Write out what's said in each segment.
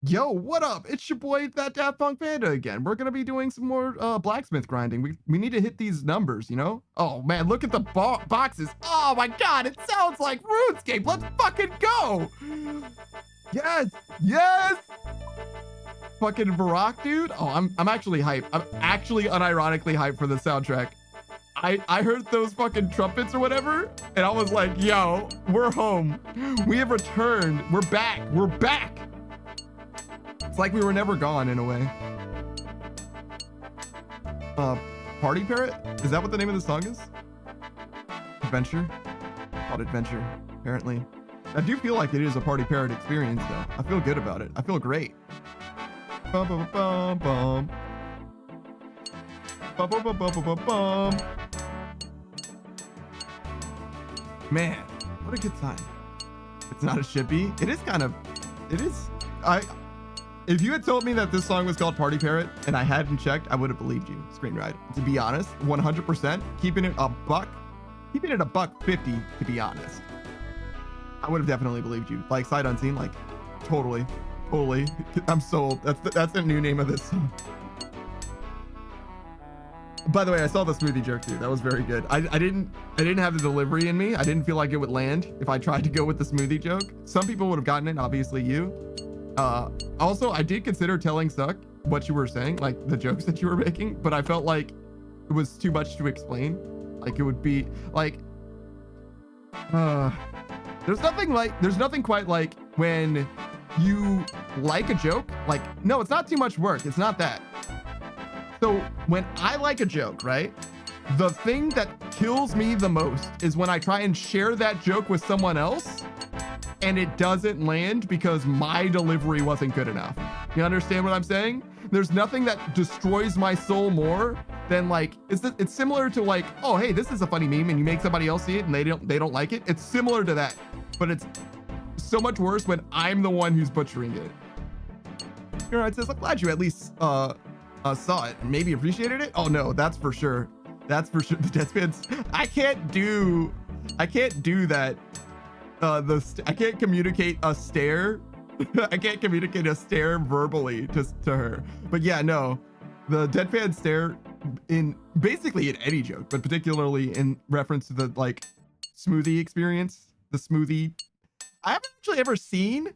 Yo, what up? It's your boy, that Daft Punk Panda again. We're gonna be doing some more blacksmith grinding. We need to hit these numbers, you know? Oh man, look at the boxes. Oh my god, it sounds like RuneScape. Let's fucking go. Yes, yes. Fucking Barack, dude. Oh, I'm actually hyped. I'm actually unironically hyped for the soundtrack. I heard those fucking trumpets or whatever, and I was like, yo, we're home. We have returned. We're back. We're back. It's like we were never gone in a way. Party Parrot? Is that what the name of the song is? Adventure? Called Adventure, apparently. I do feel like it is a Party Parrot experience though. I feel good about it. I feel great. Bum, bum, bum, bum. Bum, bum, bum, bum, bum, bum, bum. Man, what a good time. It's not a should be. It is kind of, it is. If you had told me that this song was called Party Parrot and I hadn't checked, I would have believed you. Screen Ride. To be honest, 100%, keeping it a buck 50, to be honest. I would have definitely believed you. Like sight unseen, like totally. I'm sold. That's the new name of this song. By the way, I saw the smoothie joke too. That was very good. I didn't have the delivery in me. I didn't feel like it would land if I tried to go with the smoothie joke. Some people would have gotten it, obviously you. Also, I did consider telling Suck what you were saying, like the jokes that you were making, but I felt like it was too much to explain. Like it would be like, there's nothing quite like when you like a joke. Like, no, it's not too much work. It's not that. So when I like a joke, right? The thing that kills me the most is when I try and share that joke with someone else and it doesn't land because my delivery wasn't good enough. You understand what I'm saying? There's nothing that destroys my soul more than like, it's similar to like, oh, hey, this is a funny meme and you make somebody else see it and they don't like it. It's similar to that, but it's so much worse when I'm the one who's butchering it. You know, it says, I'm glad you at least saw it and maybe appreciated it. Oh no, that's for sure. That's for sure. The Deadspins, I can't do that. I can't communicate a stare. I can't communicate a stare verbally to her. But yeah, no, the deadpan stare in basically in any joke, but particularly in reference to the like smoothie experience, the smoothie. I haven't actually ever seen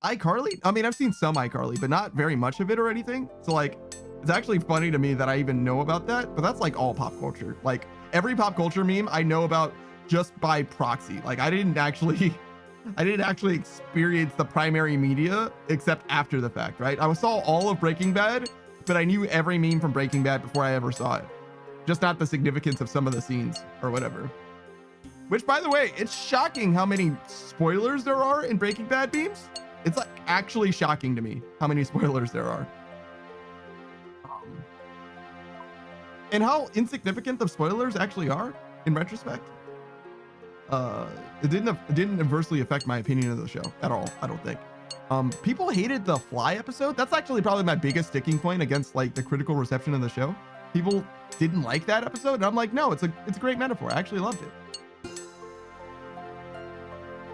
iCarly. I mean, I've seen some iCarly, but not very much of it or anything. So like, it's actually funny to me that I even know about that, but that's like all pop culture. Like every pop culture meme I know about just by proxy. Like I didn't actually experience the primary media except after the fact, right? I saw all of Breaking Bad, but I knew every meme from Breaking Bad before I ever saw it. Just not the significance of some of the scenes or whatever. Which, by the way, it's shocking how many spoilers there are in Breaking Bad memes. It's like actually shocking to me how many spoilers there are. And how insignificant the spoilers actually are in retrospect. It didn't adversely affect my opinion of the show at all, I don't think. People hated the Fly episode. That's actually probably my biggest sticking point against like the critical reception of the show. People didn't like that episode, and I'm like, no, it's a great metaphor. I actually loved it.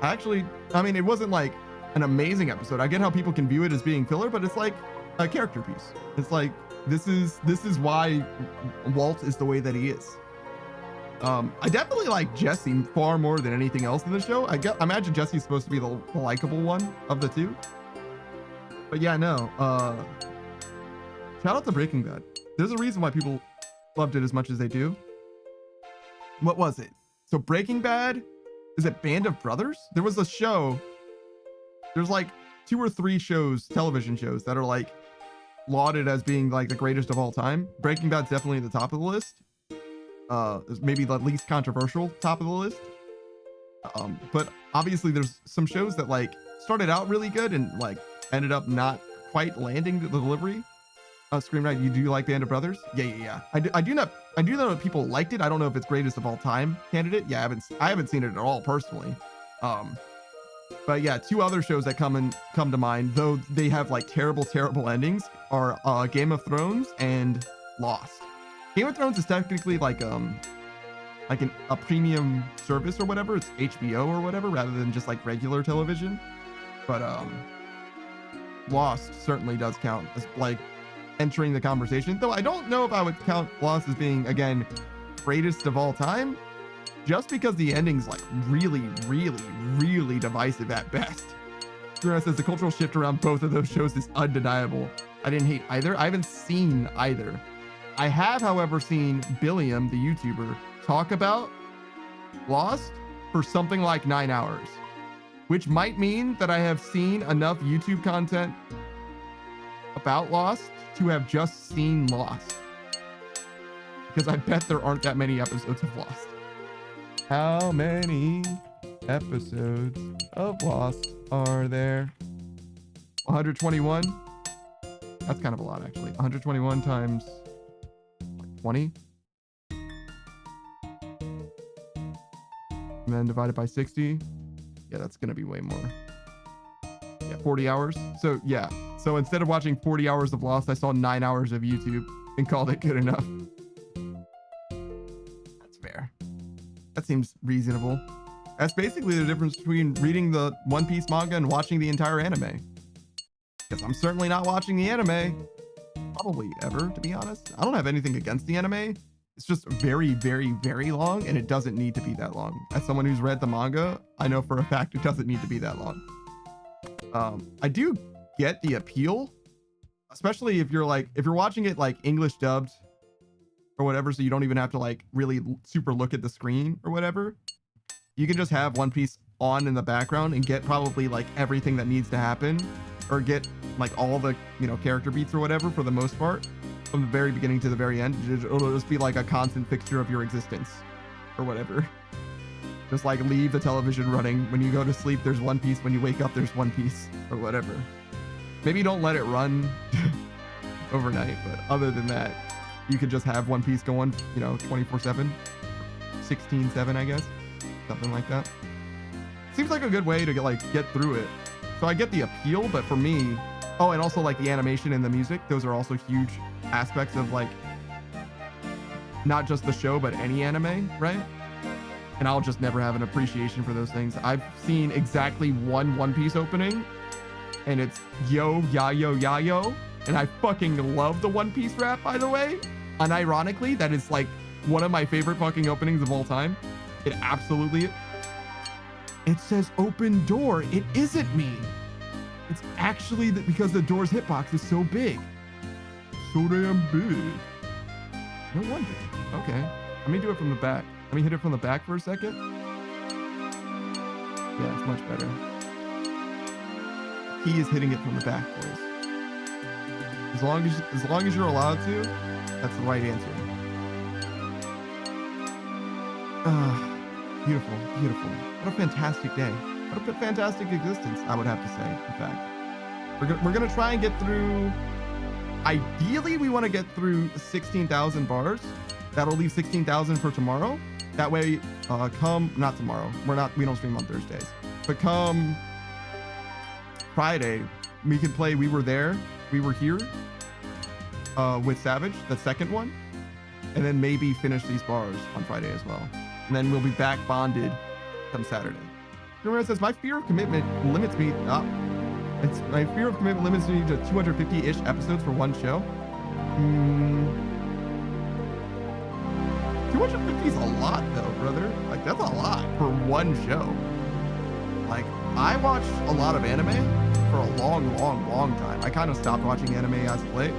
I mean, it wasn't like an amazing episode. I get how people can view it as being filler, but it's like a character piece. It's like this is why Walt is the way that he is. I definitely like Jesse far more than anything else in the show. I imagine Jesse's supposed to be the likable one of the two. But yeah, no. Shout out to Breaking Bad. There's a reason why people loved it as much as they do. What was it? So Breaking Bad, is it Band of Brothers? There was a show. There's like 2 or 3 shows, television shows that are like lauded as being like the greatest of all time. Breaking Bad's definitely at the top of the list. Maybe the least controversial top of the list. But obviously there's some shows that like started out really good and like ended up not quite landing the delivery. Scream Night, you do like Band of Brothers? Yeah. I do know that people liked it. I don't know if it's greatest of all time candidate. Yeah, I haven't seen it at all personally. But yeah, 2 other shows that come to mind, though they have like terrible endings, are Game of Thrones and Lost. Game of Thrones is technically like a premium service or whatever. It's HBO or whatever rather than just like regular television. But Lost certainly does count as like entering the conversation, though I don't know if I would count Lost as being, again, greatest of all time, just because the ending's like really, really, really divisive at best. Bruno says the cultural shift around both of those shows is undeniable. I didn't hate either. I haven't seen either. I have, however, seen Billiam, the YouTuber, talk about Lost for something like 9 hours, which might mean that I have seen enough YouTube content about Lost to have just seen Lost, because I bet there aren't that many episodes of Lost. How many episodes of Lost are there? 121. That's kind of a lot, actually. 121 times 20, and then divided by 60. Yeah, that's gonna be way more. Yeah, 40 hours. So yeah, so instead of watching 40 hours of Lost, I saw 9 hours of YouTube and called it good enough. That's fair. That seems reasonable. That's basically the difference between reading the One Piece manga and watching the entire anime. Because I'm certainly not watching the anime probably ever, to be honest. I don't have anything against the anime. It's just very, very, very long, and it doesn't need to be that long. As someone who's read the manga, I know for a fact it doesn't need to be that long. I do get the appeal, especially if you're watching it like English dubbed or whatever, so you don't even have to like really super look at the screen or whatever. You can just have One Piece on in the background and get probably like everything that needs to happen, or get like all the, you know, character beats or whatever for the most part, from the very beginning to the very end. It'll just be like a constant fixture of your existence or whatever. Just like leave the television running. When you go to sleep, there's One Piece. When you wake up, there's One Piece or whatever. Maybe don't let it run overnight, but other than that, you could just have One Piece going, you know, 24/7, 16/7, I guess, something like that. Seems like a good way to get through it. So I get the appeal, but for me, oh, and also like the animation and the music, those are also huge aspects of like not just the show, but any anime, right? And I'll just never have an appreciation for those things. I've seen exactly one Piece opening, and it's yo, ya, yo, ya, yo. And I fucking love the One Piece rap, by the way. Unironically, that is like one of my favorite fucking openings of all time. It absolutely, it says open door. It isn't me. It's actually because the door's hitbox is so big. So damn big. No wonder. Okay. Let me do it from the back. Let me hit it from the back for a second. Yeah, it's much better. He is hitting it from the back, boys. As long as you're allowed to, that's the right answer. Beautiful, beautiful. What a fantastic day. What a fantastic existence, I would have to say, in fact. We're gonna try and get through, ideally we want to get through 16,000 bars. That'll leave 16,000 for tomorrow. That way, not tomorrow. We don't stream on Thursdays. But come Friday, we can play We Were There, We Were Here with Savage, the second one. And then maybe finish these bars on Friday as well. And then we'll be back bonded come Saturday. Remember, it says, my fear of commitment limits me. My fear of commitment limits me to 250-ish episodes for one show. 250 is a lot though, brother. Like, that's a lot for one show. Like, I watched a lot of anime for a long time. I kind of stopped watching anime as of late.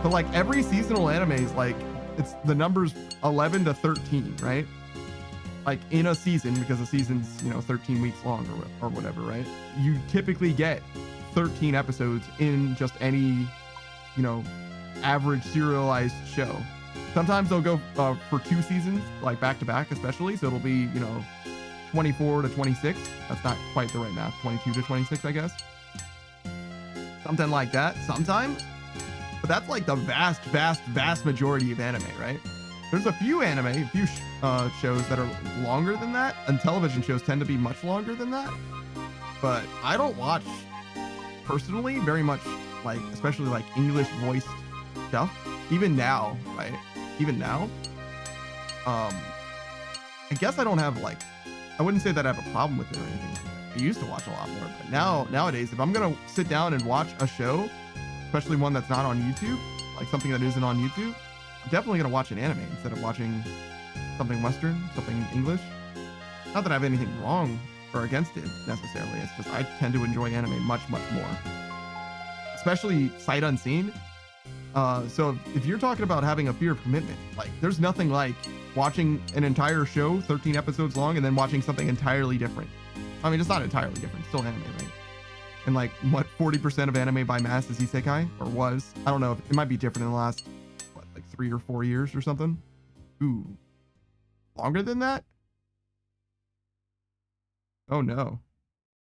But like every seasonal anime is like, it's the numbers 11 to 13, right? Like in a season, because a season's, 13 weeks long or whatever, right? You typically get 13 episodes in just any, average serialized show. Sometimes they'll go for 2 seasons, like back to back, especially. So it'll be, 24 to 26. That's not quite the right math. 22 to 26, I guess. Something like that sometimes. But that's like the vast majority of anime, right? There's a few shows that are longer than that, and television shows tend to be much longer than that. But I don't watch, personally, very much, like, especially like English voiced stuff. Even now, right? Even now. I guess I don't have, like, I wouldn't say that I have a problem with it or anything like that. I used to watch a lot more, but nowadays, if I'm gonna sit down and watch a show, especially one that's not on YouTube, like something that isn't on YouTube, I'm definitely gonna watch an anime instead of watching something Western, something English. Not that I have anything wrong or against it necessarily. It's just I tend to enjoy anime much more, especially sight unseen. So if you're talking about having a fear of commitment, like there's nothing like watching an entire show 13 episodes long and then watching something entirely different. I mean, it's not entirely different, it's still anime, right? And like what 40% of anime by mass is isekai, or was. I don't know, it might be different in the last what, like 3 or 4 years or something. Ooh, longer than that? Oh no,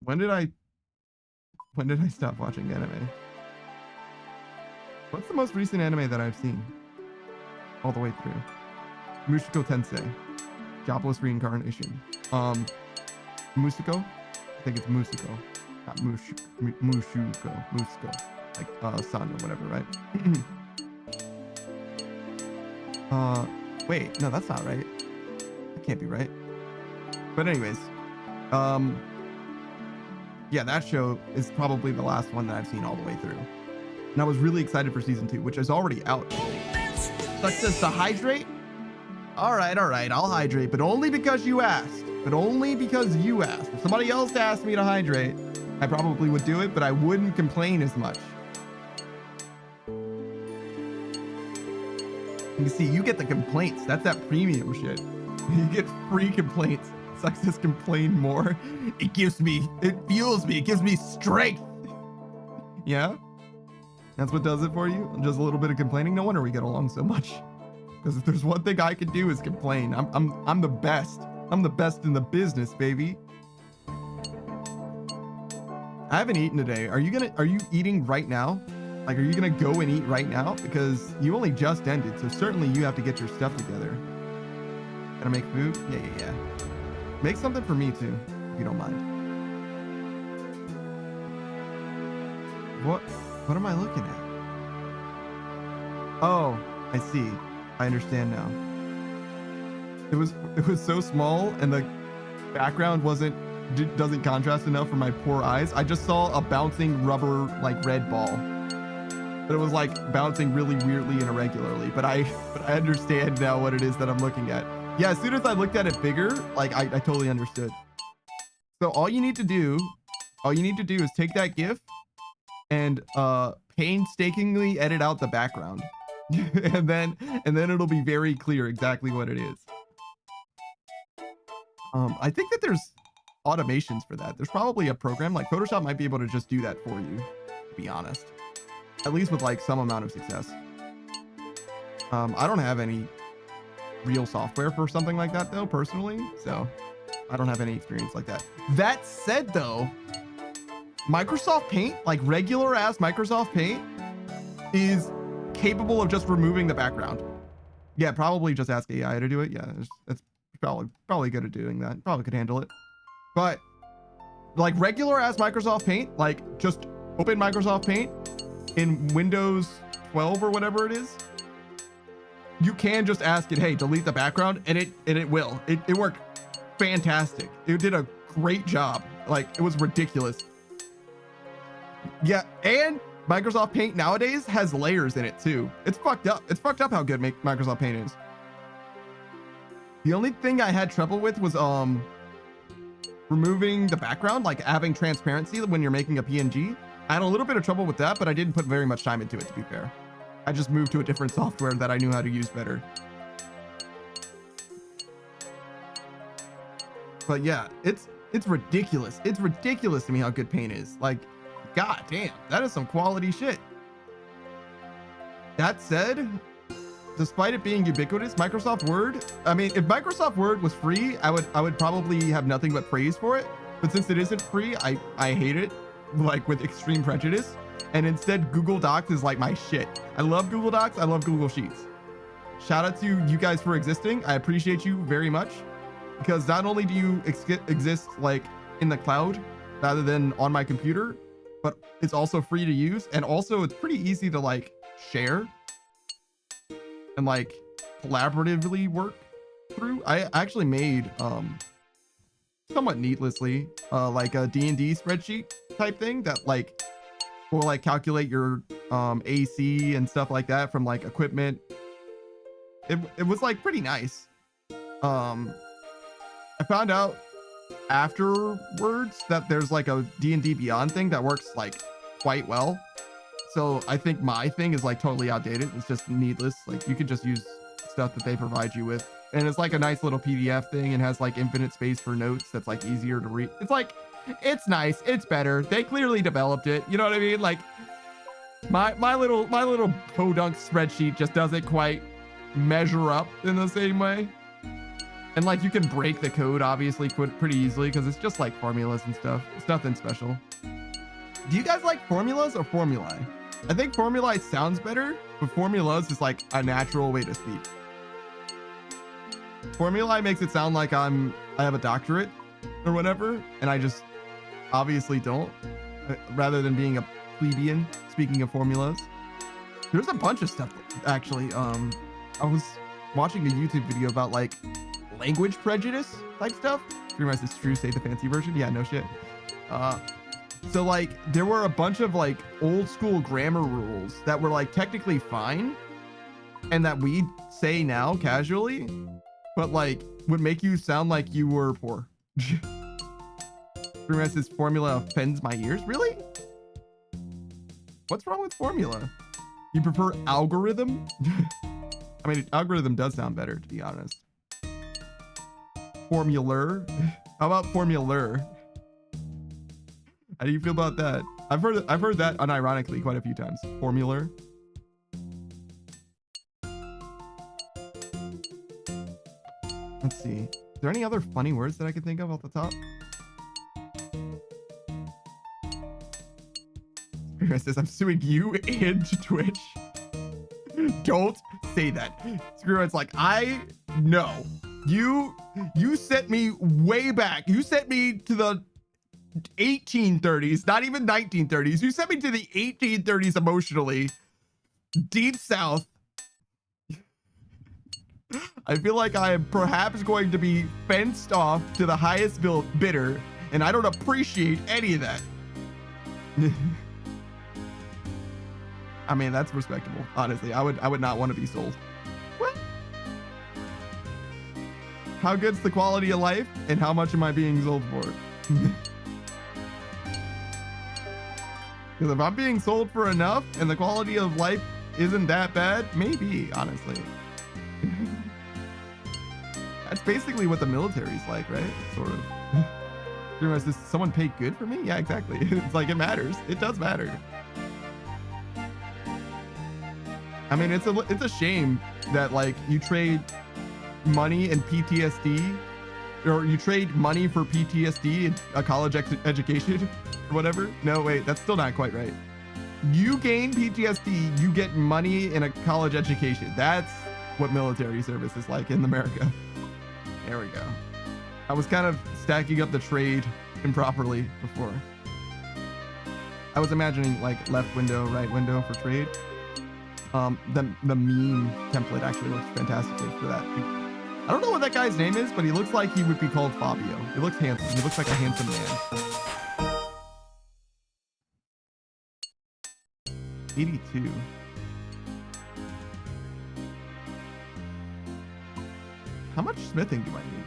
when did I stop watching anime? What's the most recent anime that I've seen all the way through? Mushoku Tensei, Jobless Reincarnation. Musiko? I think it's Musiko, not Mushuko, like sun or whatever, right? Wait, no, that's not right. That can't be right. But anyways, yeah, that show is probably the last one that I've seen all the way through. And I was really excited for season 2, which is already out. Such says to hydrate? All right, I'll hydrate, but only because you asked. But only because you asked. If somebody else asked me to hydrate, I probably would do it, but I wouldn't complain as much. You can see, you get the complaints. That's that premium shit. You get free complaints. Success complain more. It fuels me, it gives me strength. Yeah? That's what does it for you? Just a little bit of complaining? No wonder we get along so much. Because if there's one thing I can do is complain. I'm the best. I'm the best in the business, baby. I haven't eaten today. Are you eating right now? Like, are you gonna go and eat right now? Because you only just ended, so certainly you have to get your stuff together. Gotta make food? Yeah. Make something for me too, if you don't mind. What am I looking at? Oh, I see. I understand now. It was so small and the background doesn't contrast enough for my poor eyes. I just saw a bouncing rubber like red ball. But it was like bouncing really weirdly and irregularly. But I understand now what it is that I'm looking at. Yeah, as soon as I looked at it bigger, like I totally understood. So all you need to do is take that GIF and painstakingly edit out the background. and then it'll be very clear exactly what it is. I think that there's automations for that. There's probably a program like Photoshop might be able to just do that for you, to be honest. At least with like some amount of success. I don't have any real software for something like that though, personally, so I don't have any experience like that. That said though, Microsoft Paint, like regular ass Microsoft Paint, is capable of just removing the background. Yeah, probably just ask AI to do it. Yeah, it's probably good at doing that. Probably could handle it. But like regular ass Microsoft Paint, like just open Microsoft Paint in Windows 12 or whatever it is. You can just ask it, hey, delete the background, and it will. It worked fantastic. It did a great job. Like, it was ridiculous. Yeah, and Microsoft Paint nowadays has layers in it too. It's fucked up. It's fucked up how good Microsoft Paint is. The only thing I had trouble with was removing the background, like having transparency when you're making a PNG. I had a little bit of trouble with that, but I didn't put very much time into it, to be fair. I just moved to a different software that I knew how to use better. But yeah, it's ridiculous. It's ridiculous to me how good Paint is. Like, god damn, that is some quality shit. That said, despite it being ubiquitous, Microsoft Word, I mean, if Microsoft Word was free, I would probably have nothing but praise for it. But since it isn't free, I hate it, like with extreme prejudice. And instead, Google Docs is like my shit. I love Google Docs. I love Google Sheets. Shout out to you guys for existing. I appreciate you very much, because not only do you exist like in the cloud rather than on my computer, but it's also free to use. And also it's pretty easy to like share and like collaboratively work through. I actually made somewhat needlessly, like a D&D spreadsheet type thing that like will like calculate your AC and stuff like that from like equipment. It was like pretty nice. I found out afterwards that there's like a D&D Beyond thing that works like quite well. So I think my thing is like totally outdated. It's just needless. Like you could just use stuff that they provide you with. And it's like a nice little PDF thing and has like infinite space for notes that's like easier to read. It's like, it's nice. It's better. They clearly developed it. You know what I mean? Like my little podunk spreadsheet just doesn't quite measure up in the same way. And like you can break the code obviously pretty easily because it's just like formulas and stuff. It's nothing special. Do you guys like formulas or formulae? I think formulae sounds better, but formulas is like a natural way to speak. Formulae makes it sound like I have a doctorate or whatever, and I just obviously don't, rather than being a plebeian speaking of formulas. There's a bunch of stuff actually. I was watching a YouTube video about like language prejudice type stuff. Realize it's true, say the fancy version. Yeah, no shit. So like there were a bunch of like old school grammar rules that were like technically fine and that we say now casually, but like would make you sound like you were poor. Realize this formula offends my ears. Really? What's wrong with formula? You prefer algorithm? I mean, algorithm does sound better, to be honest. Formular? How about formular? How do you feel about that? I've heard that unironically quite a few times. Formular. Let's see. Is there any other funny words that I could think of off the top? It says I'm suing you and Twitch. Don't say that. Screwhead's like, I know. You sent me way back. You sent me to the 1830s, not even 1930s. You sent me to the 1830s emotionally. Deep South. I feel like I am perhaps going to be fenced off to the highest bidder, and I don't appreciate any of that. I mean, that's respectable. Honestly, I would not want to be sold. What? How good's the quality of life, and how much am I being sold for? Because if I'm being sold for enough, and the quality of life isn't that bad, maybe, honestly. That's basically what the military's like, right? Sort of. Does someone pay good for me? Yeah, exactly. It's like it matters. It does matter. I mean, it's a shame that like you trade money and PTSD, or you trade money for PTSD and a college education or whatever. No, wait, that's still not quite right. You gain PTSD, you get money and a college education. That's what military service is like in America. There we go. I was kind of stacking up the trade improperly before. I was imagining like left window, right window for trade. The meme template actually looks fantastically for that. I don't know what that guy's name is, but he looks like he would be called Fabio. He looks handsome. He looks like a handsome man. 82. How much smithing do I need?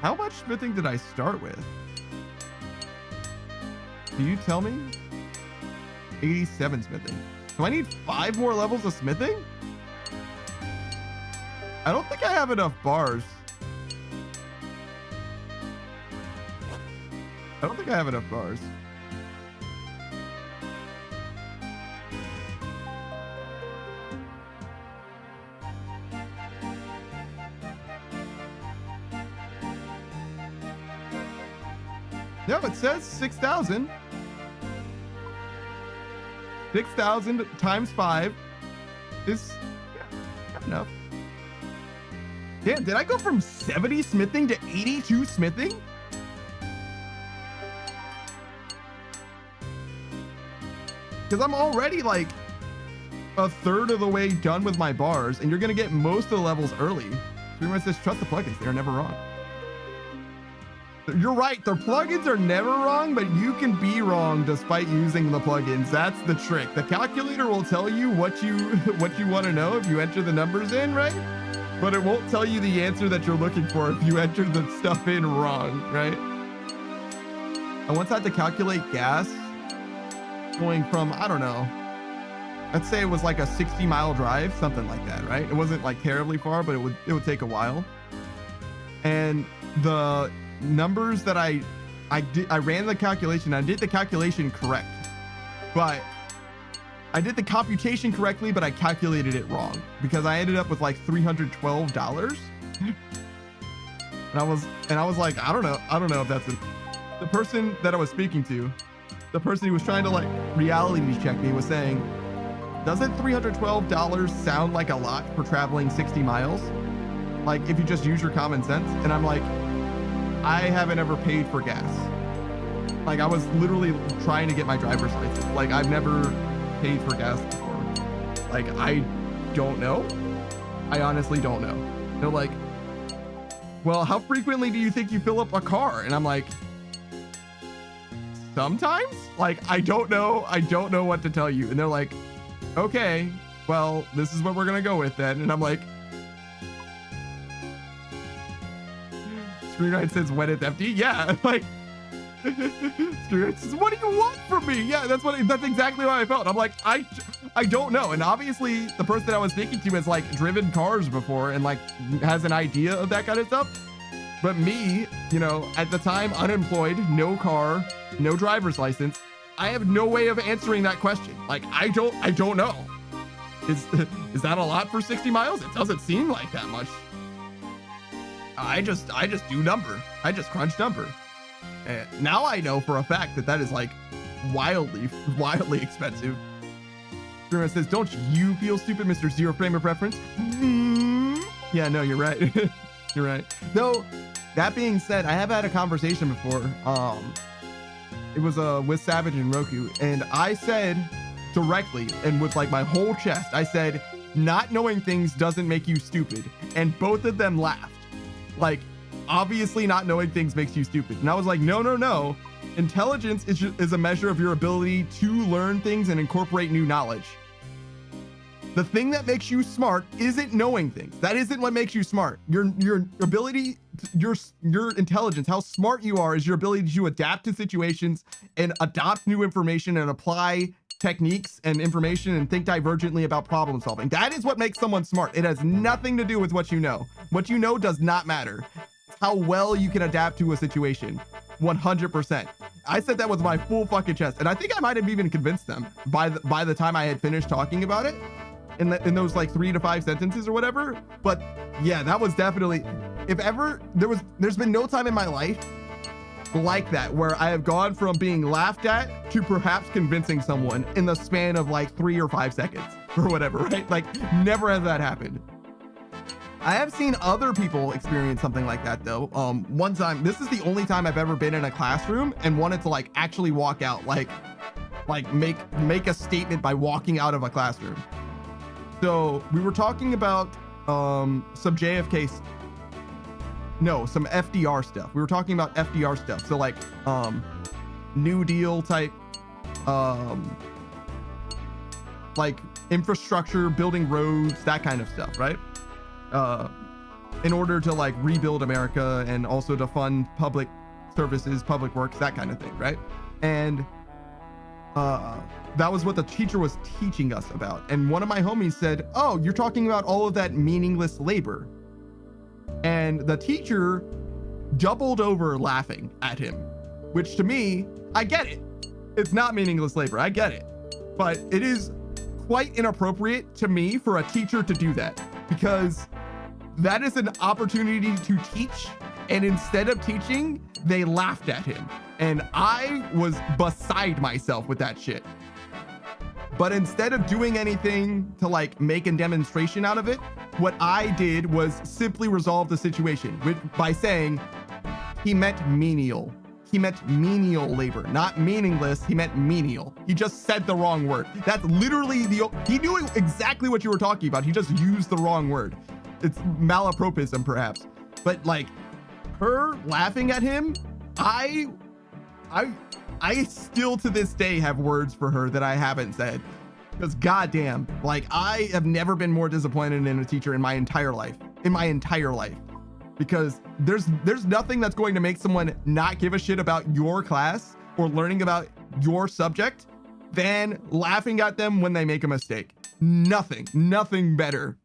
How much smithing did I start with? Do you tell me? 87 smithing. Do I need 5 more levels of smithing? I don't think I have enough bars. I don't think I have enough bars. No, it says 6,000. 6,000 times 5 is yeah, enough. Damn, did I go from 70 smithing to 82 smithing? Because I'm already like a third of the way done with my bars, and you're gonna get most of the levels early. Streamer says, trust the plugins. They're never wrong. You're right. The plugins are never wrong, but you can be wrong despite using the plugins. That's the trick. The calculator will tell you what you want to know if you enter the numbers in, right? But it won't tell you the answer that you're looking for if you enter the stuff in wrong, right? I once had to calculate gas going from, I don't know, let's say it was like a 60-mile drive, something like that, right? It wasn't like terribly far, but it would take a while. And the numbers that I ran the calculation. I did the calculation correct, but I did the computation correctly, but I calculated it wrong because I ended up with like $312. And I was like, I don't know if that's the person that I was speaking to, the person who was trying to like reality check me was saying, doesn't $312 sound like a lot for traveling 60 miles? Like if you just use your common sense. And I'm like, I haven't ever paid for gas. Like I was literally trying to get my driver's license. Like I've never paid for gas before. Like I don't know. I honestly don't know. They're like, well, how frequently do you think you fill up a car? And I'm like, sometimes. Like I don't know what to tell you. And they're like, okay, well, this is what we're gonna go with then. And I'm like, Screenwrite says when it's empty. Yeah, like Screenwrite says, what do you want from me? Yeah, that's exactly how I felt. I'm like, I don't know. And obviously the person that I was speaking to has like driven cars before and like has an idea of that kind of stuff. But me, you know, at the time, unemployed, no car, no driver's license, I have no way of answering that question. Like, I don't know. Is that a lot for 60 miles? It doesn't seem like that much. I just do number. I just crunch number. And now I know for a fact that is like wildly expensive. Streamer says, don't you feel stupid, Mr. Zero Frame of Preference? Yeah, no, you're right. You're right. Though, that being said, I have had a conversation before. It was with Savage and Roku, and I said directly and with like my whole chest, I said, not knowing things doesn't make you stupid. And both of them laughed. Like, obviously not knowing things makes you stupid. And I was like, no. Intelligence is a measure of your ability to learn things and incorporate new knowledge. The thing that makes you smart isn't knowing things. That isn't what makes you smart. Your ability, your intelligence, how smart you are is your ability to adapt to situations and adopt new information and apply techniques and information and think divergently about problem solving. That is what makes someone smart. It has nothing to do with what you know. What you know does not matter. It's how well you can adapt to a situation. 100%. I said that with my full fucking chest, and I think I might have even convinced them by the time I had finished talking about it in those like 3 to 5 sentences or whatever. But yeah, that was definitely, if ever there's been no time in my life like that where I have gone from being laughed at to perhaps convincing someone in the span of like 3 or 5 seconds or whatever, right? Like never has that happened. I have seen other people experience something like that though. One time, this is the only time I've ever been in a classroom and wanted to like actually walk out, like make a statement by walking out of a classroom. So we were talking about some JFK, some FDR stuff. We were talking about FDR stuff. So like New Deal type, like infrastructure, building roads, that kind of stuff, right? In order to like rebuild America and also to fund public services, public works, that kind of thing, right? And that was what the teacher was teaching us about. And one of my homies said, oh, you're talking about all of that meaningless labor. And the teacher doubled over laughing at him, which to me, I get it. It's not meaningless labor. I get it. But it is quite inappropriate to me for a teacher to do that, because that is an opportunity to teach. And instead of teaching, they laughed at him. And I was beside myself with that shit. But instead of doing anything to like make a demonstration out of it, what I did was simply resolve the situation by saying he meant menial. He meant menial labor, not meaningless. He meant menial. He just said the wrong word. That's literally he knew exactly what you were talking about. He just used the wrong word. it's malapropism perhaps, but like her laughing at him, I still to this day have words for her that I haven't said, because goddamn, like I have never been more disappointed in a teacher in my entire life, because there's nothing that's going to make someone not give a shit about your class or learning about your subject than laughing at them when they make a mistake. Nothing better,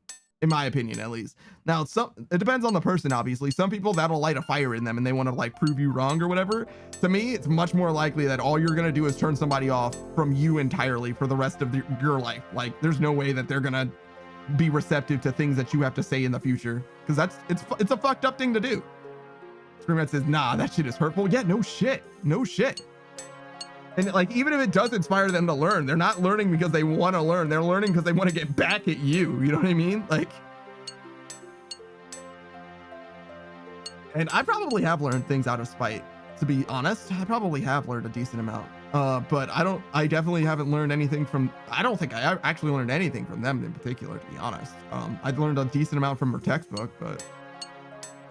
in my opinion, at least. Now, it depends on the person, obviously. Some people, that'll light a fire in them and they want to like prove you wrong or whatever. To me, it's much more likely that all you're gonna do is turn somebody off from you entirely for the rest of your life. Like, there's no way that they're gonna be receptive to things that you have to say in the future, because it's a fucked up thing to do. Screamhead says, nah, that shit is hurtful. Yeah, no shit. And like, even if it does inspire them to learn, they're not learning because they want to learn. They're learning because they want to get back at you. You know what I mean? Like, and I probably have learned things out of spite, to be honest. I probably have learned a decent amount. But I definitely haven't learned anything from, I don't think I actually learned anything from them in particular, to be honest. I learned a decent amount from her textbook, but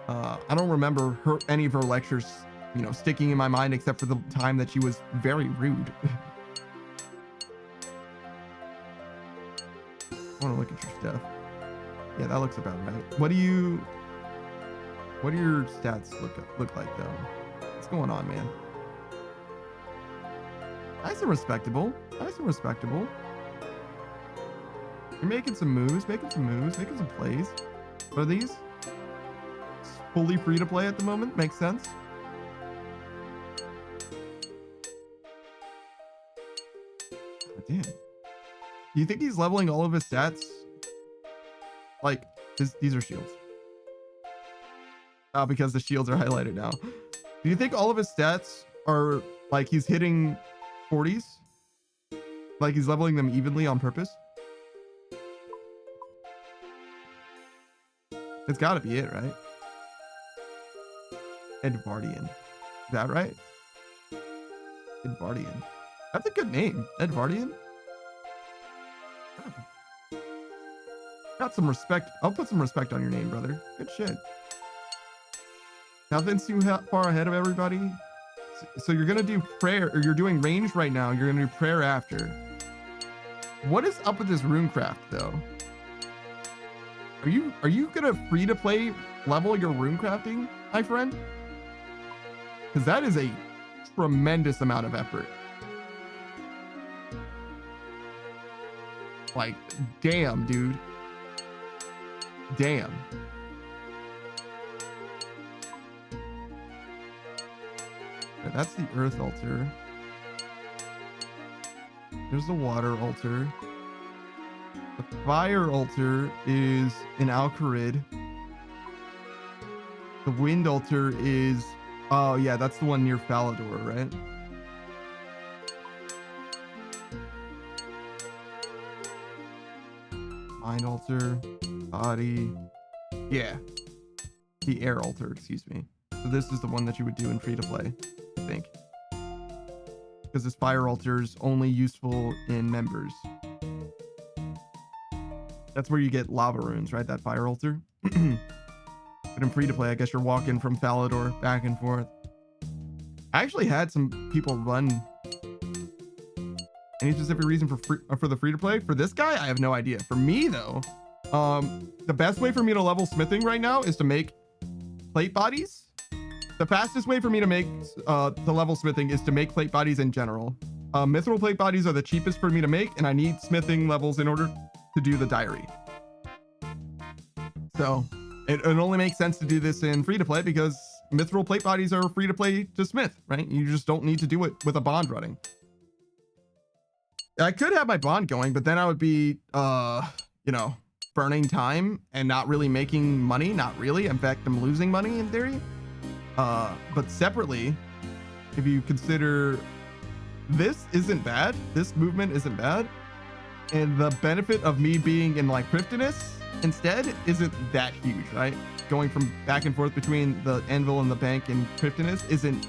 I don't remember any of her lectures, you know, sticking in my mind, except for the time that she was very rude. I want to look at your stuff. Yeah, that looks about right. What do your stats look like though? What's going on, man? Nice and respectable. You're making some moves, making some plays. What are these? It's fully free to play at the moment. Makes sense. Damn. Do you think he's leveling all of his stats? Like, these are shields. Because the shields are highlighted now. Do you think all of his stats are like he's hitting 40s? Like he's leveling them evenly on purpose? It's gotta be it, right? Edvardian. Is that right? Edvardian. That's a good name. Edvardian. Got some respect. I'll put some respect on your name, brother. Good shit. Nothing's too far ahead of everybody. So you're gonna do prayer, or you're doing range right now. You're gonna do prayer after. What is up with this runecraft though? Are you gonna free to play level your runecrafting, my friend? Because that is a tremendous amount of effort. Like, damn, dude. Damn. Okay, that's the earth altar. There's the water altar. The fire altar is in Alcarid. The wind altar is, oh yeah, that's the one near Falador, right? Mind altar, body, yeah, the air altar, excuse me. So this is the one that you would do in free to play, I think, because this fire altar is only useful in members. That's where you get lava runes, right? That fire altar. But in free to play, I guess you're walking from Falador back and forth. I actually had some people run. Any specific reason for the free to play? For this guy, I have no idea. For me though, the best way for me to level smithing right now is to make plate bodies. The fastest way for me to make the level smithing is to make plate bodies in general. Mithril plate bodies are the cheapest for me to make, and I need smithing levels in order to do the diary. So it only makes sense to do this in free to play because mithril plate bodies are free to play to smith, right? You just don't need to do it with a bond running. I could have my bond going, but then I would be, you know, burning time and not really making money. Not really. In fact, I'm losing money in theory. But separately, if you consider this isn't bad, this movement isn't bad, and the benefit of me being in like Cryptinus instead isn't that huge, right? Going from back and forth between the anvil and the bank and Cryptinus isn't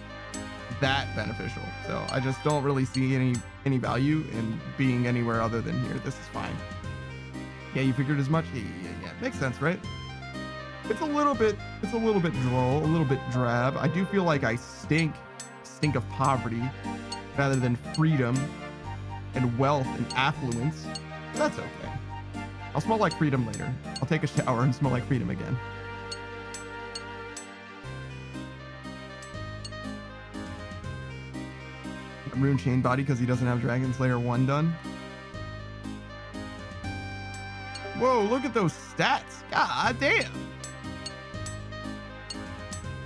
that beneficial. So I just don't really see any value in being anywhere other than here. This is fine. Yeah, you figured as much? Yeah. Makes sense, right? It's a little bit droll, a little bit drab. I do feel like I stink of poverty rather than freedom and wealth and affluence. But that's okay. I'll smell like freedom later. I'll take a shower and smell like freedom again. Rune Chain Body because he doesn't have Dragon Slayer 1 done. Whoa, look at those stats. God damn.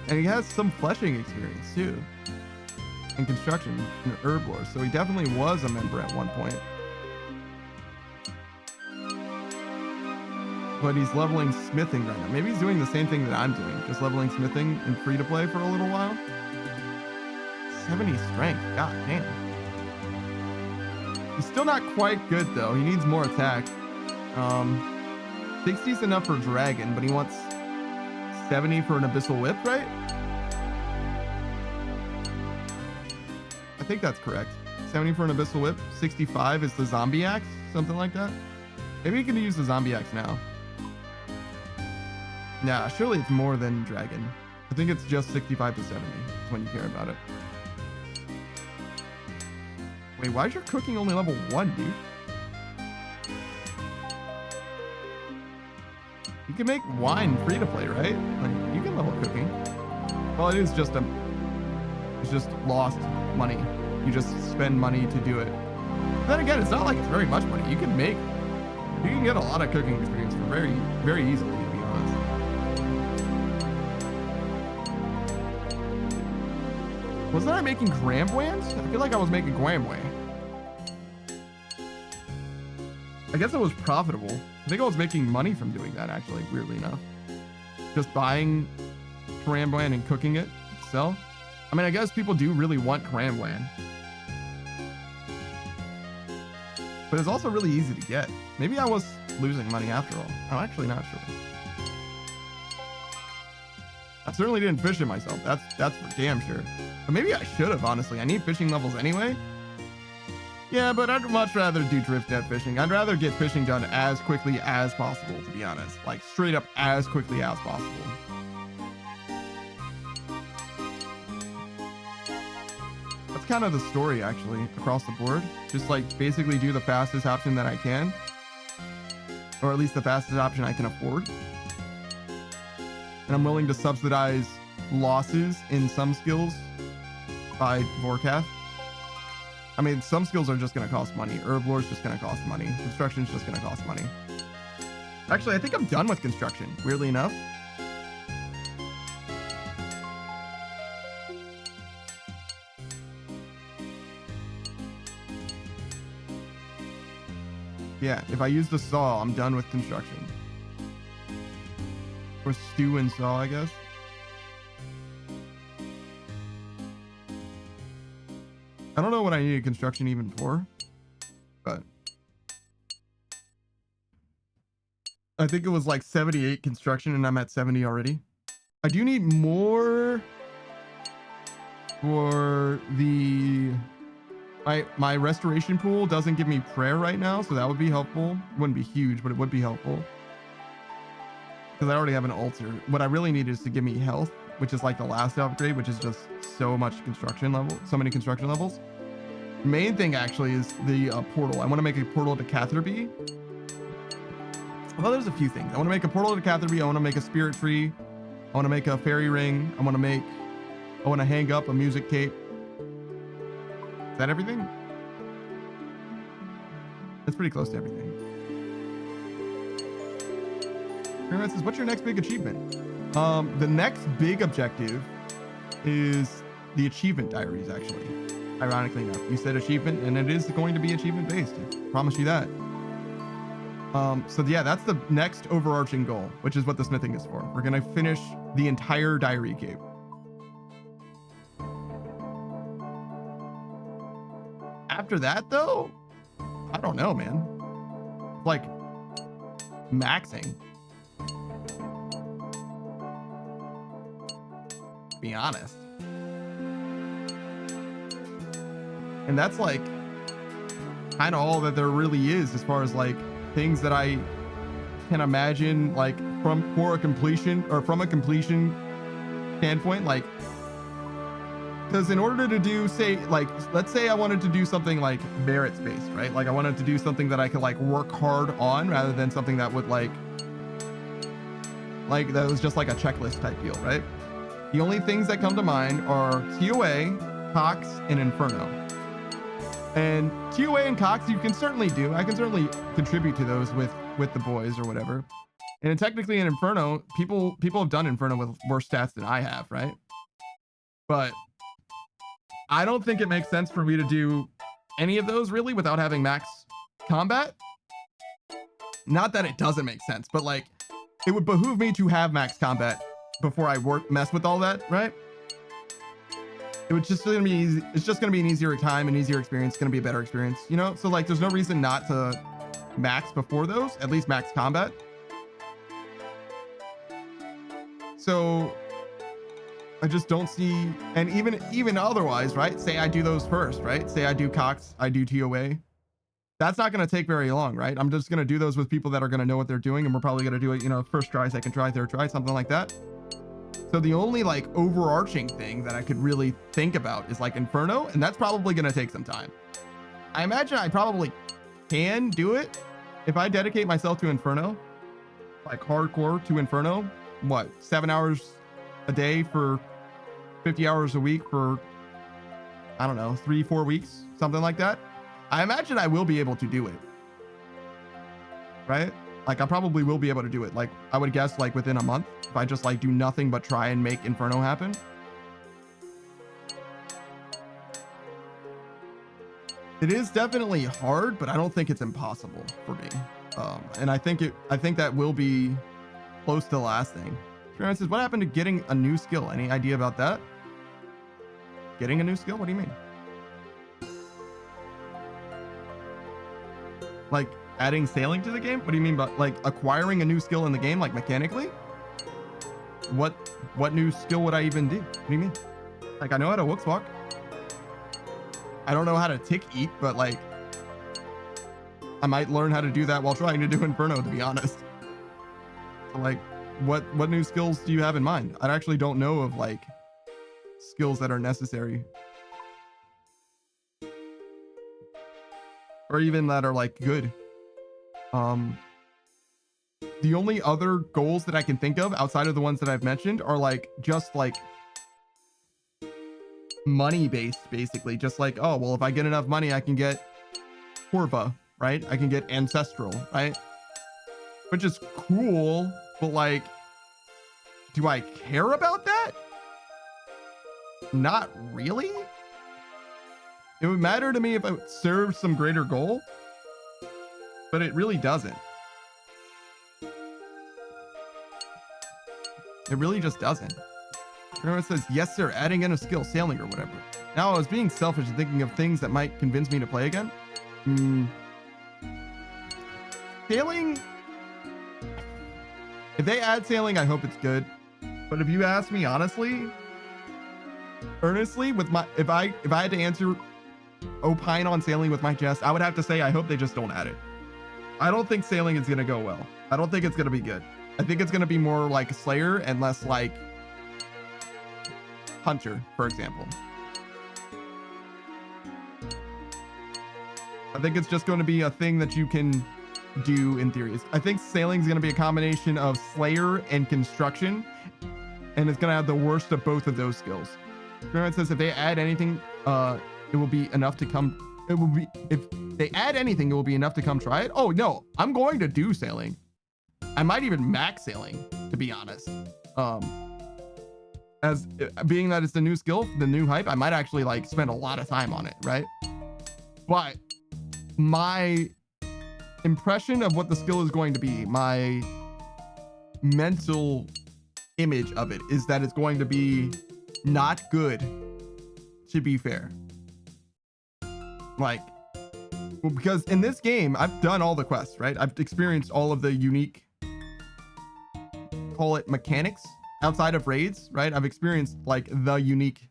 And he has some fleshing experience too. And construction and herb lore. So he definitely was a member at one point. But he's leveling smithing right now. Maybe he's doing the same thing that I'm doing. Just leveling smithing in free to play for a little while. 70 strength. God damn. He's still not quite good though. He needs more attack. 60's enough for dragon, but he wants 70 for an abyssal whip, right? I think that's correct. 70 for an abyssal whip. 65 is the zombie axe, something like that. Maybe he can use the zombie axe now. Nah, surely it's more than dragon. I think it's just 65 to 70 when you care about it. Wait, why is your cooking only level 1, dude? You can make wine free to play, right? Like, you can level cooking. Well, it's just lost money. You just spend money to do it. But then again, it's not like it's very much money. You can get a lot of cooking experience for very, very easily, to be honest. Wasn't I making Gramwans? I feel like I was making Gramway. I guess it was profitable. I think I was making money from doing that, actually, weirdly enough. Just buying Gramwan and cooking it to sell. I mean, I guess people do really want Gramwan. But it's also really easy to get. Maybe I was losing money after all. I'm actually not sure. I certainly didn't fish it myself. That's for damn sure. But maybe I should have, honestly. I need fishing levels anyway. Yeah, but I'd much rather do drift net fishing. I'd rather get fishing done as quickly as possible, to be honest. Like, straight up as quickly as possible. That's kind of the story, actually, across the board. Just, like, basically do the fastest option that I can. Or at least the fastest option I can afford. And I'm willing to subsidize losses in some skills by Vorkath. I mean, some skills are just going to cost money. Herb lore is just going to cost money. Construction is just going to cost money. Actually, I think I'm done with construction, weirdly enough. Yeah, if I use the saw, I'm done with construction. Or stew and saw, I guess. I don't know what I needed construction even for, but I think it was like 78 construction and I'm at 70 already. I do need more for the... My restoration pool doesn't give me prayer right now, so that would be helpful. It wouldn't be huge, but it would be helpful. Because I already have an altar. What I really need is to give me health, which is like the last upgrade, which is just so much construction level, so many construction levels. Main thing actually is the portal. I want to make a portal to Catherby. Well, there's a few things. I want to make a portal to Catherby. I want to make a spirit tree. I want to make a fairy ring. I want to hang up a music cape. Is that everything? That's pretty close to everything. Pyramid says, what's your next big achievement? The next big objective is the achievement diaries, actually. Ironically enough, you said achievement, and it is going to be achievement based. I promise you that. So yeah, that's the next overarching goal, which is what the smithing is for. We're gonna finish the entire diary cape. After that, though, I don't know, man. Like maxing. To be honest. And that's like kind of all that there really is as far as like things that I can imagine like for a completion, or from a completion standpoint, like, because in order to do, say, like, let's say I wanted to do something like merits based, right? Like I wanted to do something that I could like work hard on rather than something that would like that was just like a checklist type deal, right? The only things that come to mind are TOA, Cox, and Inferno. And TOA and Cox you can certainly do. I can certainly contribute to those with the boys or whatever. And technically in Inferno, people have done Inferno with worse stats than I have, right? But I don't think it makes sense for me to do any of those really without having max combat. Not that it doesn't make sense, but like it would behoove me to have max combat before I mess with all that, right? It would just gonna be easy. It's just gonna be an easier time, an easier experience. It's gonna be a better experience, you know? So like there's no reason not to max before those, at least max combat. So I just don't see, and even otherwise, right? Say I do those first, right? Say I do Cox, I do TOA. That's not going to take very long, right? I'm just going to do those with people that are going to know what they're doing, and we're probably going to do it, you know, first try, second try, third try, something like that. So the only like overarching thing that I could really think about is like Inferno, and that's probably going to take some time. I imagine I probably can do it if I dedicate myself to Inferno, like hardcore to Inferno. What, 7 hours a day for 50 hours a week for, I don't know, 3-4 weeks, something like that. I imagine I will be able to do it, right? Like I probably will be able to do it. Like I would guess like within a month if I just like do nothing but try and make Inferno happen. It is definitely hard, but I don't think it's impossible for me. And I think that will be close to the last thing. Sharon says, what happened to getting a new skill? Any idea about that? Getting a new skill? What do you mean? Like adding sailing to the game? What do you mean by like acquiring a new skill in the game, like mechanically? What new skill would I even do? What do you mean? Like I know how to Wooks walk. I don't know how to tick eat, but like I might learn how to do that while trying to do Inferno, to be honest. So like what new skills do you have in mind? I actually don't know of like skills that are necessary or even that are like good. The only other goals that I can think of outside of the ones that I've mentioned are like just like money based, basically. Just like, oh well, if I get enough money I can get Corva, right? I can get Ancestral, right? Which is cool, but like, do I care about that? Not really. It would matter to me if it served some greater goal, but it really doesn't. It really just doesn't. Everyone says, yes, sir, adding in a skill, sailing or whatever. Now I was being selfish and thinking of things that might convince me to play again. Sailing, if they add sailing, I hope it's good. But if you ask me honestly, earnestly, with my, if I had to answer opine on sailing with my chest, I would have to say I hope they just don't add it. I don't think sailing is gonna go well. I don't think it's gonna be good. I think it's gonna be more like Slayer and less like Hunter, for example. I think it's just going to be a thing that you can do in theory. I think sailing is going to be a combination of Slayer and Construction, and it's going to have the worst of both of those skills. It says if they add anything, it will be enough to come. It will be, if they add anything, it will be enough to come try it. Oh no, I'm going to do sailing. I might even max sailing, to be honest. As being that it's the new skill, the new hype, I might actually like spend a lot of time on it, right? But my impression of what the skill is going to be, my mental image of it is that it's going to be not good, to be fair. Like, well, because in this game, I've done all the quests, right? I've experienced all of the unique, call it mechanics, outside of raids, right? I've experienced like the unique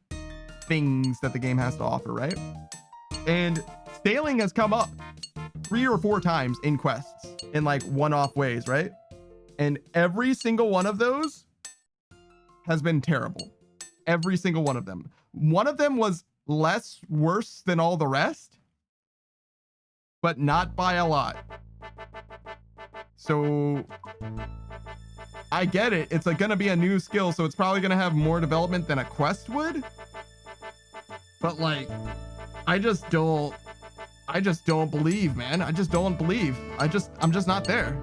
things that the game has to offer, right? And sailing has come up 3 or 4 times in quests in like one-off ways, right? And every single one of those has been terrible. Every single one of them. One of them was less worse than all the rest, but not by a lot. So I get it. It's like gonna be a new skill, so it's probably gonna have more development than a quest would. But like, I just don't believe, man. I just don't believe. I'm just not there.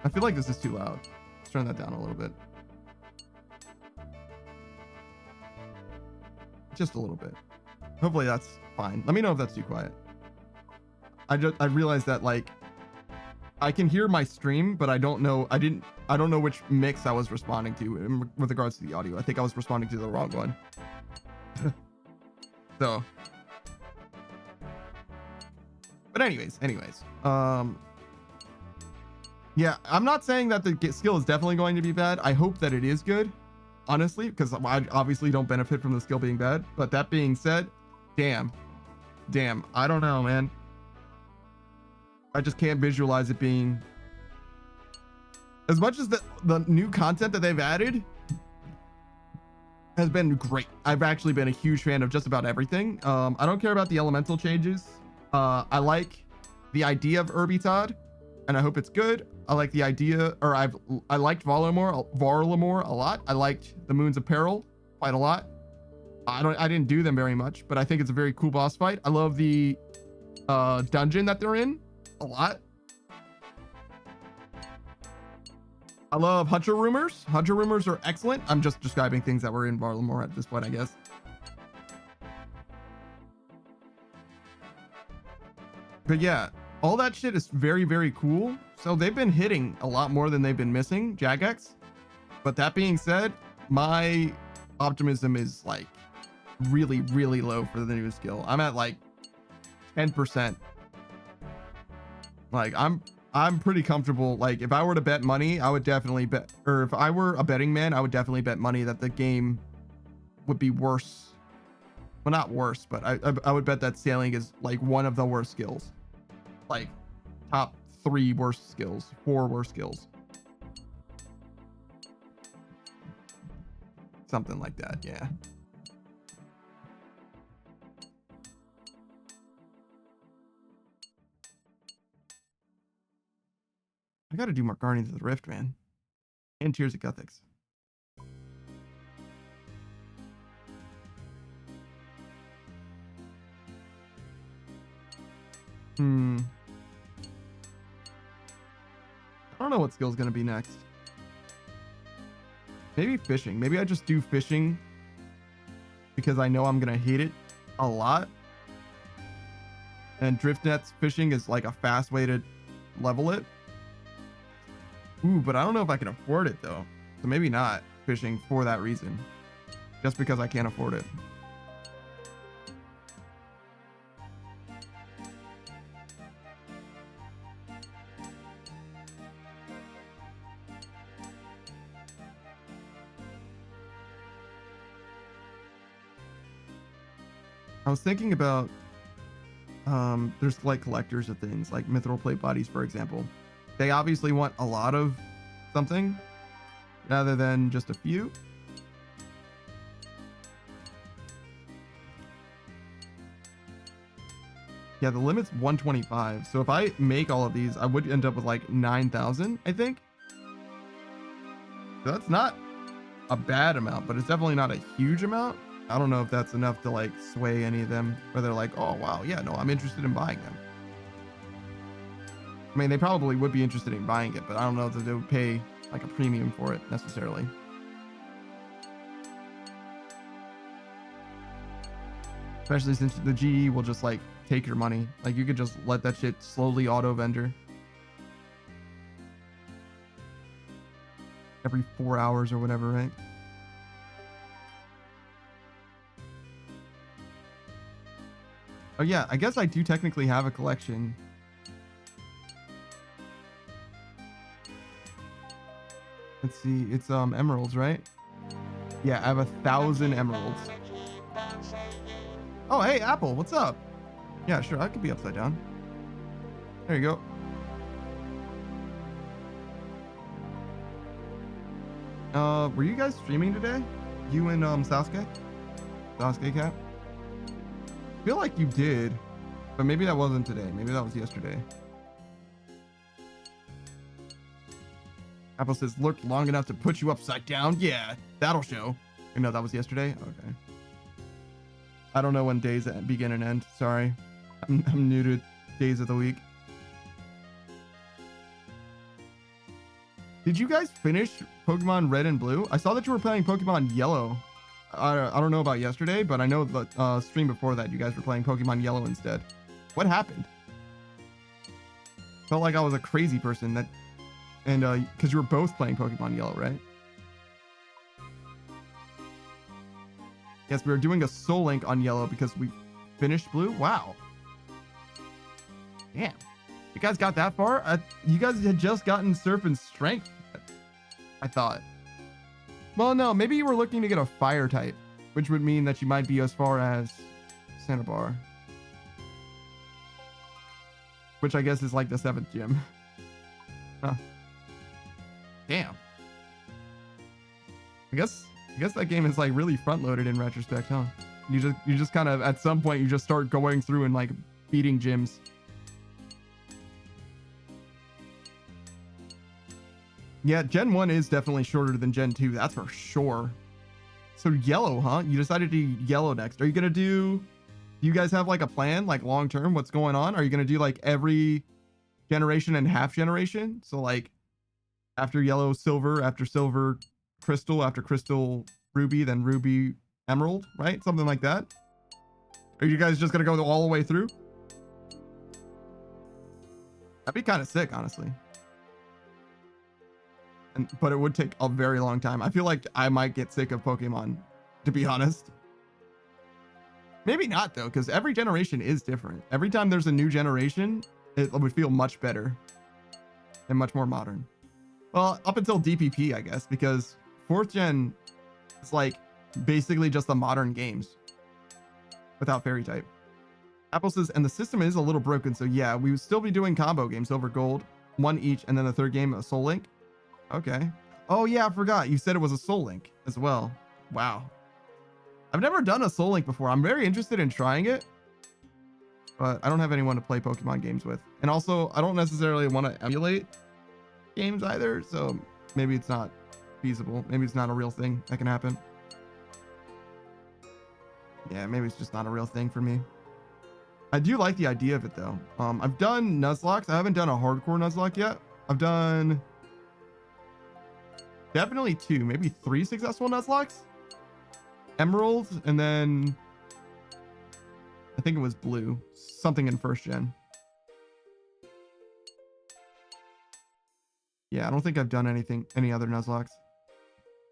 I feel like this is too loud. Let's turn that down a little bit. Just a little bit. Hopefully that's fine. Let me know if that's too quiet. I realized that like I can hear my stream, but I don't know which mix I was responding to with regards to the audio. I think I was responding to the wrong one. So, but anyways, yeah, I'm not saying that the skill is definitely going to be bad. I hope that it is good, honestly, because I obviously don't benefit from the skill being bad. But that being said, damn, I don't know, man. I just can't visualize it being as much as the new content that they've added has been great. I've actually been a huge fan of just about everything. I don't care about the elemental changes. I like the idea of Herbitod, and I hope it's good. I like the idea, or I liked Varlamore a lot. I liked the Moons of Peril quite a lot. I didn't do them very much, but I think it's a very cool boss fight. I love the dungeon that they're in a lot. I love Hunter Rumors. Hunter Rumors are excellent. I'm just describing things that were in Varlamore at this point, I guess. But yeah, all that shit is very, very cool. So they've been hitting a lot more than they've been missing, Jagex. But that being said, my optimism is like really, really low for the new skill. I'm at like 10%. Like I'm pretty comfortable. Like if I were to bet money, I would definitely bet, or if I were a betting man, I would definitely bet money that the game would be worse. Well, not worse, but I would bet that sailing is like one of the worst skills. Like top 3 worst skills, 4 worst skills. Something like that, yeah. I gotta do more Guardians of the Rift, man. And Tears of Guthix. I don't know what skill's gonna be next. Maybe fishing. Maybe I just do fishing because I know I'm gonna hate it a lot. And drift nets fishing is like a fast way to level it. Ooh, but I don't know if I can afford it though. So maybe not fishing for that reason. Just because I can't afford it. I was thinking about there's like collectors of things like mithril plate bodies, for example. They obviously want a lot of something rather than just a few. Yeah, the limit's 125. So if I make all of these, I would end up with like 9,000, I think. So that's not a bad amount, but it's definitely not a huge amount. I don't know if that's enough to like sway any of them where they're like, oh wow, yeah, no, I'm interested in buying them. I mean, they probably would be interested in buying it, but I don't know if they would pay like a premium for it necessarily. Especially since the GE will just like take your money. Like you could just let that shit slowly auto vendor. Every 4 hours or whatever, right? Oh yeah, I guess I do technically have a collection. Let's see, it's emeralds, right? Yeah, I have 1,000 emeralds. Oh, hey, Apple, what's up? Yeah, sure, I could be upside down. There you go. Were you guys streaming today? You and Sasuke? Sasuke Cat? I feel like you did, but maybe that wasn't today. Maybe that was yesterday. Apple says, lurked long enough to put you upside down. Yeah, that'll show. No, that was yesterday? Okay. I don't know when days begin and end. Sorry. I'm new to days of the week. Did you guys finish Pokemon Red and Blue? I saw that you were playing Pokemon Yellow. I don't know about yesterday, but I know the stream before that you guys were playing Pokemon Yellow instead. What happened? Felt like I was a crazy person that, and because you were both playing Pokemon Yellow, right? Yes, we were doing a Soul Link on Yellow because we finished Blue. Wow. Damn. You guys got that far? You guys had just gotten Surf and Strength, I thought. Well, no, maybe you were looking to get a Fire type, which would mean that you might be as far as Cinnabar. Which I guess is like the 7th gym. Huh. Damn. I guess that game is like really front-loaded in retrospect, huh? You just kind of, at some point, you just start going through and like beating gyms. Yeah, Gen 1 is definitely shorter than Gen 2, that's for sure. So Yellow, huh? You decided to do Yellow next. Are you gonna do you guys have like a plan, like long term? What's going on? Are you gonna do like every generation and half generation? So like after Yellow, Silver, after Silver, Crystal, after Crystal, Ruby, then Ruby, Emerald, right? Something like that. Are you guys just gonna go all the way through? That'd be kind of sick, honestly. But it would take a very long time. I feel like I might get sick of Pokemon, to be honest. Maybe not though, because every generation is different. Every time there's a new generation, it would feel much better and much more modern. Well, up until DPP, I guess, because 4th gen is like basically just the modern games without Fairy type. Apple says, and the system is a little broken, so yeah, we would still be doing combo games, Silver, Gold, 1 each, and then the 3rd game, a Soul Link. Okay. Oh yeah, I forgot. You said it was a Soul Link as well. Wow. I've never done a Soul Link before. I'm very interested in trying it, but I don't have anyone to play Pokemon games with. And also, I don't necessarily want to emulate games either, so maybe it's not feasible. Maybe it's not a real thing that can happen. Yeah, maybe it's just not a real thing for me. I do like the idea of it though. I've done Nuzlocke. I haven't done a hardcore Nuzlocke yet. I've done definitely 2, maybe 3 successful Nuzlocks. Emerald, and then I think it was Blue. Something in 1st gen. Yeah, I don't think I've done any other Nuzlocks.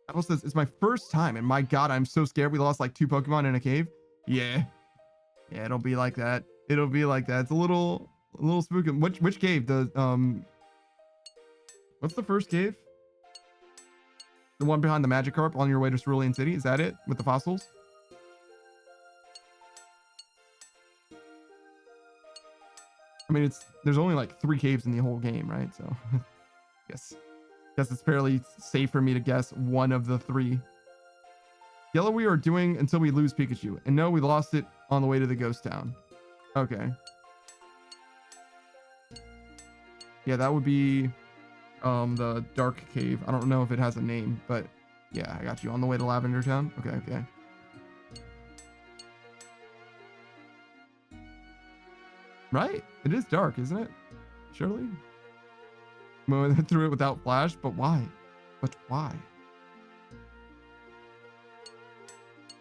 Apple says, it's my first time, and my god, I'm so scared we lost like 2 Pokemon in a cave. Yeah, it'll be like that. It'll be like that. It's a little spooky. Which cave? The what's the first cave? The one behind the Magikarp on your way to Cerulean City? Is that it? With the fossils? I mean, there's only like 3 caves in the whole game, right? So guess it's fairly safe for me to guess one of the 3. Yellow we are doing until we lose Pikachu. And no, we lost it on the way to the ghost town. Okay. Yeah, that would be the Dark Cave. I don't know if it has a name, but yeah, I got you. On the way to Lavender Town. Okay. Right? It is dark, isn't it? Surely? We went through it without Flash, but why?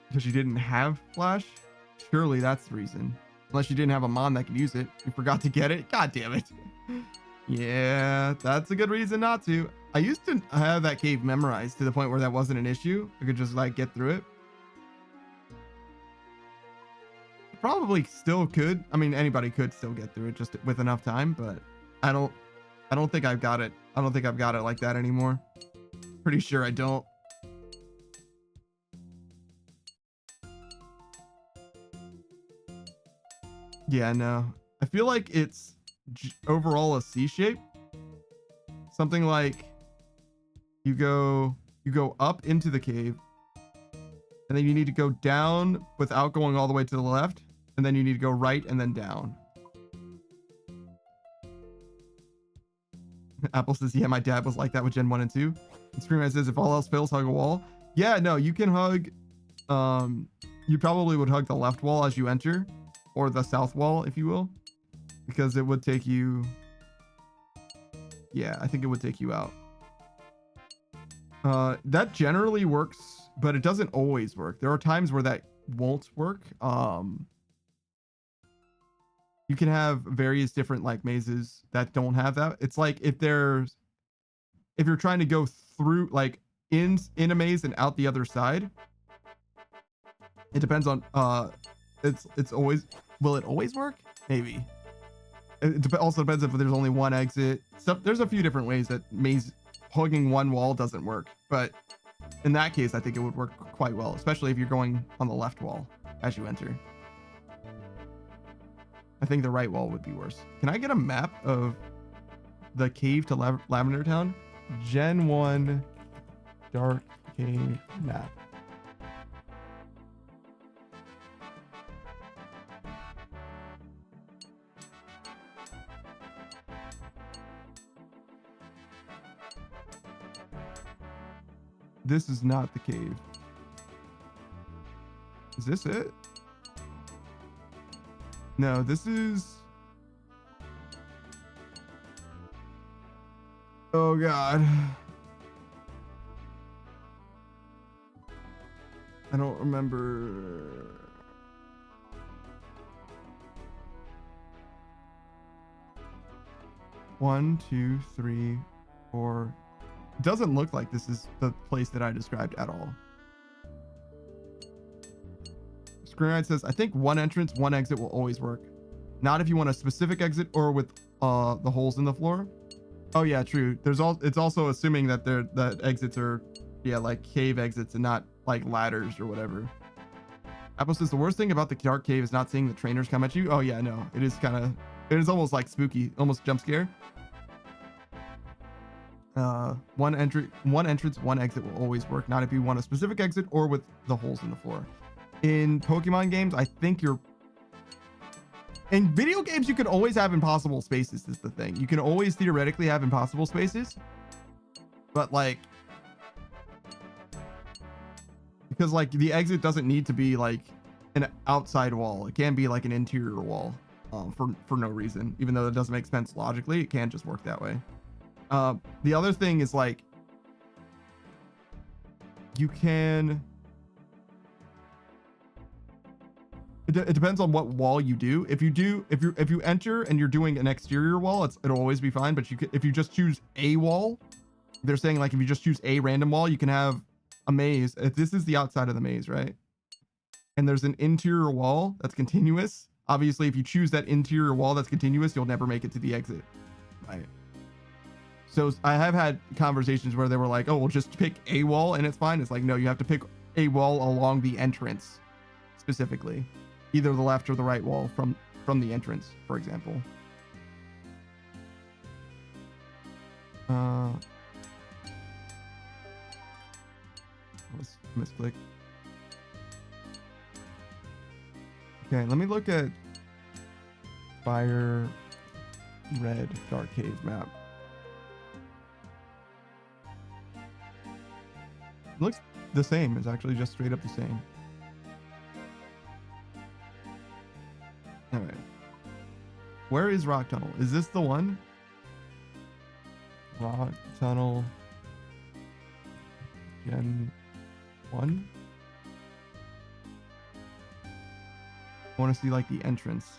Because you didn't have Flash? Surely that's the reason. Unless you didn't have a Mon that could use it. You forgot to get it? God damn it. Yeah, that's a good reason not to. I used to have that cave memorized to the point where that wasn't an issue. I could just like get through it. Probably still could. I mean, anybody could still get through it just with enough time, but I don't think I've got it. I don't think I've got it like that anymore. Pretty sure I don't. Yeah, no. I feel like it's overall a C shape. Something like you go you go up into the cave, and then you need to go down without going all the way to the left, and then you need to go right and then down. Apple says, yeah, my dad was like that with Gen 1 and 2. And Screamhead says, if all else fails, hug a wall. Yeah, no, you can hug, you probably would hug the left wall as you enter, or the south wall, if you will, because it would take you, yeah, I think it would take you out. That generally works, but it doesn't always work. There are times where that won't work. You can have various different like mazes that don't have that. It's like if you're trying to go through like in a maze and out the other side, it depends on it's always, will it always work? Maybe. It also depends if there's only one exit. So there's a few different ways that maze hugging one wall doesn't work, but in that case I think it would work quite well, especially if you're going on the left wall as you enter. I think the right wall would be worse. Can I get a map of the cave to Lavender Town? Gen 1 dark cave map. This is not the cave. Is this it? No, this is... Oh God. I don't remember. One, two, three, four. It doesn't look like this is the place that I described at all. Screenride says, I think one entrance, one exit will always work. Not if you want a specific exit or with the holes in the floor. Oh yeah, true. It's also assuming that that exits are, yeah, like cave exits and not like ladders or whatever. Apple says the worst thing about the dark cave is not seeing the trainers come at you. Oh yeah, no, it is almost like spooky, almost jump scare. One entrance, one exit will always work. Not if you want a specific exit or with the holes in the floor. In Pokemon games, I think in video games, you can always have impossible spaces is the thing. You can always theoretically have impossible spaces, but like, because like the exit doesn't need to be like an outside wall. It can be like an interior wall for no reason, even though it doesn't make sense logically. It can just work that way. The other thing is like, you can, it depends on what wall you do. If you enter and you're doing an exterior wall, it'll always be fine. But if you just choose a wall, they're saying like if you just choose a random wall, you can have a maze. If this is the outside of the maze, right? And there's an interior wall that's continuous. Obviously, if you choose that interior wall that's continuous, you'll never make it to the exit, right? So I have had conversations where they were like, oh, we'll just pick a wall and it's fine. It's like, no, you have to pick a wall along the entrance specifically, either the left or the right wall from the entrance, for example. Let's misclick. Okay, let me look at Fire Red Dark Cave map. It looks the same. It's actually just straight up the same. All right. Where is Rock Tunnel? Is this the one? Rock Tunnel Gen 1? I want to see like the entrance.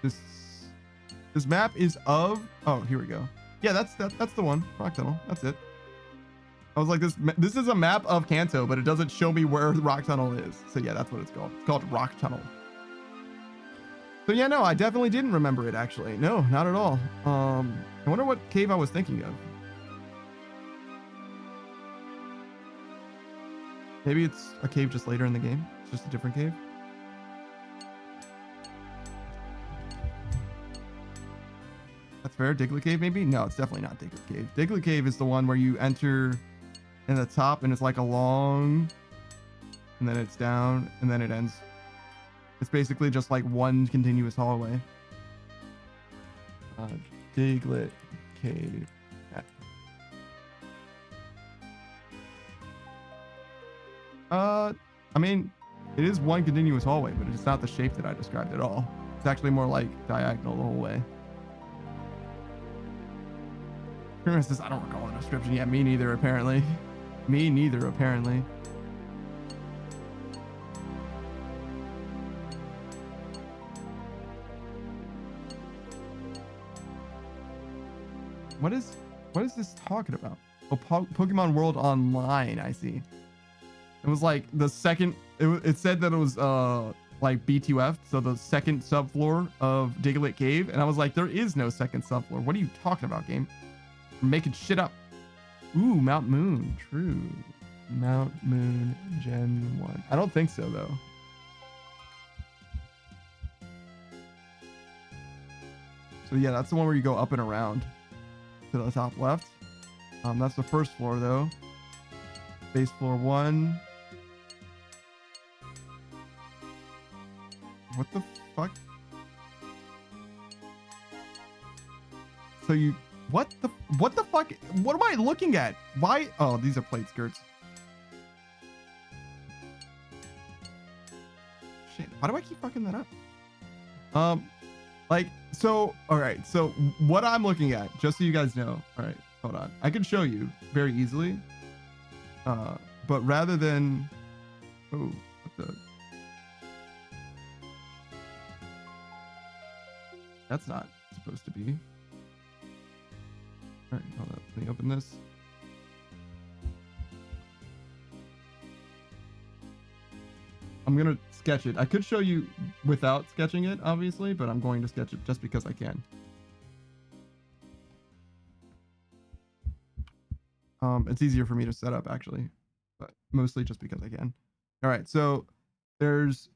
This map is of, oh, here we go. Yeah, that's the one. Rock Tunnel. That's it. I was like, this is a map of Kanto, but it doesn't show me where the Rock Tunnel is. So yeah, that's what it's called. It's called Rock Tunnel. So yeah, no, I definitely didn't remember it actually. No, not at all. I wonder what cave I was thinking of. Maybe it's a cave just later in the game. It's just a different cave. That's fair. Diglett Cave, maybe? No, it's definitely not Diglett Cave. Diglett Cave is the one where you enter in the top and it's like a long, and then it's down, and then it ends. It's basically just like one continuous hallway. Diglett Cave. I mean, it is one continuous hallway, but it's not the shape that I described at all. It's actually more like diagonal the whole way. Premium says, I don't recall the description. Yeah, me neither, apparently. Me neither, apparently. What is this talking about? Oh, Pokemon World Online, I see. It was like the second, it said that it was like B2F, so the second subfloor of Diglett Cave, and I was like, there is no second subfloor. What are you talking about, game? You're making shit up. Ooh, Mount Moon, true. Mount Moon Gen 1. I don't think so, though. So yeah, that's the one where you go up and around to the top left. That's the first floor, though. Base floor 1. What the fuck? So you, what the fuck? What am I looking at? Why? Oh, these are plate skirts. Shit, why do I keep fucking that up? Like, so, all right. So what I'm looking at, just so you guys know, all right, hold on. I can show you very easily. But rather than, oh, what the? That's not supposed to be. All right, hold up. Let me open this. I'm gonna sketch it. I could show you without sketching it, obviously, but I'm going to sketch it just because I can. It's easier for me to set up, actually, but mostly just because I can. All right, so there's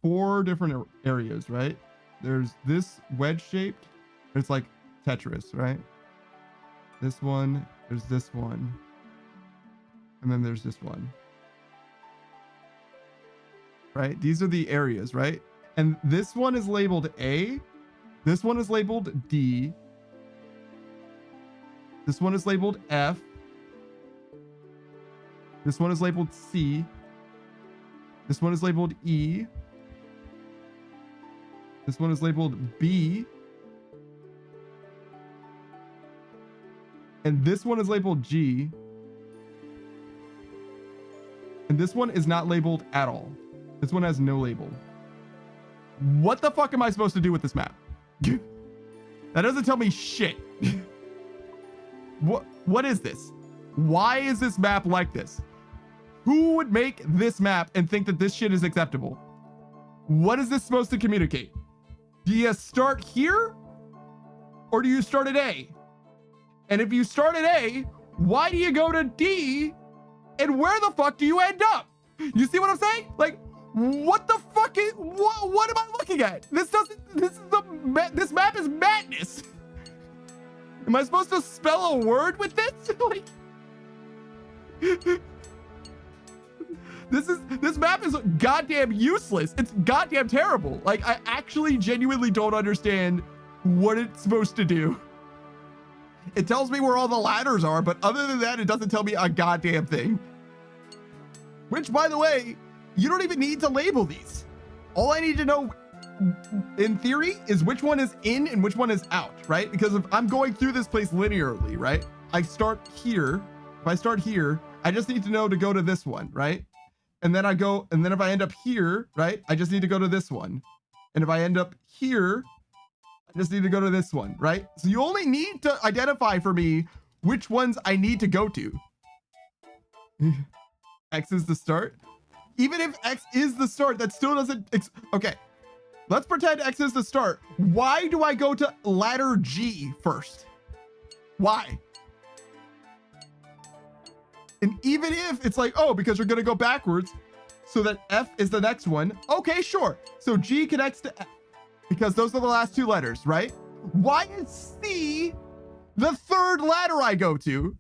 4 different areas, right? There's this wedge shaped. It's like Tetris, right? This one, there's this one, and then there's this one. Right? These are the areas, right? And this one is labeled A. This one is labeled D. This one is labeled F. This one is labeled C. This one is labeled E. This one is labeled B. And this one is labeled G. And this one is not labeled at all. This one has no label. What the fuck am I supposed to do with this map? That doesn't tell me shit. What is this? Why is this map like this? Who would make this map and think that this shit is acceptable? What is this supposed to communicate? Do you start here? Or do you start at A? And if you start at A, why do you go to D? And where the fuck do you end up? You see what I'm saying? Like, what the fuck is, what am I looking at? This map is madness. Am I supposed to spell a word with this? Like, this map is goddamn useless. It's goddamn terrible. Like, I actually genuinely don't understand what it's supposed to do. It tells me where all the ladders are, but other than that, it doesn't tell me a goddamn thing. Which, by the way, you don't even need to label these. All I need to know, in theory, is which one is in and which one is out, right? Because if I'm going through this place linearly, right? I start here. If I start here, I just need to know to go to this one, right? And then I go, and then if I end up here, right? I just need to go to this one. And if I end up here, I just need to go to this one, right? So you only need to identify for me which ones I need to go to. X is the start. Even if X is the start, that still doesn't, okay. Let's pretend X is the start. Why do I go to ladder G first? Why? And even if it's like, oh, because you're gonna go backwards so that F is the next one. Okay, sure. So G connects to F because those are the last 2 letters, right? Why is C the third ladder I go to?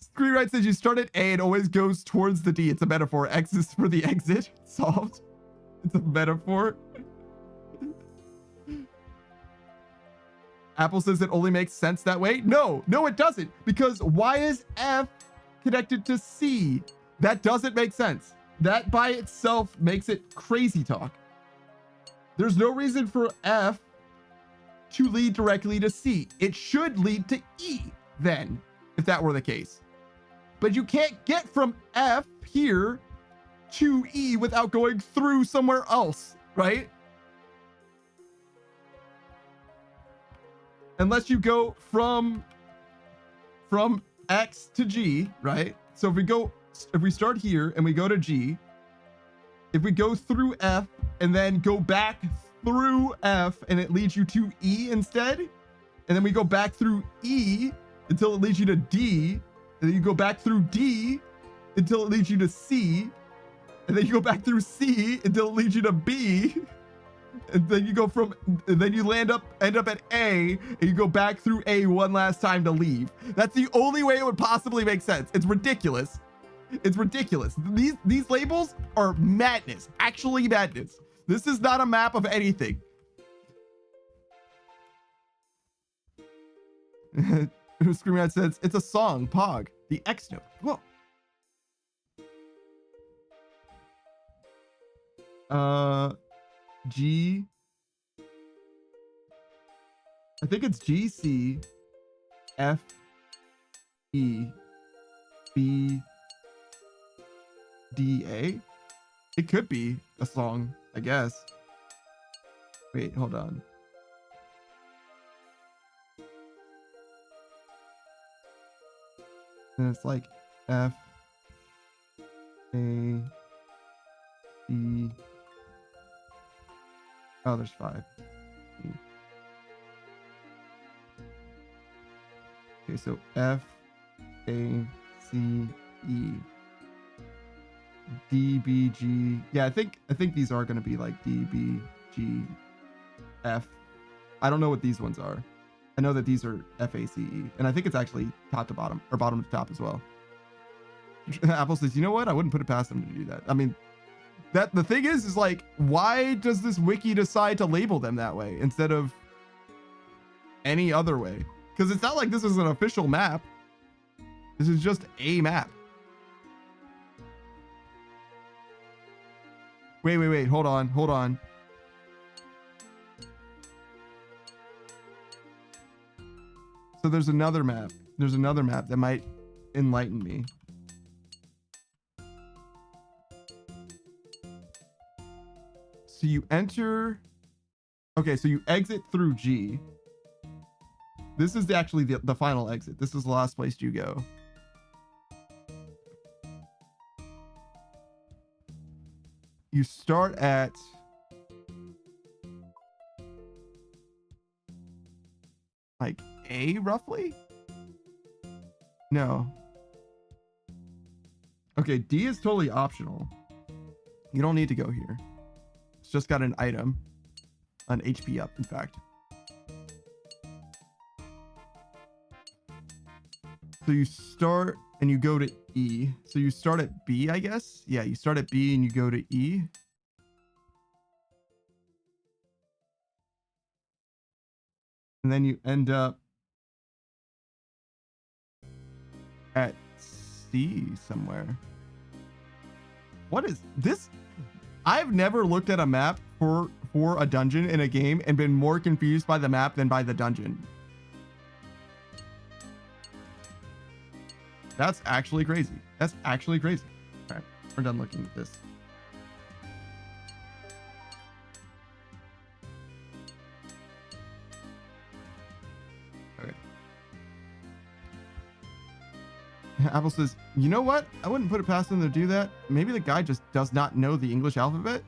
Screenwrite says you start at A and always goes towards the D. It's a metaphor. X is for the exit. Solved. It's a metaphor. Apple says it only makes sense that way. No, it doesn't. Because why is F connected to C? That doesn't make sense. That by itself makes it crazy talk. There's no reason for F to lead directly to C. It should lead to E then, if that were the case. But you can't get from F here to E without going through somewhere else, right? Unless you go from X to G, right? So if we start here and we go to G, if we go through F and then go back through F and it leads you to E instead, and then we go back through E until it leads you to D, and then you go back through D until it leads you to C, and then you go back through C until it leads you to B, and then you go and then you end up at A, and you go back through A one last time to leave. That's the only way it would possibly make sense. It's ridiculous. It's ridiculous. These labels are madness. Actually madness. This is not a map of anything. Screaming Out says it's a song, Pog, the X note. Whoa. G. I think it's G, C, F, E, B, D, A. It could be a song, I guess. Wait, hold on. And it's like F, A, D. Oh, there's 5. Okay, so F, A, C, E, D, B, G. Yeah, I think these are going to be like D, B, G, F. I don't know what these ones are. I know that these are F, A, C, E, and I think it's actually top to bottom or bottom to top as well. Apple says, you know what? I wouldn't put it past them to do that. I mean, that the thing is like, why does this wiki decide to label them that way instead of any other way? Because it's not like this is an official map. This is just a map. Wait. Hold on. So there's another map. There's another map that might enlighten me. So you enter. Okay, so you exit through G. This is actually the final exit. This is the last place you go. You start at like A roughly? No. Okay, D is totally optional. You don't need to go here. It's just got an item, an HP up, in fact. So you start and you go to E. So you start at B, I guess. Yeah, you start at B and you go to E. And then you end up at C somewhere. What is this? I've never looked at a map for a dungeon in a game and been more confused by the map than by the dungeon. That's actually crazy. That's actually crazy. All right, we're done looking at this. Okay. Apple says, you know what? I wouldn't put it past them to do that. Maybe the guy just does not know the English alphabet.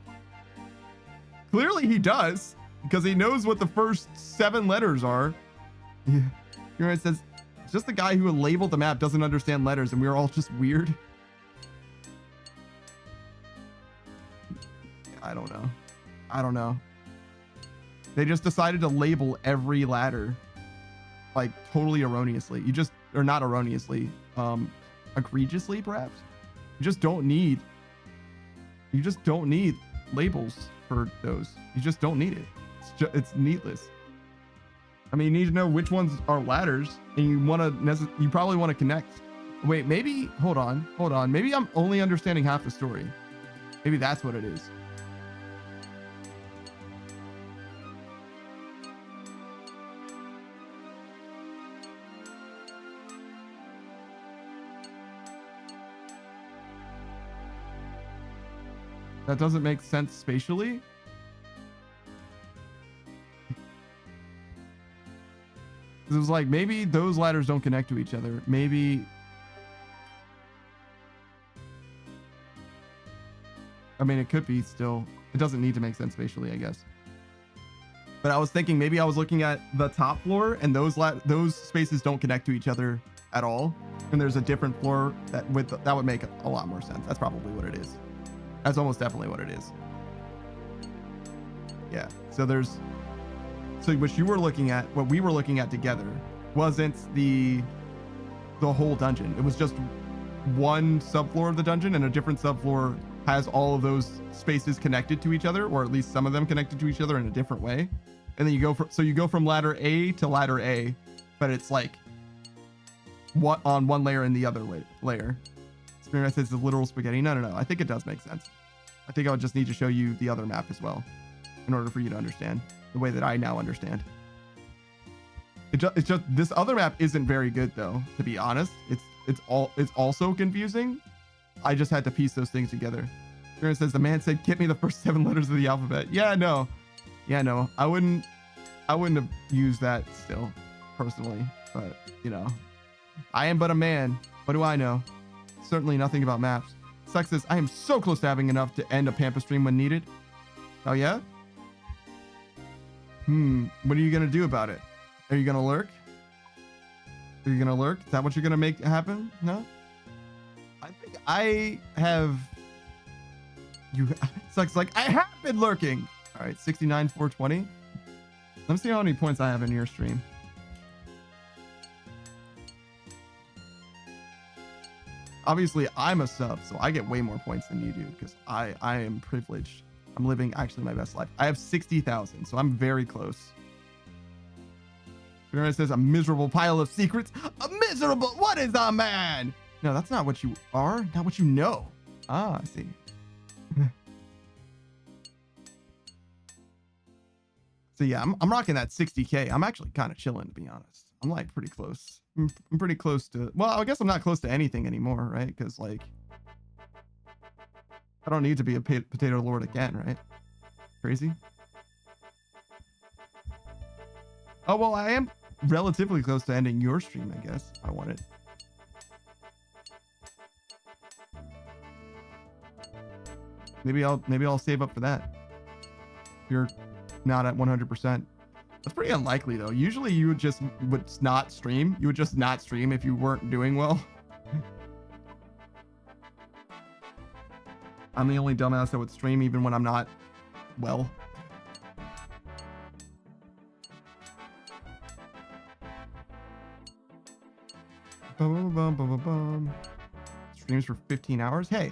Clearly he does, because he knows what the first 7 letters are. Yeah. Here it says, just the guy who labeled the map doesn't understand letters and we're all just weird. I don't know. They just decided to label every ladder like totally erroneously. You just, or not erroneously, egregiously perhaps. You just don't need labels for those. You just don't need it. It's needless. I mean, you need to know which ones are ladders, and you probably want to connect. Wait, maybe, hold on. Maybe I'm only understanding half the story. Maybe that's what it is. That doesn't make sense spatially. It was like, maybe those ladders don't connect to each other. Maybe. I mean, it could be still. It doesn't need to make sense spatially, I guess. But I was thinking maybe I was looking at the top floor and those spaces don't connect to each other at all. And there's a different floor that would make a lot more sense. That's probably what it is. That's almost definitely what it is. Yeah. So what you were looking at, what we were looking at together, wasn't the whole dungeon. It was just one subfloor of the dungeon, and a different subfloor has all of those spaces connected to each other, or at least some of them connected to each other in a different way. And then you go from ladder A to ladder A, but it's like what on one layer and the other layer. Spirit says the literal spaghetti. No. I think it does make sense. I think I would just need to show you the other map as well in order for you to understand the way that I now understand. It's just this other map isn't very good though, to be honest. It's also confusing. I just had to piece those things together. Spirit says the man said, "Get me the first 7 letters of the alphabet." Yeah, no. I wouldn't have used that still, personally. But you know, I am but a man. What do I know? Certainly nothing about maps. Sucks says, I am so close to having enough to end a Pampa stream when needed. Oh yeah? What are you gonna do about it? Are you gonna lurk? Is that what you're gonna make happen? No? I think I have... Sucks like, I have been lurking! Alright, 69, 420. Let me see how many points I have in your stream. Obviously, I'm a sub, so I get way more points than you do because I am privileged. I'm living actually my best life. I have 60,000, so I'm very close. It says a miserable pile of secrets. A miserable. What is a man? No, that's not what you are. Not what you know. Ah, I see. So yeah, I'm rocking that 60K. I'm actually kind of chilling, to be honest. I'm like pretty close. I'm pretty close to, well, I guess I'm not close to anything anymore, right? Because like, I don't need to be a potato lord again, right? Crazy. Oh, well, I am relatively close to ending your stream, I guess, if I want it. Maybe I'll save up for that. If you're not at 100%. That's pretty unlikely though. Usually you would not stream. You would just not stream if you weren't doing well. I'm the only dumbass that would stream even when I'm not well. Streams for 15 hours. Hey,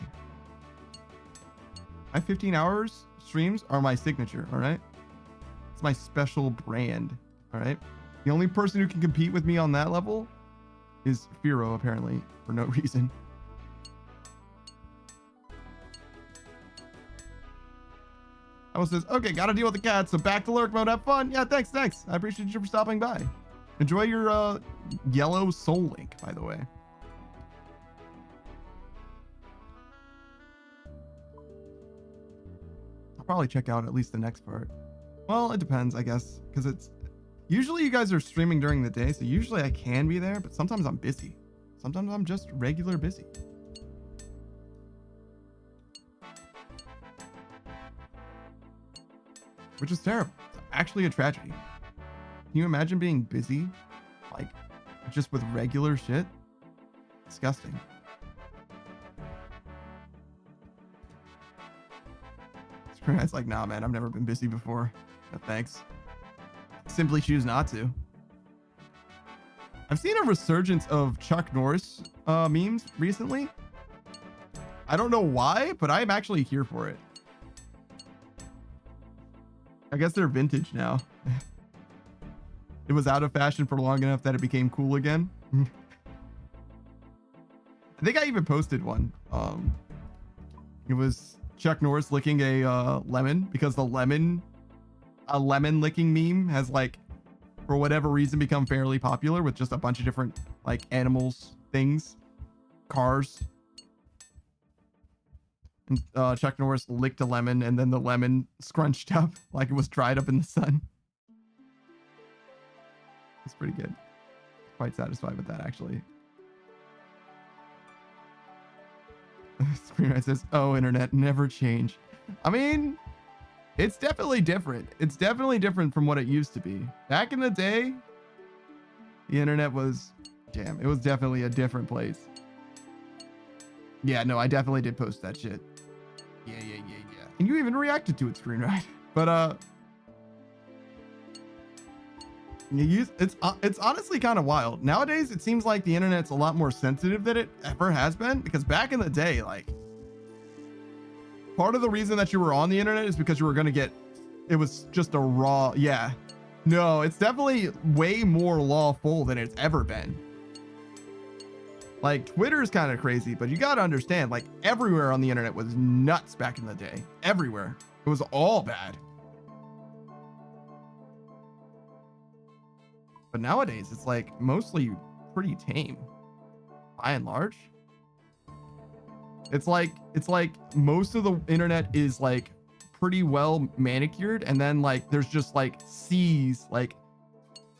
my 15 hours streams are my signature. All right. It's my special brand. All right. The only person who can compete with me on that level is Firo, apparently, for no reason. I says, okay, gotta deal with the cat, so back to lurk mode. Have fun. Yeah, thanks. I appreciate you for stopping by. Enjoy your yellow soul link, by the way. I'll probably check out at least the next part. Well, it depends, I guess, because it's usually you guys are streaming during the day, so usually I can be there, but sometimes I'm busy. Sometimes I'm just regular busy. Which is terrible. It's actually a tragedy. Can you imagine being busy, like, just with regular shit? Disgusting. It's like, nah, man, I've never been busy before. No, thanks. simply choose not to. I've seen a resurgence of Chuck Norris memes recently. I don't know why, but I'm actually here for it. I guess they're vintage now. It was out of fashion for long enough that it became cool again. I think I even posted one. It was Chuck Norris licking a lemon, because a lemon licking meme has, like, for whatever reason, become fairly popular with just a bunch of different, like, animals, things, cars. And, Chuck Norris licked a lemon, and then the lemon scrunched up like it was dried up in the sun. It's pretty good. Quite satisfied with that, actually. Screenwriter says, "Oh, internet, never change." I mean, it's definitely different. It's definitely different from what it used to be. Back in the day, the internet was, damn, it was definitely a different place. Yeah, no, I definitely did post that shit. Yeah. And you even reacted to it, Screenwriter. But it's honestly kind of wild. Nowadays, it seems like the internet's a lot more sensitive than it ever has been, because back in the day, like, part of the reason that you were on the internet is because you were going to get, it was just a raw, yeah. No, it's definitely way more lawful than it's ever been. Like, Twitter is kind of crazy, but you got to understand, like, everywhere on the internet was nuts back in the day. Everywhere. It was all bad. But nowadays, it's like mostly pretty tame, by and large. It's like most of the internet is like pretty well manicured, and then like there's just like seas, like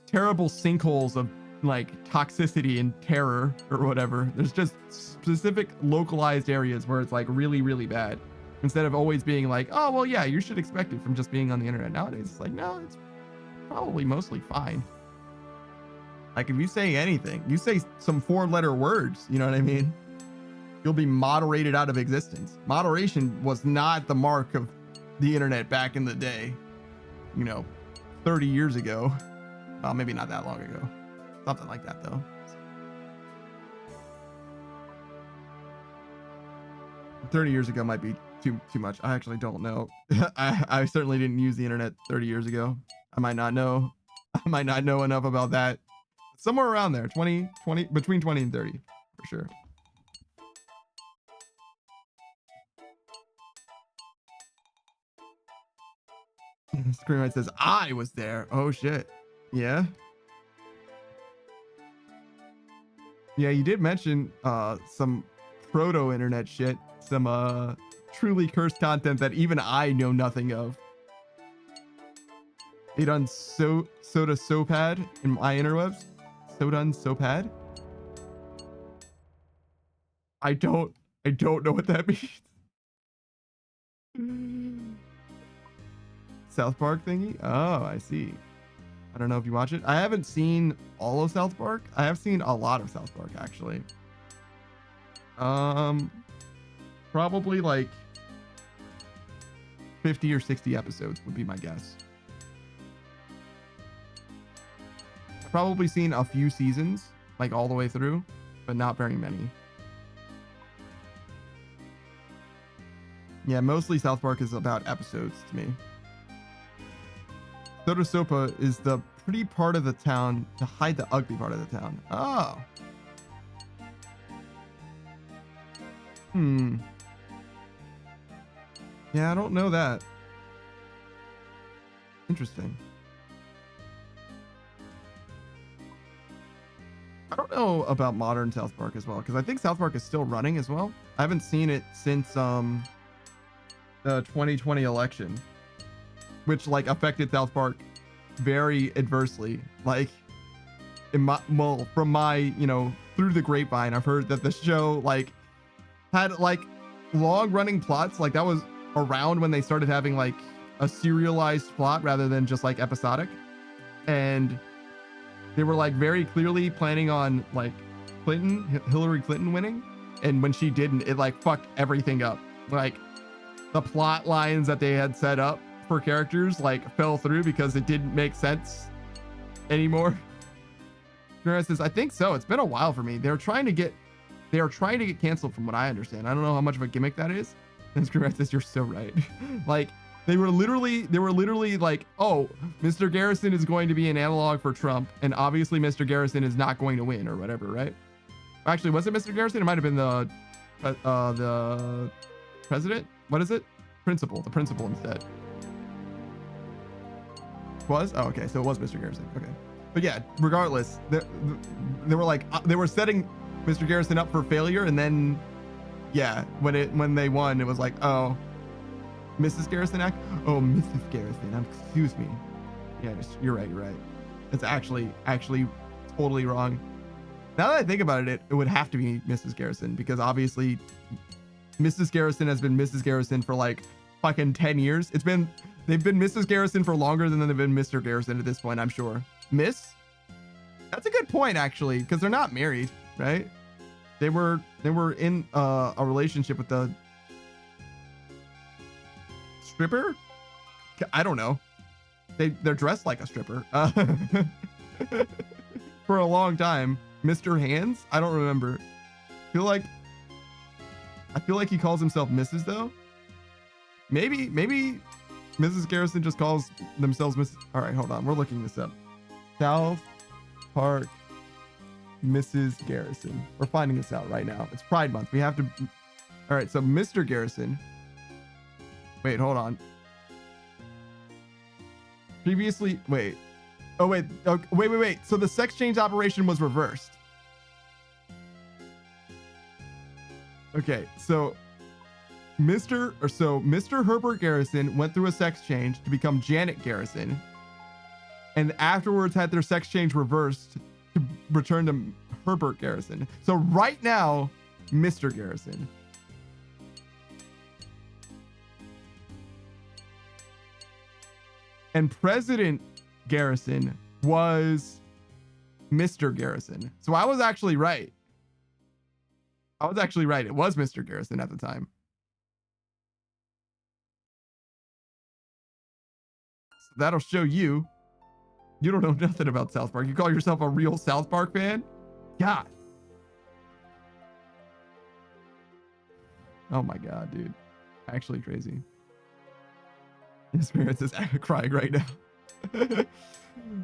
terrible sinkholes of like toxicity and terror or whatever. There's just specific localized areas where it's like really, really bad, instead of always being like, oh well, yeah, you should expect it from just being on the internet. Nowadays, it's like, no, it's probably mostly fine. Like, if you say anything, you say some 4-letter words, you know what I mean? You'll be moderated out of existence. Moderation was not the mark of the internet back in the day, you know, 30 years ago. Well, maybe not that long ago. Something like that, though. 30 years ago might be too much. I actually don't know. I certainly didn't use the internet 30 years ago. I might not know enough about that. Somewhere around there, between 20 and 30, for sure. Screenwriter says, I was there. Oh, shit. Yeah. Yeah, you did mention some proto-internet shit. Some truly cursed content that even I know nothing of. It on Soda Sopad in my interwebs. Sodun Sopad? I don't know what that means. South Park thingy? Oh, I see. I don't know if you watch it. I haven't seen all of South Park. I have seen a lot of South Park, actually. Probably like 50 or 60 episodes would be my guess. Probably seen a few seasons, like all the way through, but not very many. Yeah, mostly South Park is about episodes to me. Soda Sopa is the pretty part of the town to hide the ugly part of the town. Oh. Yeah, I don't know that. Interesting. I don't know about modern South Park as well, because I think South Park is still running as well. I haven't seen it since the 2020 election, which like affected South Park very adversely. Like, from my, you know, through the grapevine, I've heard that the show like had like long running plots. Like, that was around when they started having like a serialized plot rather than just like episodic, and they were like very clearly planning on like Hillary Clinton winning, and when she didn't, it like fucked everything up. Like, the plot lines that they had set up for characters like fell through because it didn't make sense anymore. Screenwriter says, I think so. It's been a while for me. They are trying to get canceled from what I understand. I don't know how much of a gimmick that is. And Screenwriter says, you're so right. Like, they were literally like, oh, Mr. Garrison is going to be an analog for Trump, and obviously Mr. Garrison is not going to win or whatever, right? Actually, was it Mr. Garrison? It might have been the president. What is it? The principal instead. Was? Oh, okay. So it was Mr. Garrison. Okay. But yeah, regardless, they were like, they were setting Mr. Garrison up for failure, and then, yeah, when they won, it was like, oh, Mrs. Garrison act? Oh, Mrs. Garrison. Excuse me. Yeah, you're right. It's actually totally wrong. Now that I think about it, it would have to be Mrs. Garrison, because obviously Mrs. Garrison has been Mrs. Garrison for like fucking 10 years. They've been Mrs. Garrison for longer than they've been Mr. Garrison at this point, I'm sure. Miss? That's a good point, actually, because they're not married, right? They were in a relationship with the stripper? I don't know. They're dressed like a stripper for a long time. Mr. Hands? I don't remember. I feel like he calls himself Mrs. though. Maybe Mrs. Garrison just calls themselves Mrs. All right, hold on. We're looking this up. South Park Mrs. Garrison. We're finding this out right now. It's Pride Month. We have to. All right, so Mr. Garrison. Wait, hold on. Previously, wait. Oh, wait. Okay, wait. So the sex change operation was reversed. Okay, so Mr. Herbert Garrison went through a sex change to become Janet Garrison, and afterwards had their sex change reversed to return to Herbert Garrison. So right now, Mr. Garrison. And President Garrison was Mr. Garrison. So I was actually right. It was Mr. Garrison at the time. So that'll show you don't know nothing about South Park. You call yourself a real South Park fan? God. Oh my God, dude. Actually crazy. His parents is crying right now.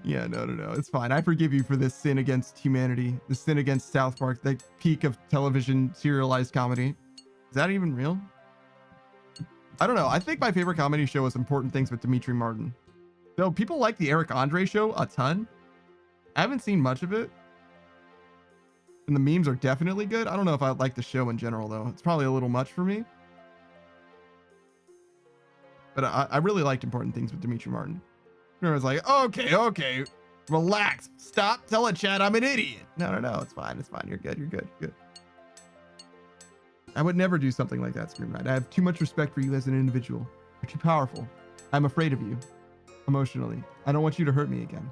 Yeah, no. It's fine. I forgive you for this sin against humanity. The sin against South Park, the peak of television serialized comedy. Is that even real? I don't know. I think my favorite comedy show is Important Things with Dimitri Martin. Though people like the Eric Andre show a ton. I haven't seen much of it. And the memes are definitely good. I don't know if I like the show in general, though. It's probably a little much for me. But I really liked Important Things with Dimitri Martin. I was like, okay, relax, stop telling Chad I'm an idiot. No, it's fine. You're good. I would never do something like that, Scream Knight. I have too much respect for you as an individual. You're too powerful. I'm afraid of you, emotionally. I don't want you to hurt me again.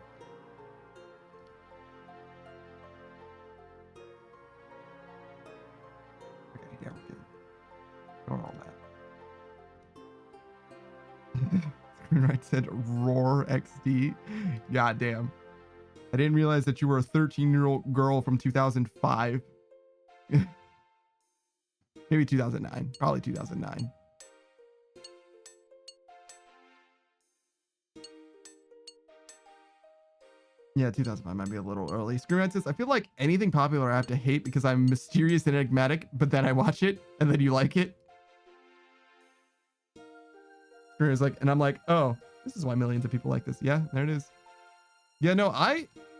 Okay, yeah, we're good. Ignore all that. Screenwriter said Roar XD. Goddamn. I didn't realize that you were a 13-year-old girl from 2005. Maybe 2009. Probably 2009. Yeah, 2005 might be a little early. Screenwriter says, I feel like anything popular I have to hate because I'm mysterious and enigmatic, but then I watch it and then you like it. Is like, and I'm like, oh, this is why millions of people like this. Yeah, there it is. Yeah, no,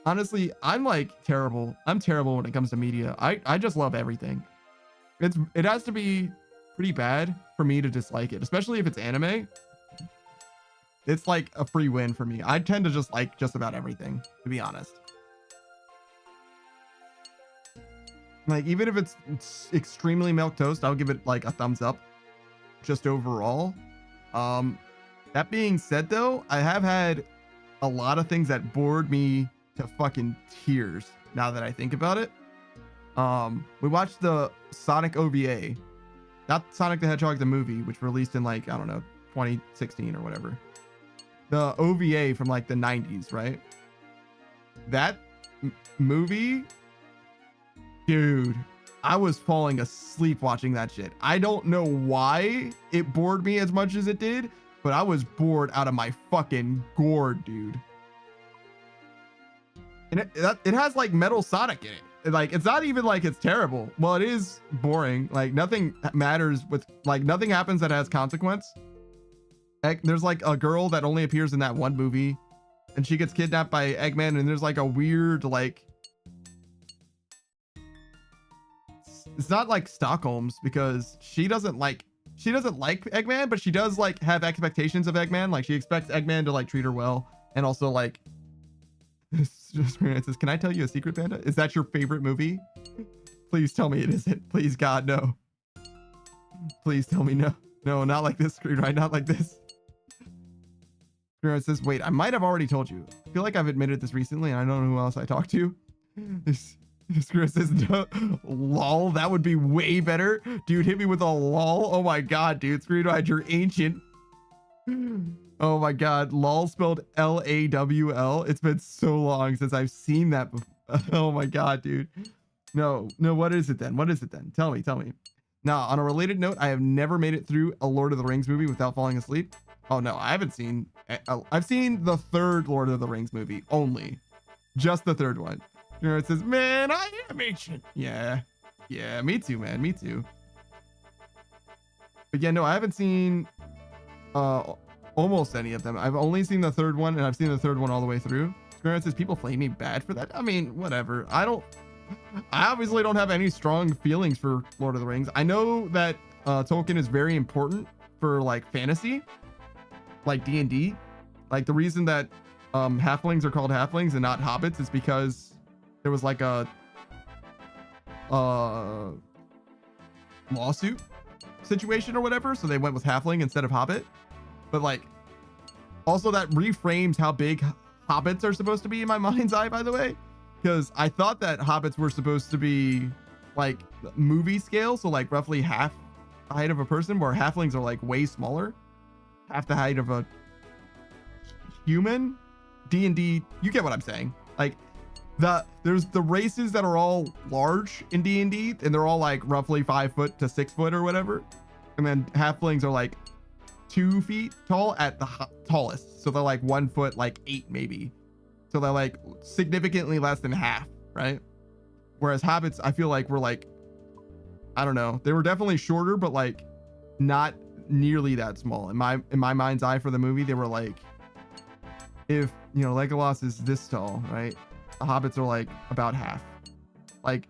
honestly, I'm like terrible. I'm terrible when it comes to media. I just love everything. It has to be pretty bad for me to dislike it, especially if it's anime. It's like a free win for me. I tend to just like just about everything, to be honest. Like, even if it's extremely milquetoast, I'll give it like a thumbs up just overall. That being said, though, I have had a lot of things that bored me to fucking tears now that I think about it. We watched the Sonic OVA, not Sonic the Hedgehog the movie, which released in like, I don't know, 2016 or whatever. The OVA from like the 90s, right? that movie, dude, I was falling asleep watching that shit. I don't know why it bored me as much as it did, but I was bored out of my fucking gourd, dude. And it has like Metal Sonic in it. Like, it's not even like it's terrible. Well, it is boring. Like, nothing matters with, like, nothing happens that has consequence. There's like a girl that only appears in that one movie, and she gets kidnapped by Eggman, and there's like a weird, like, it's not like Stockholm's, because she doesn't like Eggman, but she does like have expectations of Eggman. Like, she expects Eggman to like treat her well, and also like, it says, can I tell you a secret, Panda? Is that your favorite movie? Please tell me it isn't. Please, God, no. Please tell me no. No, not like this, screen, right? Not like this. It says, wait, I might have already told you. I feel like I've admitted this recently, and I don't know who else I talked to. This says, no, lol, that would be way better. Dude, hit me with a lol. Oh my God, dude. Screenwrite, you're ancient. Oh my God, lol spelled L-A-W-L. It's been so long since I've seen that before. Oh my God, dude. No, what is it then? What is it then? Tell me. Now, on a related note, I have never made it through a Lord of the Rings movie without falling asleep. Oh no, I haven't seen, I've seen the third Lord of the Rings movie only. Just the third one. You know, it says, man, I am ancient. Yeah, me too, man, me too. But yeah, no, I haven't seen almost any of them. I've only seen the third one, and I've seen the third one all the way through. It says, people flame me bad for that. I mean, whatever. I obviously don't have any strong feelings for Lord of the Rings. I know that Tolkien is very important for like fantasy, like D&D. Like, the reason that halflings are called halflings and not hobbits is because there was like a lawsuit situation or whatever, so they went with halfling instead of hobbit. But like, also that reframes how big hobbits are supposed to be in my mind's eye, by the way, because I thought that hobbits were supposed to be like movie scale, so like roughly half the height of a person, where halflings are like way smaller, half the height of a human. D&D, you get what I'm saying. Like, there's the races that are all large in D&D, and they're all like roughly 5 foot to 6 foot or whatever, and then halflings are like 2 feet tall at the tallest, so they're like 1 foot like 8 maybe, so they're like significantly less than half, right? Whereas hobbits, I feel like, were like, I don't know, they were definitely shorter, but like not nearly that small in my mind's eye for the movie. They were like, if you know, Legolas is this tall, right? The hobbits are like about half, like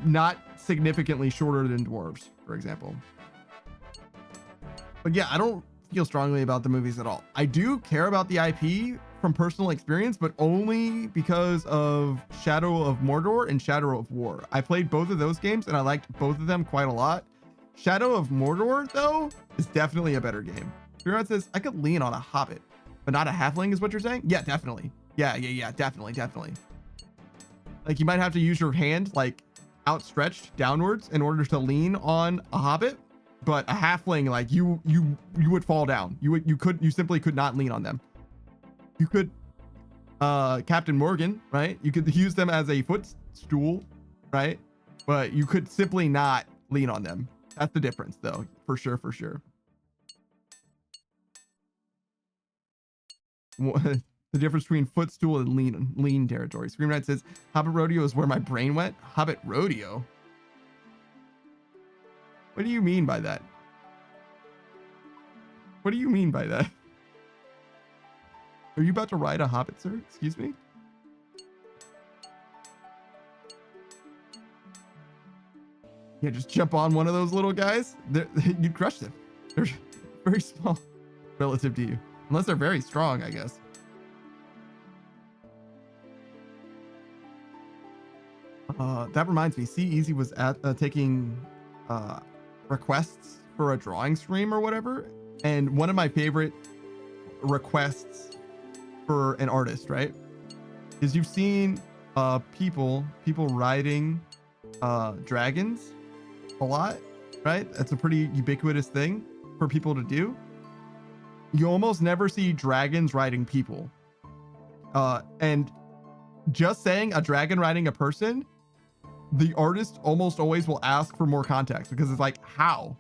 not significantly shorter than dwarves, for example. But yeah, I don't feel strongly about the movies at all. I do care about the IP from personal experience, but only because of Shadow of Mordor and Shadow of War. I played both of those games and I liked both of them quite a lot. Shadow of Mordor, though, is definitely a better game. Spirit says, I could lean on a hobbit, but not a halfling, is what you're saying? Yeah, definitely. Yeah, definitely. Like, you might have to use your hand, like, outstretched downwards in order to lean on a hobbit, but a halfling, like, you would fall down. You simply could not lean on them. You could, Captain Morgan, right? You could use them as a footstool, right? But you could simply not lean on them. That's the difference, though, for sure. The difference between footstool and lean territory. Scream Knight says, Hobbit Rodeo is where my brain went. Hobbit Rodeo? What do you mean by that? What do you mean by that? Are you about to ride a hobbit, sir? Excuse me? Yeah, just jump on one of those little guys. You'd crush them. They're very small relative to you. Unless they're very strong, I guess. That reminds me, C Easy was taking requests for a drawing stream or whatever, and one of my favorite requests for an artist, right, is you've seen people riding dragons a lot, right? That's a pretty ubiquitous thing for people to do. You almost never see dragons riding people, and just saying a dragon riding a person, the artist almost always will ask for more context because it's like, how?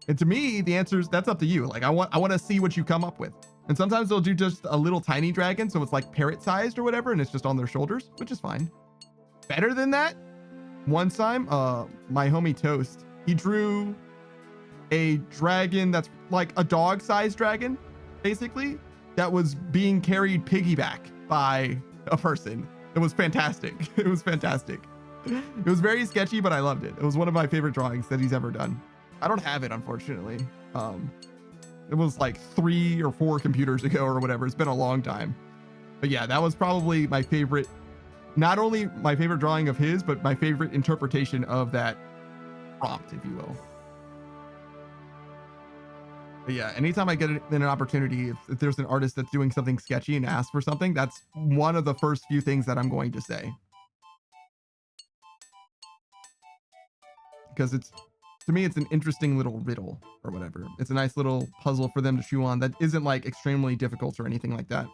And to me, the answer is that's up to you. Like I want to see what you come up with. And sometimes they'll do just a little tiny dragon, so it's like parrot sized or whatever, and it's just on their shoulders, which is fine. Better than that, one time, my homie Toast, he drew a dragon that's like a dog-sized dragon, basically, that was being carried piggyback by a person. It was fantastic. It was fantastic. It was very sketchy, but I loved it. It was one of my favorite drawings that he's ever done. I don't have it, unfortunately. It was like 3 or 4 computers ago or whatever. It's been a long time. But yeah, that was probably my favorite, not only my favorite drawing of his, but my favorite interpretation of that prompt, if you will. But yeah, anytime I get an opportunity, if there's an artist that's doing something sketchy and asks for something, that's one of the first few things that I'm going to say. Because it's, to me, it's an interesting little riddle or whatever. It's a nice little puzzle for them to chew on that isn't like extremely difficult or anything like that.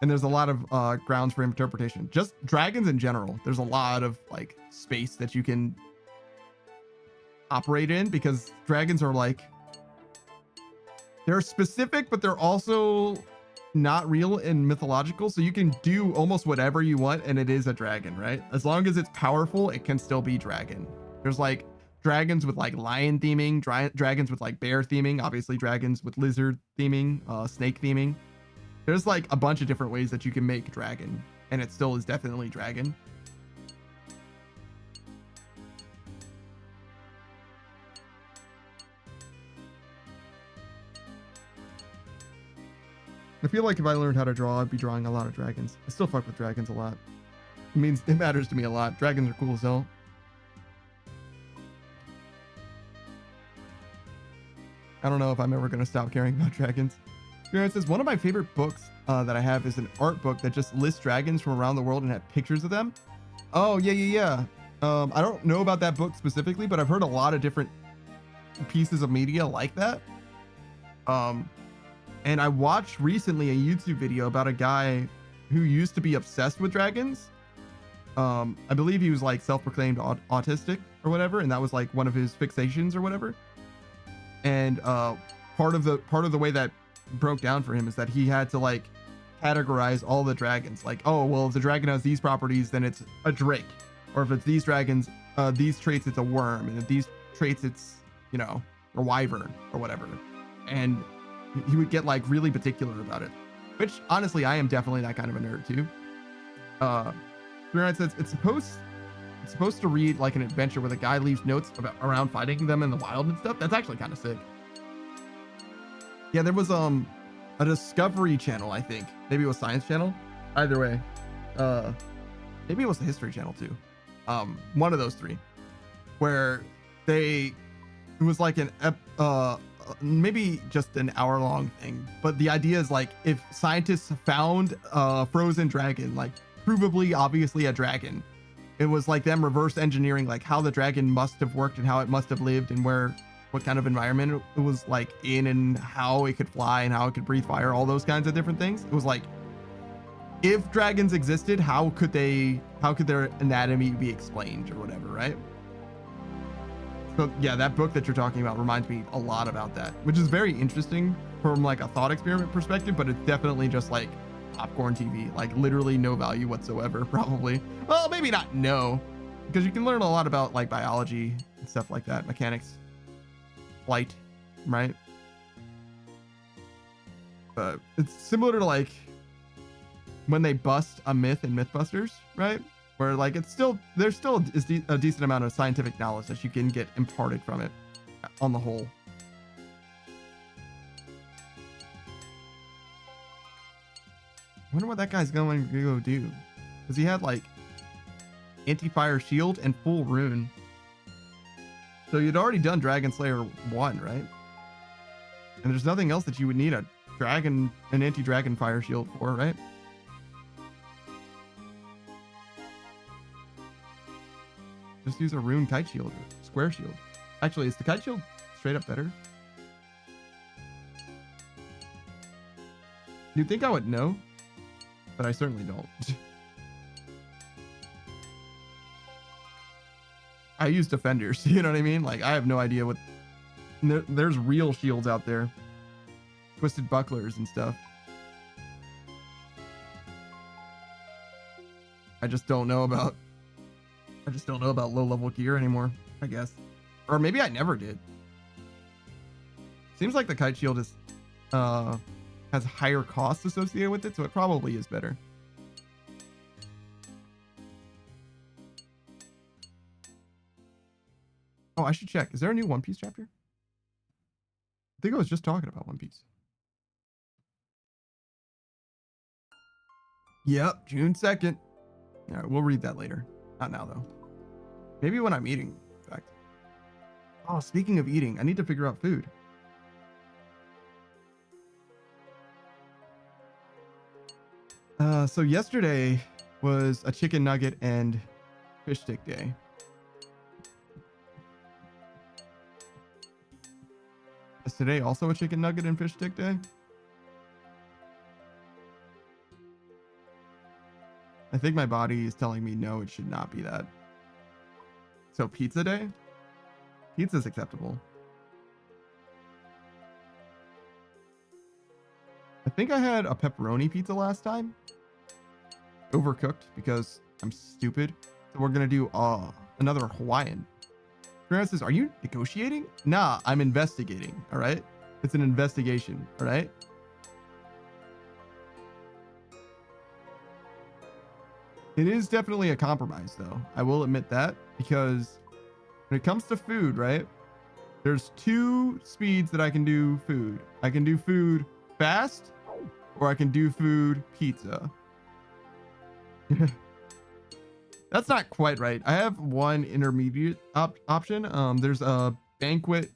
And there's a lot of grounds for interpretation. Just dragons in general, there's a lot of like space that you can operate in, because dragons are like, they're specific, but they're also not real and mythological. So you can do almost whatever you want and it is a dragon, right? As long as it's powerful, it can still be dragon. There's like dragons with like lion theming, dragons with like bear theming, obviously dragons with lizard theming, snake theming. There's like a bunch of different ways that you can make dragon, and it still is definitely dragon. I feel like if I learned how to draw, I'd be drawing a lot of dragons. I still fuck with dragons a lot. It means it matters to me a lot. Dragons are cool as hell. I don't know if I'm ever going to stop caring about dragons. It says, one of my favorite books that I have is an art book that just lists dragons from around the world and have pictures of them. Oh, yeah. I don't know about that book specifically, but I've heard a lot of different pieces of media like that. And I watched recently a YouTube video about a guy who used to be obsessed with dragons. I believe he was like self-proclaimed autistic or whatever, and that was like one of his fixations or whatever. And part of the way that broke down for him is that he had to like categorize all the dragons. Like, oh, well, if the dragon has these properties, then it's a drake. Or if it's these dragons, these traits, it's a worm. And if these traits, it's, you know, a wyvern or whatever. And he would get like really particular about it, which honestly, I am definitely that kind of a nerd too. Says it's supposed to read like an adventure where the guy leaves notes around fighting them in the wild and stuff. That's actually kind of sick. Yeah, there was a Discovery Channel, I think. Maybe it was Science Channel. Either way, maybe it was the History Channel too. One of those three, where it was like an maybe just an hour-long thing, but the idea is like, if scientists found a frozen dragon, like provably, obviously a dragon, it was like them reverse engineering like how the dragon must have worked and how it must have lived and what kind of environment it was like in, and how it could fly and how it could breathe fire, all those kinds of different things. It was like, if dragons existed, how could their anatomy be explained or whatever, right? So yeah, that book that you're talking about reminds me a lot about that, which is very interesting from like a thought experiment perspective, but it's definitely just like popcorn TV, like literally no value whatsoever, probably. Well, maybe not no, because you can learn a lot about like biology and stuff like that, mechanics, flight, right? But it's similar to like when they bust a myth in Mythbusters, right? Where like there's still a decent amount of scientific knowledge that you can get imparted from it on the whole. I wonder what that guy's going to go do, because he had like anti-fire shield and full rune. So you'd already done Dragon Slayer 1, right? And there's nothing else that you would need an anti-dragon fire shield for, right? Just use a rune kite shield or square shield. Actually, is the kite shield straight up better? You'd think I would know. but I certainly don't. I use defenders, you know what I mean? Like, I have no idea what... There's real shields out there. Twisted bucklers and stuff. I just don't know about low-level gear anymore, I guess. Or maybe I never did. Seems like the kite shield is has higher costs associated with it, so it probably is better. Oh, I should check. Is there a new One Piece chapter? I think I was just talking about One Piece. Yep, June 2nd. All right, we'll read that later. Not now, though. Maybe when I'm eating, in fact. Oh, speaking of eating, I need to figure out food. So yesterday was a chicken nugget and fish stick day. Is today also a chicken nugget and fish stick day? I think my body is telling me no, it should not be that. So pizza day? Pizza's acceptable. I think I had a pepperoni pizza last time. Overcooked because I'm stupid. So we're gonna do another Hawaiian. Francis, are you negotiating? Nah, I'm investigating. All right. It's an investigation. All right. It is definitely a compromise, though. I will admit that, because when it comes to food, right? There's two speeds that I can do food. I can do food fast, or I can do food pizza. That's not quite right. I have one intermediate option. There's a banquet.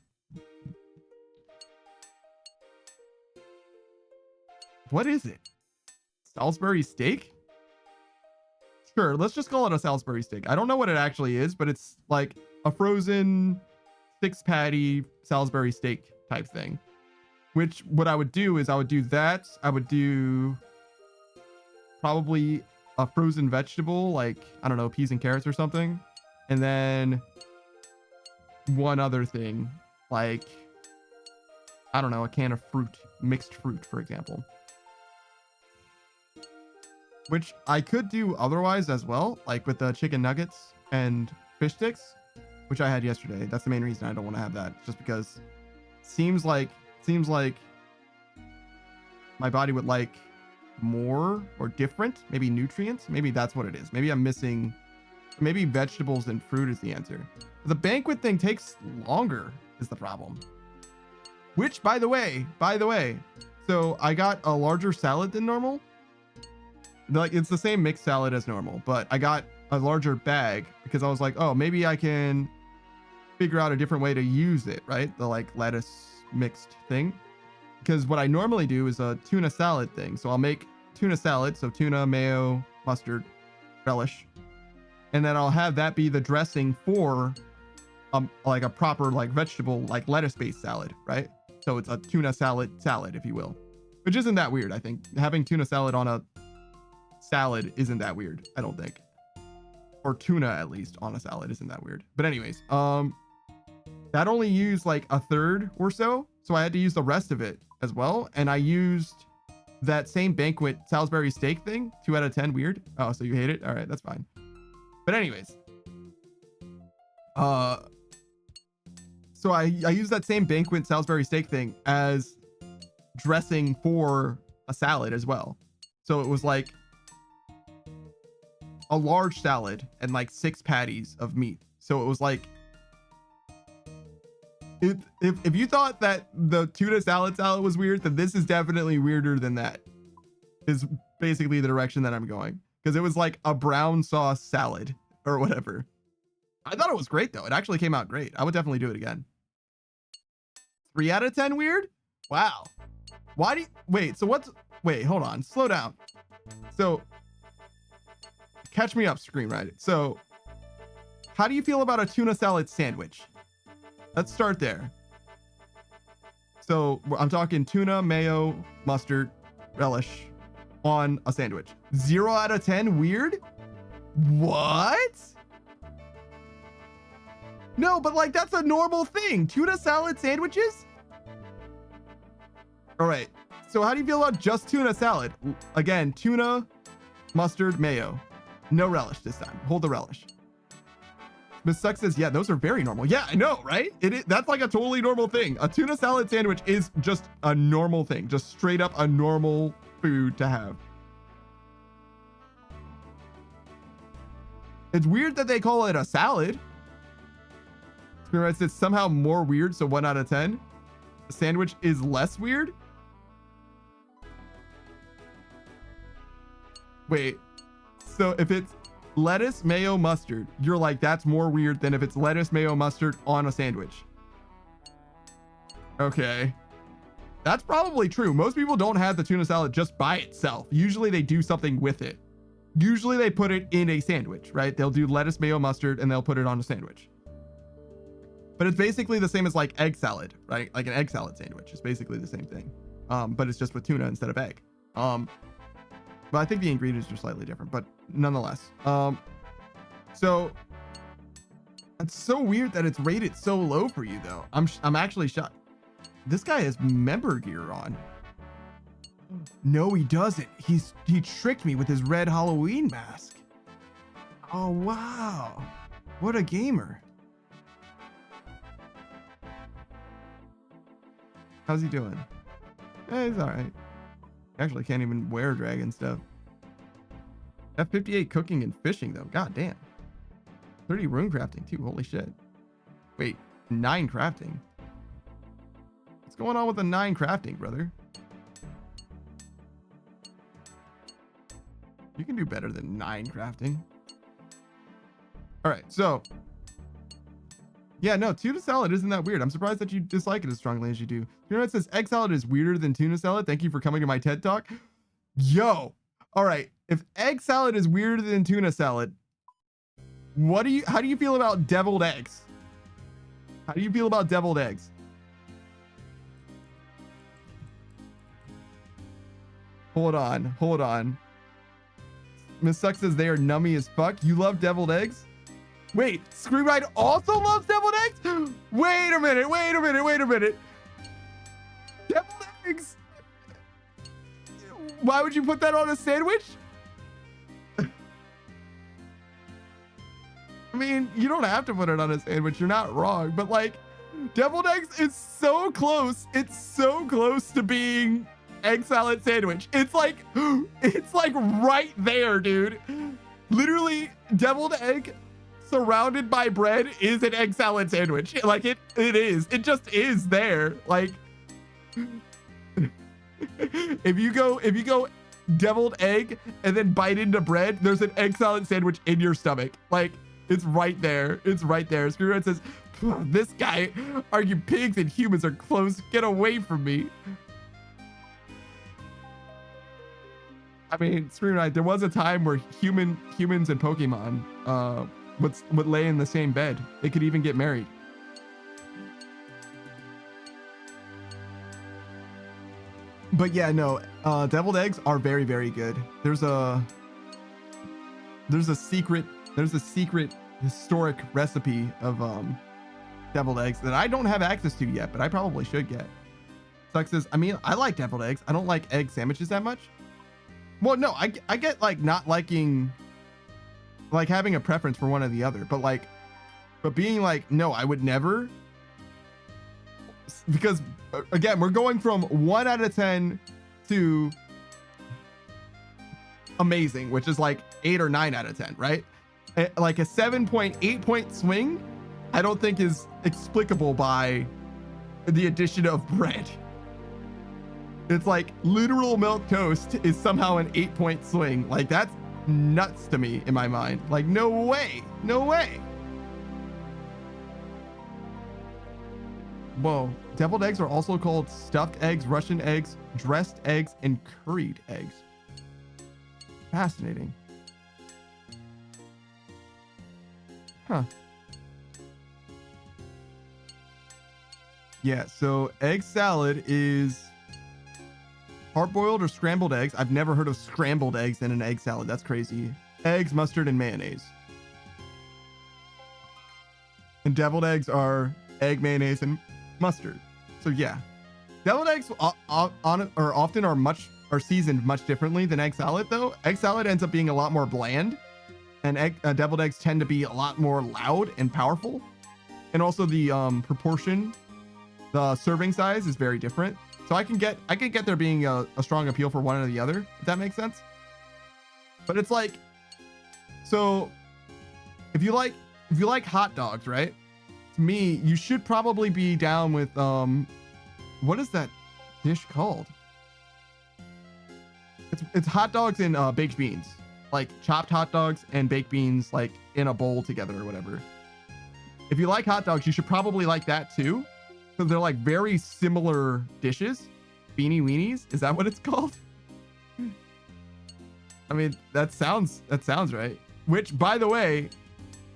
What is it? Salisbury steak? Sure, let's just call it a Salisbury steak. I don't know what it actually is, but it's like a frozen 6-patty Salisbury steak type thing. Which, what I would do is I would do that. I would do probably a frozen vegetable, like, I don't know, peas and carrots or something. And then one other thing, like, I don't know, a can of fruit, mixed fruit, for example. Which I could do otherwise as well, like with the chicken nuggets and fish sticks, which I had yesterday. That's the main reason I don't want to have that, just because seems like my body would like more or different, maybe nutrients. Maybe that's what it is. Maybe I'm missing, maybe vegetables and fruit is the answer. The banquet thing takes longer is the problem. Which, by the way, so I got a larger salad than normal. Like, it's the same mixed salad as normal, but I got a larger bag because I was like, oh, maybe I can figure out a different way to use it, right? The like lettuce mixed thing. Because what I normally do is a tuna salad thing. So I'll make tuna salad, so tuna, mayo, mustard, relish, and then I'll have that be the dressing for like a proper like vegetable, like lettuce-based salad, right? So it's a tuna salad, if you will, which isn't that weird. I think having tuna salad on a salad isn't that weird, I don't think, or tuna at least on a salad isn't that weird. But anyways, that only used like a third or so, so I had to use the rest of it as well. And I used that same banquet Salisbury steak thing. 2 out of 10. Weird. Oh, so you hate it? All right, that's fine. But anyways, so I used that same banquet Salisbury steak thing as dressing for a salad as well. So it was like a large salad and like 6 patties of meat. So it was like, if you thought that the tuna salad was weird, then this is definitely weirder than that, is basically the direction that I'm going. Because it was like a brown sauce salad or whatever. I thought it was great though. It actually came out great. I would definitely do it again. 3 out of 10 weird? Wow. Why do you, wait, so what's, wait, hold on, slow down. So catch me up, screenwriter. So how do you feel about a tuna salad sandwich? Let's start there. So I'm talking tuna, mayo, mustard, relish, on a sandwich. 0 out of 10 weird? What? No, but like that's a normal thing. Tuna salad sandwiches? All right. So how do you feel about just tuna salad? Again, tuna, mustard, mayo. No relish this time. Hold the relish. Miss Suck says, yeah, those are very normal. Yeah, I know, right? That's like a totally normal thing. A tuna salad sandwich is just a normal thing. Just straight up a normal food to have. It's weird that they call it a salad. It's somehow more weird, so 1 out of 10. The sandwich is less weird. Wait, so if it's lettuce, mayo, mustard, you're like, that's more weird than if it's lettuce, mayo, mustard on a sandwich. Okay. That's probably true. Most people don't have the tuna salad just by itself. Usually they do something with it. Usually they put it in a sandwich, right? They'll do lettuce, mayo, mustard, and they'll put it on a sandwich. But it's basically the same as like egg salad, right? Like an egg salad sandwich is basically the same thing. But it's just with tuna instead of egg. But I think the ingredients are slightly different, but nonetheless. So it's so weird that it's rated so low for you though. I'm actually shocked. This guy has member gear on. No, he doesn't. He tricked me with his red Halloween mask. Oh, wow. What a gamer. How's he doing? He's all right. Actually can't even wear dragon stuff. F58 cooking and fishing though. God damn. 30 rune crafting too. Holy shit. Wait, 9 crafting. What's going on with the 9 crafting, brother? You can do better than 9 crafting. All right, so yeah, no, tuna salad isn't that weird. I'm surprised that you dislike it as strongly as you do. You know, it says egg salad is weirder than tuna salad. Thank you for coming to my TED Talk. Yo, all right. If egg salad is weirder than tuna salad, how do you feel about deviled eggs? How do you feel about deviled eggs? Hold on. Miss Suck says they are nummy as fuck. You love deviled eggs? Wait, Screamride also loves deviled eggs? Wait a minute. Deviled eggs? Why would you put that on a sandwich? I mean, you don't have to put it on a sandwich. You're not wrong. But like, deviled eggs is so close. It's so close to being egg salad sandwich. It's like right there, dude. Literally, deviled egg surrounded by bread is an egg salad sandwich. Like it is. It just is there. Like if you go deviled egg and then bite into bread, there's an egg salad sandwich in your stomach. Like it's right there. It's right there. Screwhead says, this guy argued pigs and humans are close. Get away from me. I mean, Screwhead, there was a time where humans and Pokemon would lay in the same bed. They could even get married. But yeah, no, deviled eggs are very, very good. There's a secret historic recipe of deviled eggs that I don't have access to yet, but I probably should get. Suck says, I mean, I like deviled eggs. I don't like egg sandwiches that much. Well, no, I get like not liking, like having a preference for one or the other, but being like, no, I would never, because again, we're going from 1 out of 10 to amazing, which is like 8 or 9 out of 10, right? Like a 7.8 point swing, I don't think is explicable by the addition of bread. It's like literal milk toast is somehow an 8 point swing. Like that's nuts to me in my mind. Like no way. Whoa. Deviled eggs are also called stuffed eggs, Russian eggs, dressed eggs, and curried eggs. Fascinating. Huh. Yeah, so egg salad is Hard-boiled or scrambled eggs? I've never heard of scrambled eggs in an egg salad. That's crazy. Eggs, mustard, and mayonnaise. And deviled eggs are egg, mayonnaise, and mustard. So yeah, deviled eggs often are seasoned much differently than egg salad though. Egg salad ends up being a lot more bland, and deviled eggs tend to be a lot more loud and powerful. And also the proportion, the serving size is very different. So I can get there being a strong appeal for one or the other, if that makes sense. But it's like, so if you like hot dogs, right? To me, you should probably be down with what is that dish called? It's hot dogs and baked beans, like chopped hot dogs and baked beans, like in a bowl together or whatever. If you like hot dogs, you should probably like that too, because they're like very similar dishes. Beanie weenies, is that what it's called? I mean, that sounds right. Which, by the way,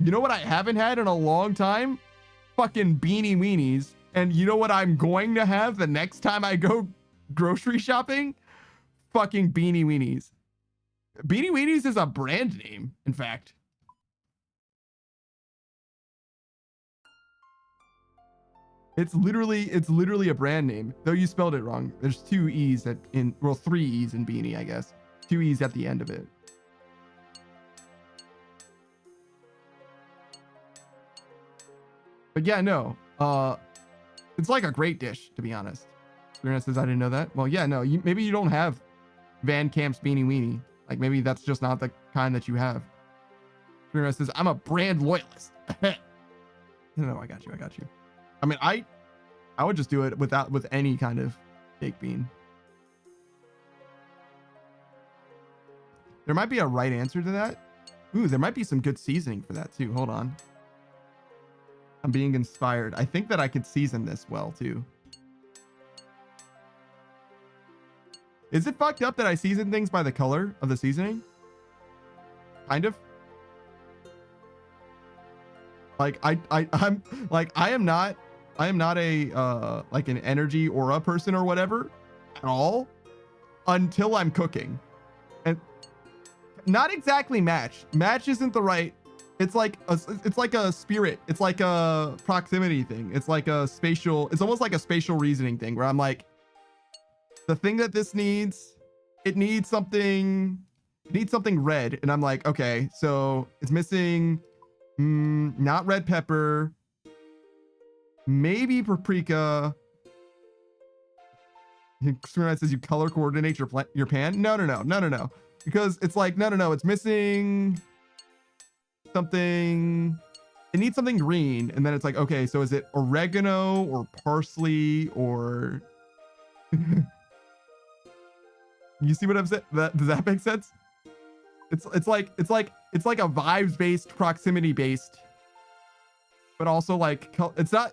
you know what I haven't had in a long time? Fucking beanie weenies. And you know what I'm going to have the next time I go grocery shopping? Fucking beanie weenies. Beanie weenies is a brand name, in fact. It's literally a brand name, though you spelled it wrong. There's 2 E's well, 3 E's in beanie, I guess. 2 E's at the end of it. But yeah, no, it's like a great dish, to be honest. Serena says, I didn't know that. Well, yeah, no, maybe you don't have Van Camp's Beanie Weenie. Like maybe that's just not the kind that you have. Serena says, I'm a brand loyalist. No, I got you. I mean, I would just do it with any kind of baked bean. There might be a right answer to that. Ooh, there might be some good seasoning for that too. Hold on. I'm being inspired. I think that I could season this well too. Is it fucked up that I season things by the color of the seasoning? Kind of. Like I'm like I am not a like an energy aura person or whatever at all until I'm cooking. And not exactly match. Match isn't the right. It's like a spirit. It's like a proximity thing. It's like a spatial. It's almost like a spatial reasoning thing where I'm like, the thing that this needs, it needs something red, and I'm like, okay, so it's missing not red pepper, maybe paprika. It says you color coordinate your pan. No, because it's like no, it's missing something. It needs something green, and then it's like, okay, so is it oregano or parsley or you see what I'm saying? Does that make sense? It's like a vibes based, proximity based, but also like it's not.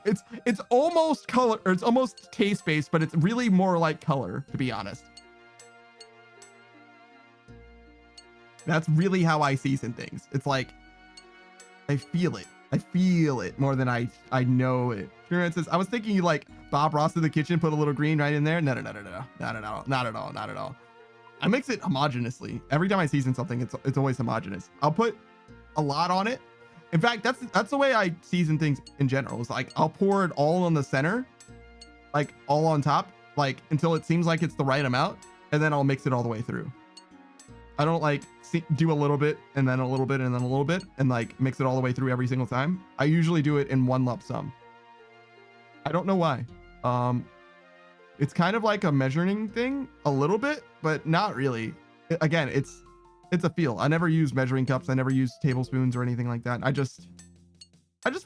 It's almost color, or it's almost taste based, but it's really more like color, to be honest. That's really how I season things. It's like I feel it more than I know it. For instance, I was thinking you like Bob Ross in the kitchen, put a little green right in there. No, not at all. I mix it homogenously. Every time I season something, it's always homogenous. I'll put a lot on it. In fact, that's the way I season things in general. It's like I'll pour it all on the center, like all on top, like until it seems like it's the right amount, and then I'll mix it all the way through. I don't like do a little bit and then a little bit and then a little bit and like mix it all the way through every single time. I usually do it in one lump sum. I don't know why. It's kind of like a measuring thing a little bit, but not really. Again, it's a feel. I never use measuring cups. I never use tablespoons or anything like that. I just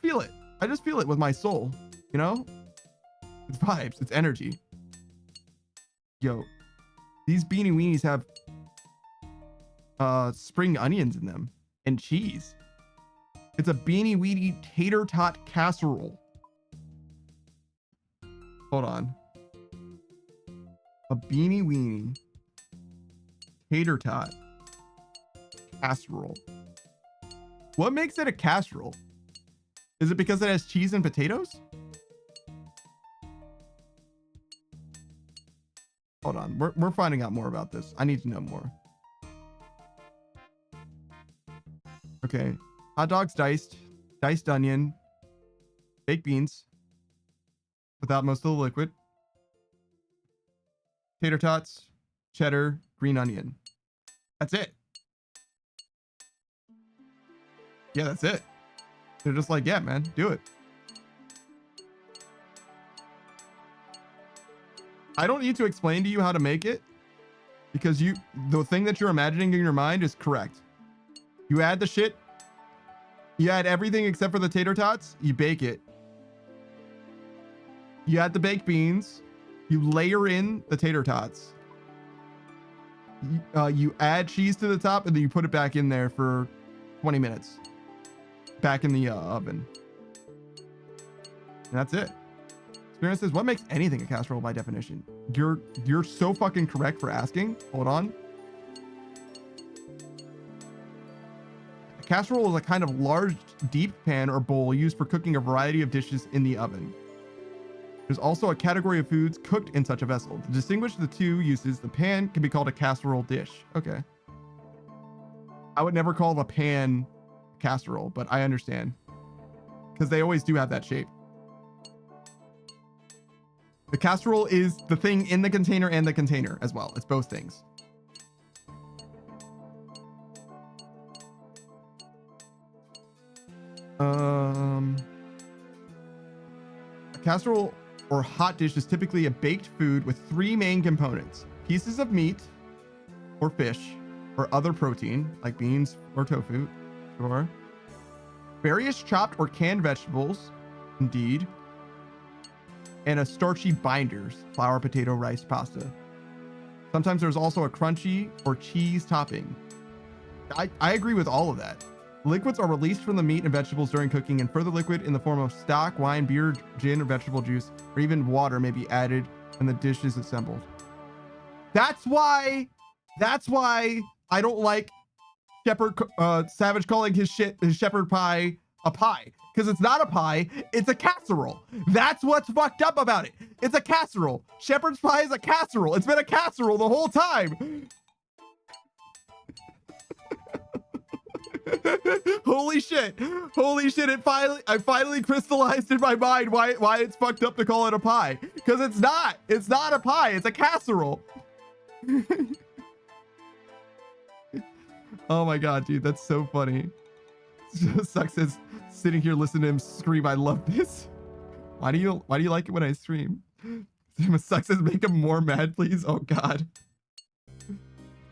feel it. I just feel it with my soul, you know? It's vibes, it's energy. Yo, these beanie weenies have spring onions in them and cheese. It's a beanie weenie tater tot casserole. Hold on. A beanie weenie tater tot casserole. What makes it a casserole? Is it because it has cheese and potatoes? Hold on. We're finding out more about this. I need to know more. Okay. Hot dogs diced. Diced onion. Baked beans. Without most of the liquid. Tater tots. Cheddar. Green onion. That's it. Yeah, that's it. They're just like, yeah, man, do it. I don't need to explain to you how to make it because the thing that you're imagining in your mind is correct. You add the shit. You add everything except for the tater tots. You bake it. You add the baked beans. You layer in the tater tots. You add cheese to the top and then you put it back in there for 20 minutes. Back in the oven. And that's it. Experience says, what makes anything a casserole by definition? You're so fucking correct for asking. Hold on. A casserole is a kind of large, deep pan or bowl used for cooking a variety of dishes in the oven. There's also a category of foods cooked in such a vessel. To distinguish the two uses, the pan can be called a casserole dish. Okay. I would never call the pan casserole, but I understand because they always do have that shape. The casserole is the thing in the container and the container as well. It's both things. A casserole or hot dish is typically a baked food with three main components: pieces of meat or fish or other protein like beans or tofu, sure, various chopped or canned vegetables, indeed, and a starchy binders, flour, potato, rice, pasta. Sometimes there's also a crunchy or cheese topping. I agree with all of that. Liquids are released from the meat and vegetables during cooking, and further liquid in the form of stock, wine, beer, gin, or vegetable juice, or even water may be added when the dish is assembled. That's why I don't like Savage calling his shepherd pie a pie. Because it's not a pie, it's a casserole. That's what's fucked up about it. It's a casserole. Shepherd's pie is a casserole. It's been a casserole the whole time. Holy shit. Holy shit. I finally crystallized in my mind why it's fucked up to call it a pie. Because it's not. It's not a pie. It's a casserole. Oh my god, dude. That's so funny. Sucks as sitting here listening to him scream, I love this. Why do you like it when I stream? Sucks as make him more mad, please. Oh god.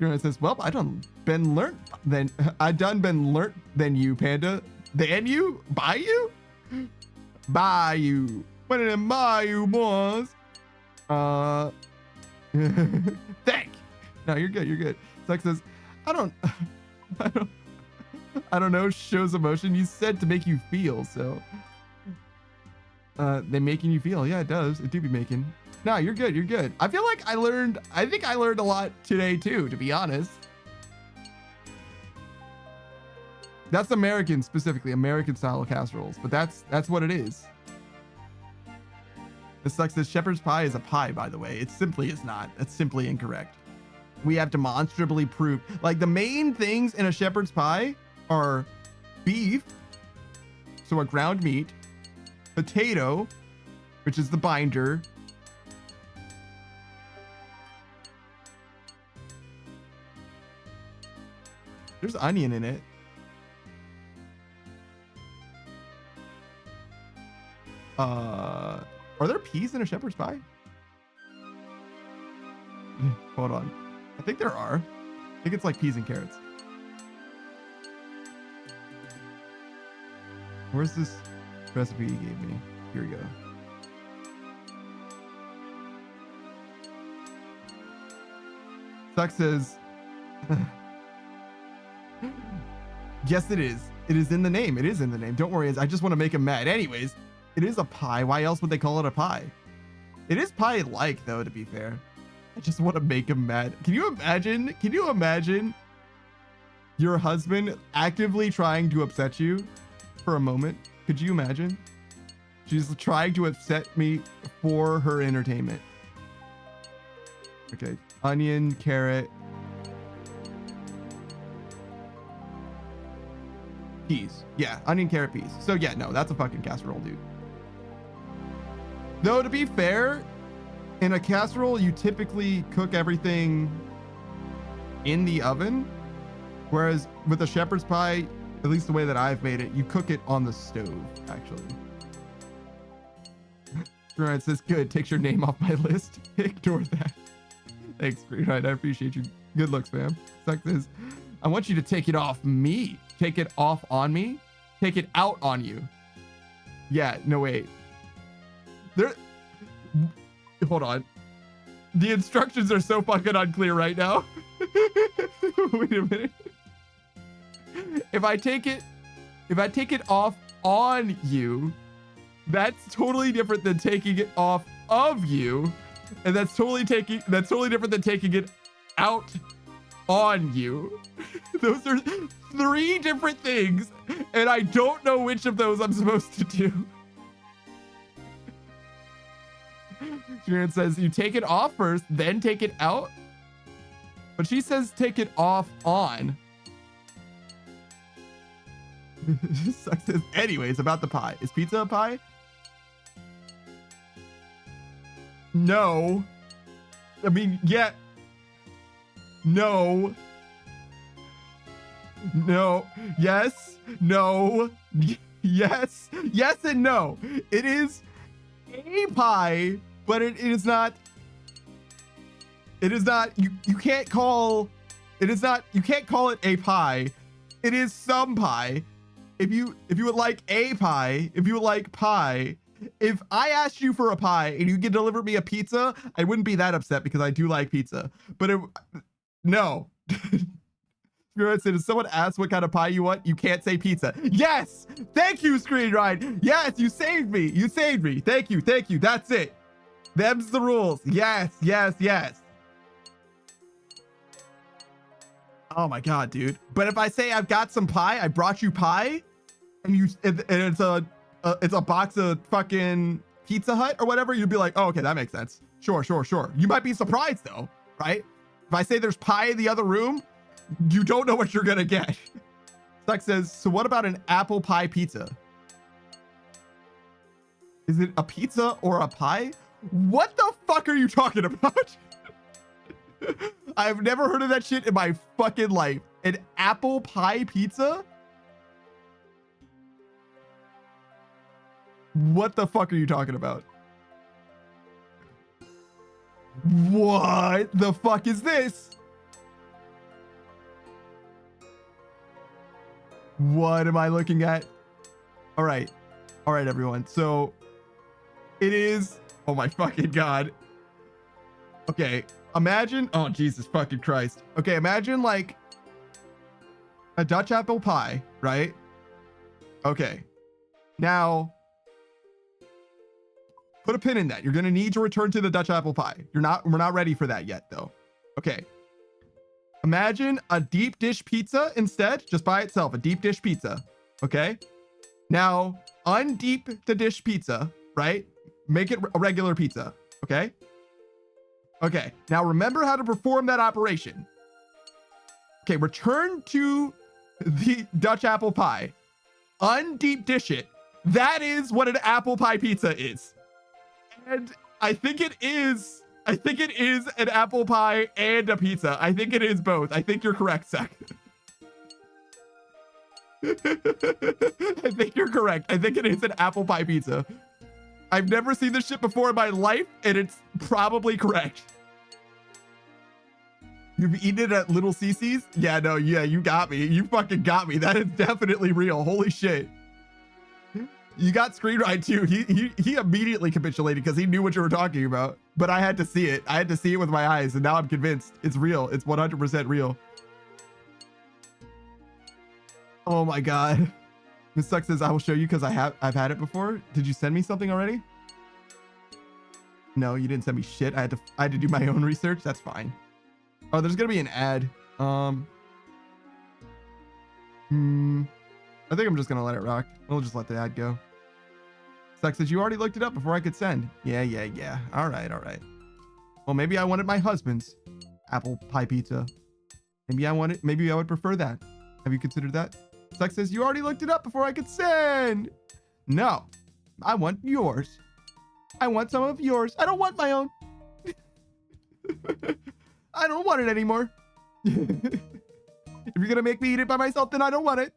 It says, well, I done been learnt then you, Panda. Than you? By you? By you. What in my you boys? Thank. No, you're good, you're good. Sucks says, I don't know, shows emotion. You said to make you feel, so they making you feel. Yeah, it does. It do be making. No, you're good. You're good. I feel like I think I learned a lot today too, to be honest. That's American, specifically American style casseroles, but that's what it is. This sucks. This shepherd's pie is a pie, by the way. It simply is not. That's simply incorrect. We have demonstrably proved, like, the main things in a shepherd's pie are beef, so a ground meat, potato, which is the binder, there's onion in it, are there peas in a shepherd's pie? Hold on, I think there are. I think it's like peas and carrots. Where's this recipe you gave me? Here we go. Suck says, yes, it is. It is in the name. It is in the name. Don't worry. I just want to make him mad. Anyways, it is a pie. Why else would they call it a pie? It is pie-like, though, to be fair. I just want to make him mad. Can you imagine your husband actively trying to upset you for a moment? Could you imagine? She's trying to upset me for her entertainment. Okay. Onion, carrot, peas. Yeah, onion, carrot, peas. So yeah, no, that's a fucking casserole, dude. Though, to be fair, in a casserole, you typically cook everything in the oven. Whereas with a shepherd's pie, at least the way that I've made it, you cook it on the stove, actually. Greenride says, good, takes your name off my list. Ignore that. Thanks, Greenride. I appreciate you. Good looks, fam. Suck says, I want you to take it off me. Take it off on me. Take it out on you. Yeah, no, wait. Hold on. The instructions are so fucking unclear right now. Wait a minute. If I take it off on you, that's totally different than taking it off of you. And that's totally different than taking it out on you. Those are 3 different things, and I don't know which of those I'm supposed to do. Sharon says you take it off first, then take it out. But she says take it off on. Anyways, about the pie. Is pizza a pie? No. I mean, yeah. No. No. Yes. No. Yes. Yes and no. It is a pie, but it is not. It is not. You can't call. It is not. You can't call it a pie. It is some pie. If you would like a pie, if you would like pie, if I asked you for a pie and you could deliver me a pizza, I wouldn't be that upset because I do like pizza. But no. If someone asks what kind of pie you want, you can't say pizza. Yes! Thank you, Screen Ride. Yes, you saved me. You saved me. Thank you. Thank you. That's it. Them's the rules. Yes, yes, yes. Oh my God, dude. But if I say I've got some pie, I brought you pie, and it's a box of fucking Pizza Hut or whatever, you'd be like, oh, okay, that makes sense. Sure, sure, sure. You might be surprised though, right? If I say there's pie in the other room, you don't know what you're gonna get. Stuck says, so what about an apple pie pizza? Is it a pizza or a pie? What the fuck are you talking about? I've never heard of that shit in my fucking life. An apple pie pizza? What the fuck are you talking about? What the fuck is this? What am I looking at? All right. All right, everyone. So it is, oh my fucking God. Okay. Imagine, oh, Jesus fucking Christ. Okay. Imagine like a Dutch apple pie, right? Okay. Now put a pin in that. You're going to need to return to the Dutch apple pie. We're not ready for that yet though. Okay. Imagine a deep dish pizza instead, just by itself, a deep dish pizza. Okay. Now undeep the dish pizza, right? Make it a regular pizza. Okay. Okay. Now remember how to perform that operation. Okay. Return to the Dutch apple pie. Undeep dish it. That is what an apple pie pizza is. And I think it is an apple pie and a pizza. I think it is both. I think you're correct, Zach. I think you're correct. I think it is an apple pie pizza. I've never seen this shit before in my life, and it's probably correct. You've eaten it at Little Cece's? Yeah, no, yeah, you got me. You fucking got me. That is definitely real. Holy shit. You got Screen Ride too. He immediately capitulated because he knew what you were talking about. But I had to see it. I had to see it with my eyes, and now I'm convinced it's real. It's 100% real. Oh my God. Miss Suck says, I will show you because I've had it before. Did you send me something already? No, you didn't send me shit. I had to do my own research. That's fine. Oh, there's gonna be an ad. I think I'm just gonna let it rock. We'll just let the ad go. Suck says, you already looked it up before I could send. Yeah. All right. Well, maybe I wanted my husband's apple pie pizza. Maybe I would prefer that. Have you considered that? Suck says, you already looked it up before I could send. No, I want yours. I want some of yours. I don't want my own. I don't want it anymore. If you're gonna make me eat it by myself, then I don't want it.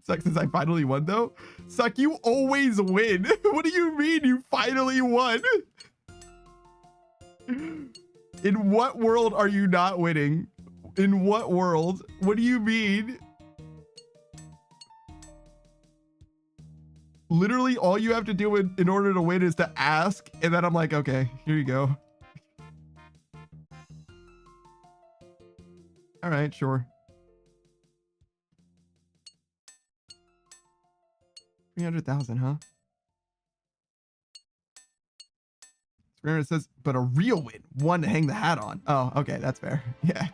Suck says, I finally won though. Suck, you always win. What do you mean you finally won? In what world are you not winning? In what world? What do you mean? Literally all you have to do in order to win is to ask, and then I'm like, okay, here you go. All right, sure. 300,000, huh? It says, but a real win, one to hang the hat on. Oh, okay, that's fair. Yeah,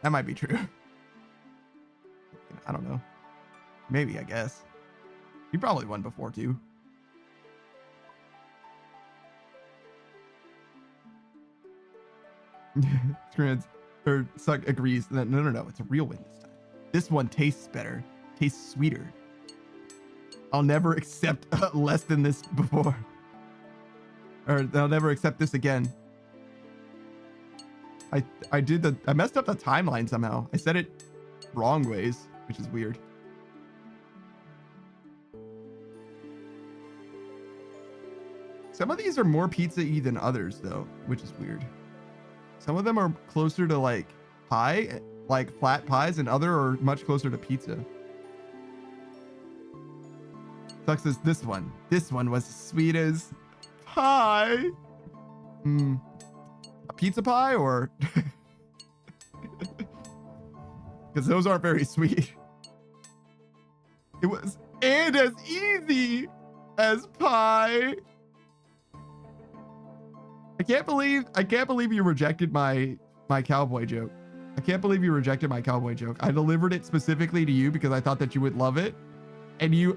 that might be true. I don't know. Maybe, I guess. You probably won before too. Suck agrees. No. It's a real win this time. This one tastes better. Tastes sweeter. I'll never accept less than this before. Or I'll never accept this again. I messed up the timeline somehow. I said it wrong ways, which is weird. Some of these are more pizza-y than others though, which is weird. Some of them are closer to like pie, like flat pies, and other are much closer to pizza. Sucks as this one. This one was as sweet as pie. A pizza pie or? Because those aren't very sweet. It was, and as easy as pie. I can't believe you rejected my cowboy joke. I can't believe you rejected my cowboy joke. I delivered it specifically to you because I thought that you would love it. And your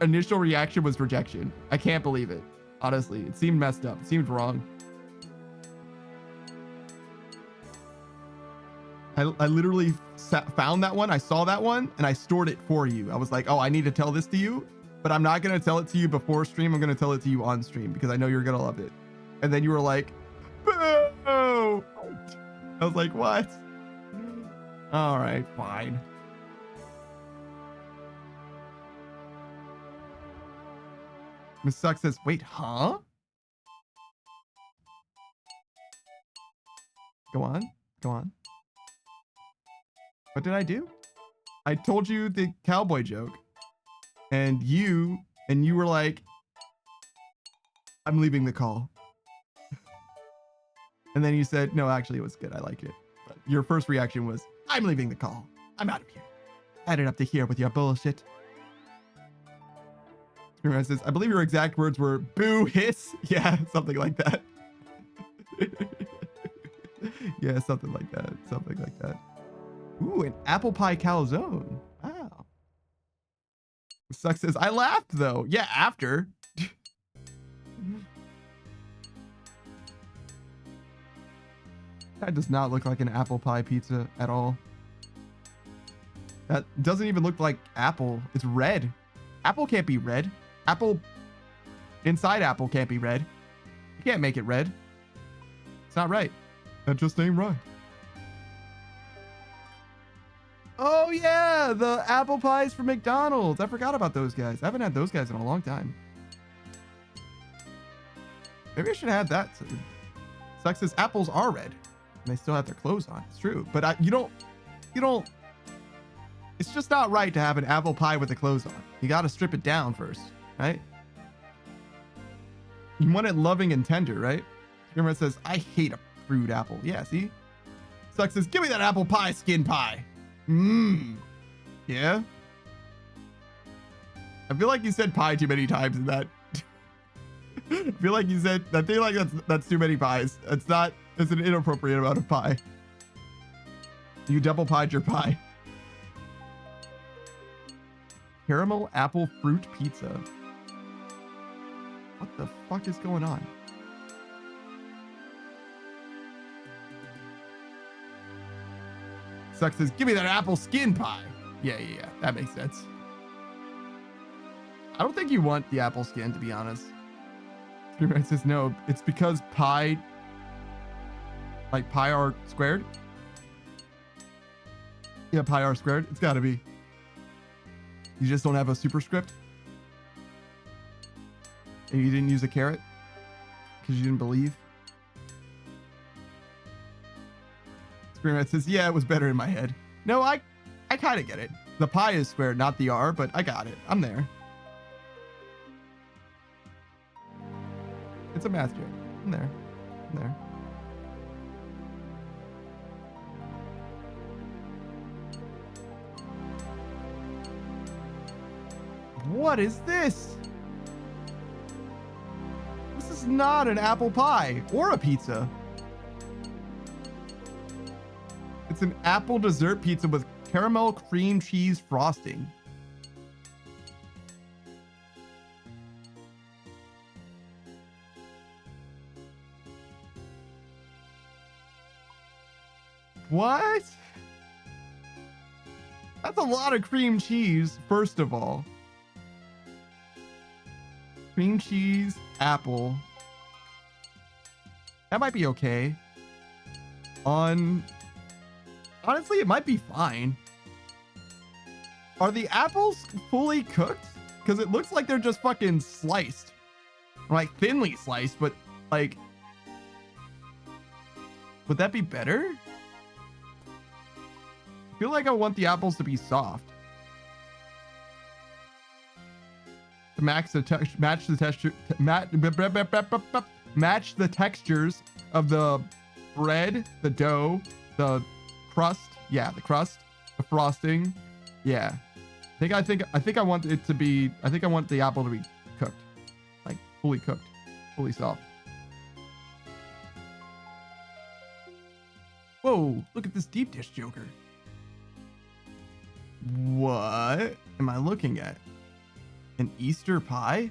initial reaction was rejection. I can't believe it. Honestly, it seemed messed up. It seemed wrong. I literally found that one. I saw that one and I stored it for you. I was like, oh, I need to tell this to you, but I'm not going to tell it to you before stream. I'm going to tell it to you on stream because I know you're going to love it. And then you were like, boo! I was like, what? All right, fine. Miss Suck says, wait, huh? Go on. What did I do? I told you the cowboy joke. And you were like, I'm leaving the call. And then you said, no, actually it was good. I liked it. But your first reaction was, I'm leaving the call. I'm out of here. Added up to here with your bullshit. Says, I believe your exact words were boo hiss. Yeah, something like that. Yeah, something like that. Ooh, an apple pie calzone. Wow. Sucks says, I laughed though. Yeah, after. That does not look like an apple pie pizza at all. That doesn't even look like apple. It's red. Apple can't be red. Apple inside apple can't be red. You can't make it red. It's not right. That just ain't right. Oh yeah, the apple pies from McDonald's. I forgot about those guys. I haven't had those guys in a long time. Maybe I should have that. Sucks says apples are red and they still have their clothes on. It's true, but you don't. It's just not right to have an apple pie with the clothes on. You got to strip it down first, right? You want it loving and tender, right? Remember it says, I hate a fruit apple. Yeah, see? Sucks says, give me that apple pie, skin pie. Yeah? I feel like you said pie too many times in that. I feel like you said, I feel like that's too many pies. It's an inappropriate amount of pie. You double pied your pie. Caramel apple fruit pizza. What the fuck is going on? Suck says, give me that apple skin pie. Yeah. That makes sense. I don't think you want the apple skin, to be honest. Screamrite says, no, it's because pi, like pi r squared. Yeah, pi r squared. It's got to be. You just don't have a superscript. And you didn't use a caret because you didn't believe. Screamrite says, yeah, it was better in my head. No, I kind of get it. The pi is squared, not the r, but I got it. I'm there. It's a math joke. I'm there. What is this? This is not an apple pie or a pizza. It's an apple dessert pizza with caramel cream cheese frosting. What? That's a lot of cream cheese, first of all. Cream cheese, apple. That might be okay. Honestly, it might be fine. Are the apples fully cooked? Because it looks like they're just fucking sliced. Like thinly sliced, but like... Would that be better? I feel like I want the apples to be soft. To match the textures of the bread, the dough, the crust. Yeah, the crust, the frosting. Yeah. I think I want it to be, I think I want the apple to be cooked. Like fully cooked, fully soft. Whoa, look at this deep dish Joker. What am I looking at? An Easter pie?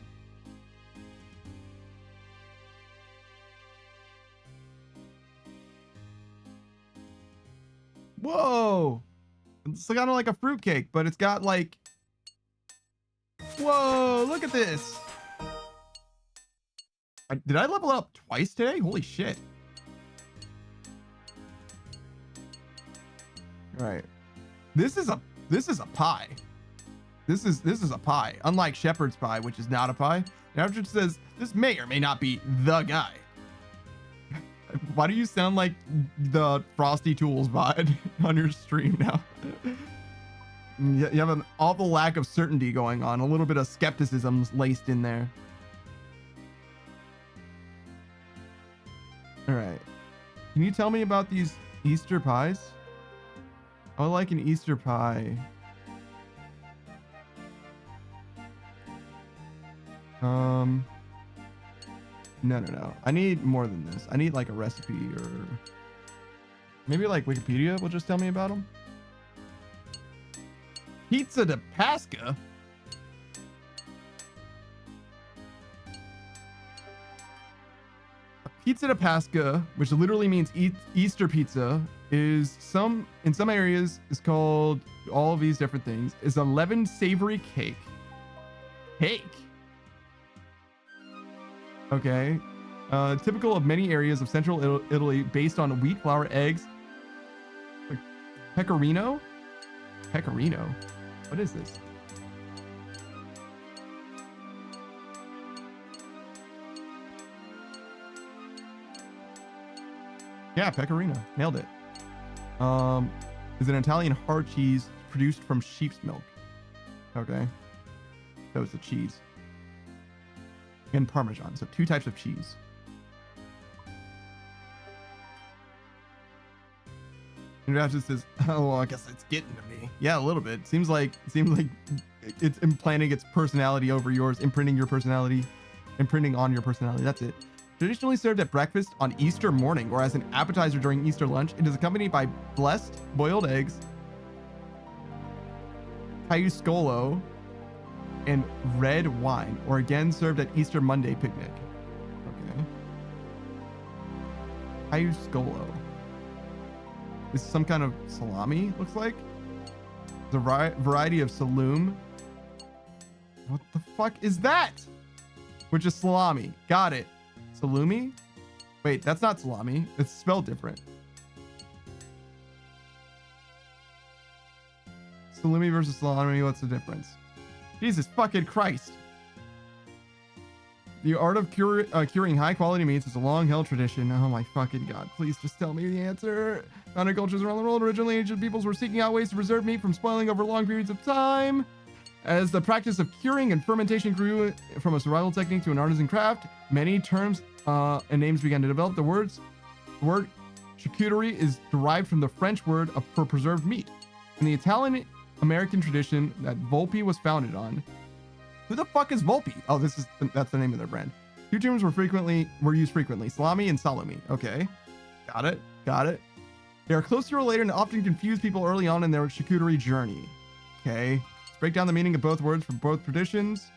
Whoa! It's kind of like a fruitcake, but it's got like... Whoa, look at this! Did I level up twice today? Holy shit. All right. This is a pie. This is a pie. Unlike shepherd's pie, which is not a pie. And after it says, this may or may not be the guy. Why do you sound like the Frosty Tools VOD on your stream now? You have an awful lack of certainty going on. A little bit of skepticism laced in there. All right. Can you tell me about these Easter pies? I would like an Easter pie. No. I need more than this. I need like a recipe or maybe like Wikipedia will just tell me about them. Pizza de Pascha. Pizza de Pascha, which literally means Easter pizza, is in some areas is called all of these different things. Is a leavened savory cake. Cake. Okay. Typical of many areas of central Italy, based on wheat flour, eggs. Like pecorino? Pecorino? What is this? Yeah, pecorino. Nailed it. Is an Italian hard cheese produced from sheep's milk. Okay. That was the cheese. And Parmesan. So 2 types of cheese. And Raptor says, oh, well, I guess it's getting to me. Yeah, a little bit. Seems like it's implanting its personality over yours, imprinting your personality, imprinting on your personality. That's it. Traditionally served at breakfast on Easter morning or as an appetizer during Easter lunch, it is accompanied by blessed boiled eggs, caiuscolo, and red wine, or again served at Easter Monday picnic. Okay. Caiuscolo. This is some kind of salami, looks like. The variety of saloom. What the fuck is that? Which is salami. Got it. Salumi? Wait, that's not salami. It's spelled different. Salumi versus salami, what's the difference? Jesus fucking Christ. The art of curing high quality meats is a long held tradition. Oh my fucking God. Please just tell me the answer. Founded cultures around the world, originally ancient peoples were seeking out ways to preserve meat from spoiling over long periods of time. As the practice of curing and fermentation grew from a survival technique to an artisan craft, many terms and names began to develop. The word charcuterie is derived from the French word for preserved meat. In the Italian American tradition that Volpe was founded on. Who the fuck is Volpe? Oh, that's the name of their brand. Two terms were used frequently: salami and salumi. Okay, got it. They are closely related and often confuse people early on in their charcuterie journey. Okay, let's break down the meaning of both words for both traditions.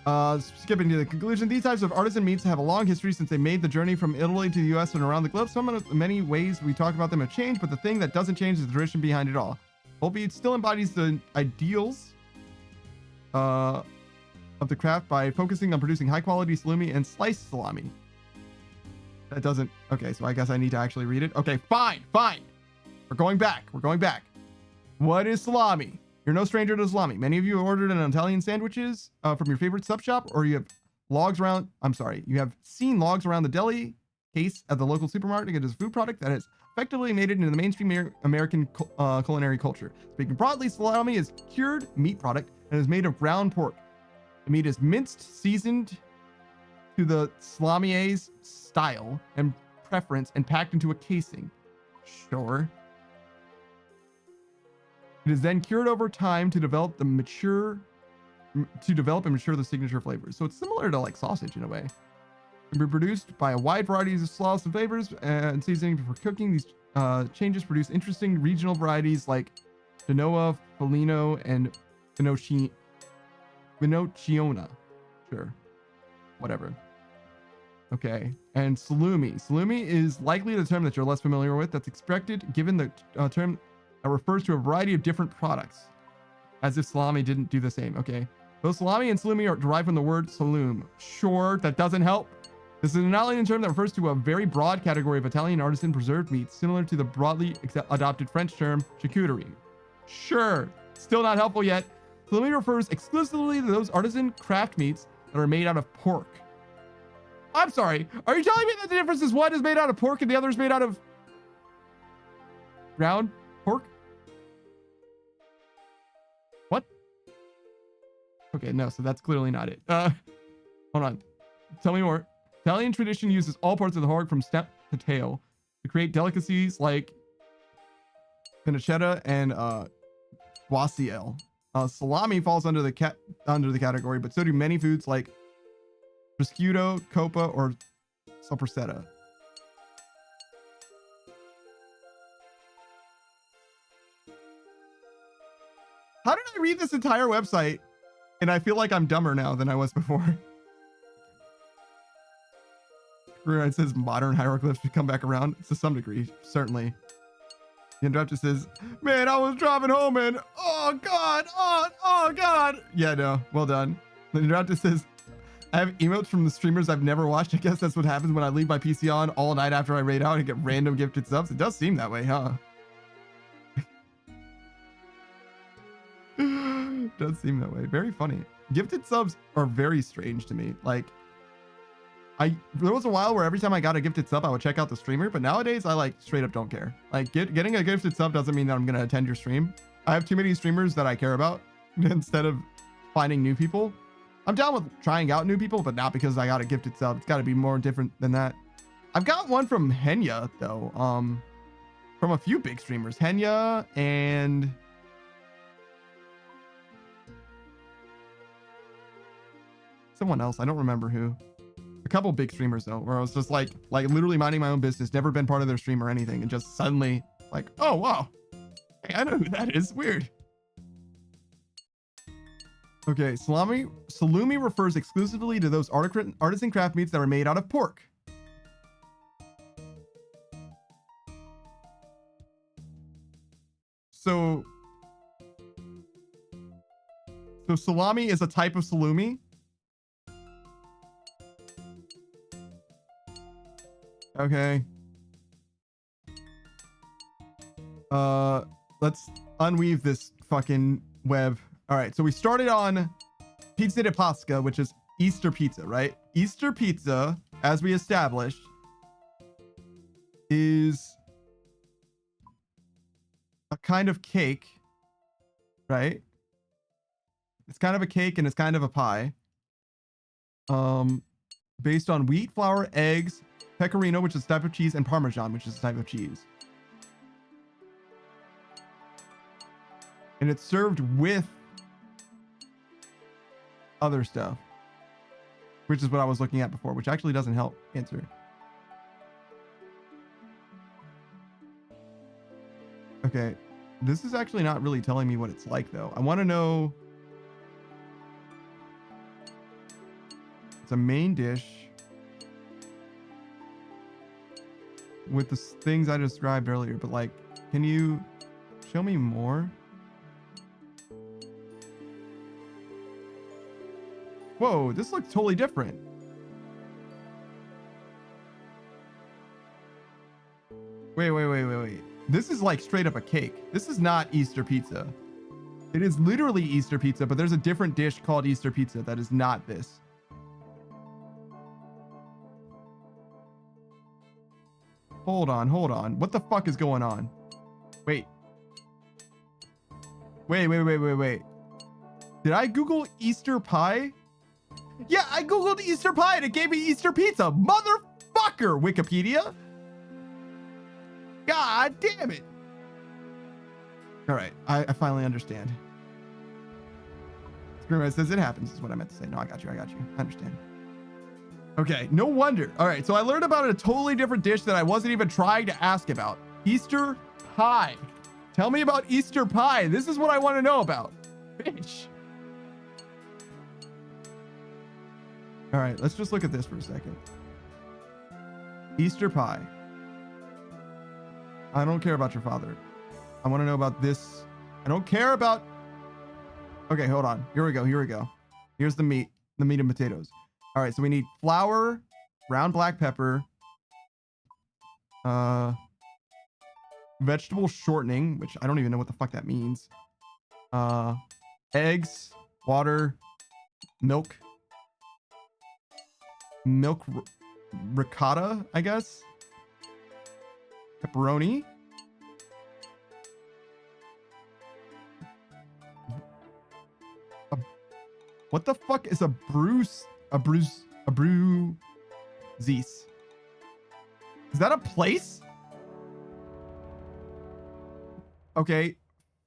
Skipping to the conclusion, these types of artisan meats have a long history since they made the journey from Italy to the U.S. and around the globe. Some of the many ways we talk about them have changed, but the thing that doesn't change is the tradition behind it all. Volpe still embodies the ideals of the craft by focusing on producing high quality salumi and sliced salami. That doesn't. Okay, so I guess I need to actually read it. Okay, fine. We're going back. What is salami? You're no stranger to salami. Many of you have ordered an Italian sandwiches from your favorite sub shop, or you have you have seen logs around the deli case at the local supermarket. It is a food product that has effectively made it into the mainstream American culinary culture. Speaking broadly, salami is cured meat product and is made of ground pork. The meat is minced, seasoned to the salamier's style and preference, and packed into a casing. Sure. It is then cured over time to develop and mature the signature flavors. So it's similar to like sausage in a way. It can be produced by a wide variety of sauce and flavors and seasoning for cooking. These changes produce interesting regional varieties like Genoa, Foligno, and Finocchiona. Sure. Whatever. Okay. And salumi. Salumi is likely the term that you're less familiar with. That's expected given the term that refers to a variety of different products. As if salami didn't do the same. Okay. Both salami and salumi are derived from the word saloom. Sure. That doesn't help. This is an Italian term that refers to a very broad category of Italian artisan preserved meats, similar to the broadly adopted French term charcuterie. Sure. Still not helpful yet. Salumi refers exclusively to those artisan craft meats that are made out of pork. I'm sorry. Are you telling me that the difference is one is made out of pork and the other is made out of ground pork? What? Okay, no, so that's clearly not it. Hold on. Tell me more. Italian tradition uses all parts of the hog from stem to tail to create delicacies like pancetta and guanciale. Salami falls under the category, but so do many foods like prosciutto, coppa, or sopressata. How did I read this entire website and I feel like I'm dumber now than I was before? It says modern hieroglyphs should come back around to some degree, certainly. The interrupter says, man, I was driving home and oh God, oh God. Yeah, no, well done. The interrupter says, I have emotes from the streamers I've never watched. I guess that's what happens when I leave my PC on all night after I raid out and get random gifted subs. It does seem that way, huh? Does seem that way. Very funny. Gifted subs are very strange to me. Like, there was a while where every time I got a gifted sub, I would check out the streamer, but nowadays I like straight up don't care. Like getting a gifted sub doesn't mean that I'm going to attend your stream. I have too many streamers that I care about instead of finding new people. I'm down with trying out new people, but not because I got a gifted sub. It's got to be more different than that. I've got one from Henya though. From a few big streamers, Henya and someone else. I don't remember who. A couple big streamers though, where I was just like literally minding my own business, never been part of their stream or anything, and just suddenly like, oh wow, hey, I know who that is. Weird. Okay, salumi refers exclusively to those artisan craft meats that are made out of pork. So salami is a type of salumi. Okay. Let's unweave this fucking web. All right, so we started on pizza de Pasca, which is Easter pizza, right? Easter pizza, as we established, is a kind of cake, right? It's kind of a cake and it's kind of a pie. Based on wheat, flour, eggs, pecorino, which is a type of cheese, and Parmesan, which is a type of cheese. And it's served with other stuff, which is what I was looking at before, which actually doesn't help answer. Okay, this is actually not really telling me what it's like, though. I want to know. It's a main dish with the things I described earlier, but like, can you show me more? Whoa, this looks totally different. Wait. This is like straight up a cake. This is not Easter pizza. It is literally Easter pizza, but there's a different dish called Easter pizza that is not this. Hold on. What the fuck is going on? Wait. Did I Google Easter pie? Yeah, I Googled Easter pie and it gave me Easter pizza. Motherfucker, Wikipedia. God damn it. All right, I finally understand. Screamer says it happens is what I meant to say. No, I got you. I understand. Okay, no wonder. All right, so I learned about a totally different dish that I wasn't even trying to ask about. Easter pie. Tell me about Easter pie. This is what I want to know about. Bitch. All right, let's just look at this for a second. Easter pie. I don't care about your father. I want to know about this. I don't care about... Okay, hold on. Here we go. Here's the meat and potatoes. All right, so we need flour, ground black pepper, vegetable shortening, which I don't even know what the fuck that means. Eggs, water, milk ricotta, I guess. Pepperoni. What the fuck is a bruise? A bruise? Is that a place? Okay.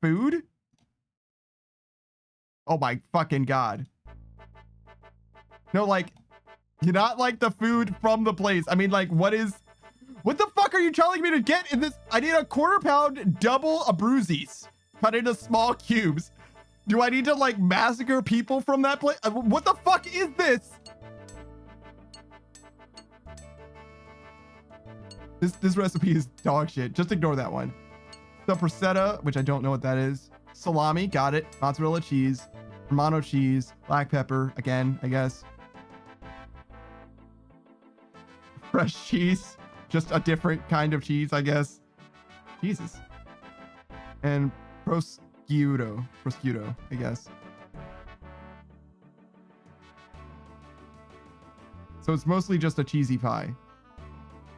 Food? Oh my fucking god. No, like, you're not like the food from the place. I mean, like, what the fuck are you telling me to get in this? I need a 1/4 pound double Abruzzes cut into small cubes. Do I need to like massacre people from that place? What the fuck is this? This recipe is dog shit. Just ignore that one. The prosciutto, which I don't know what that is. Salami, got it. Mozzarella cheese, Romano cheese, black pepper, again, I guess. Fresh cheese, just a different kind of cheese, I guess. Jesus. And prosciutto, I guess. So it's mostly just a cheesy pie.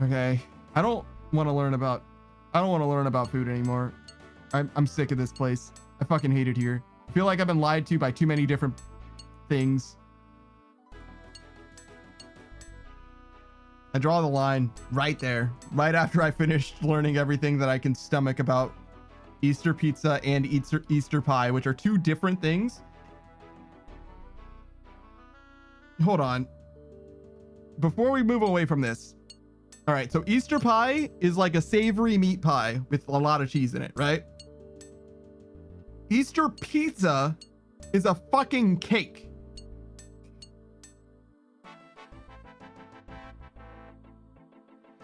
Okay. I don't want to learn about food anymore. I'm sick of this place. I fucking hate it here. I feel like I've been lied to by too many different things. I draw the line right there, right after I finished learning everything that I can stomach about Easter pizza and Easter pie, which are two different things. Hold on. Before we move away from this. All right, so Easter pie is like a savory meat pie with a lot of cheese in it, right? Easter pizza is a fucking cake.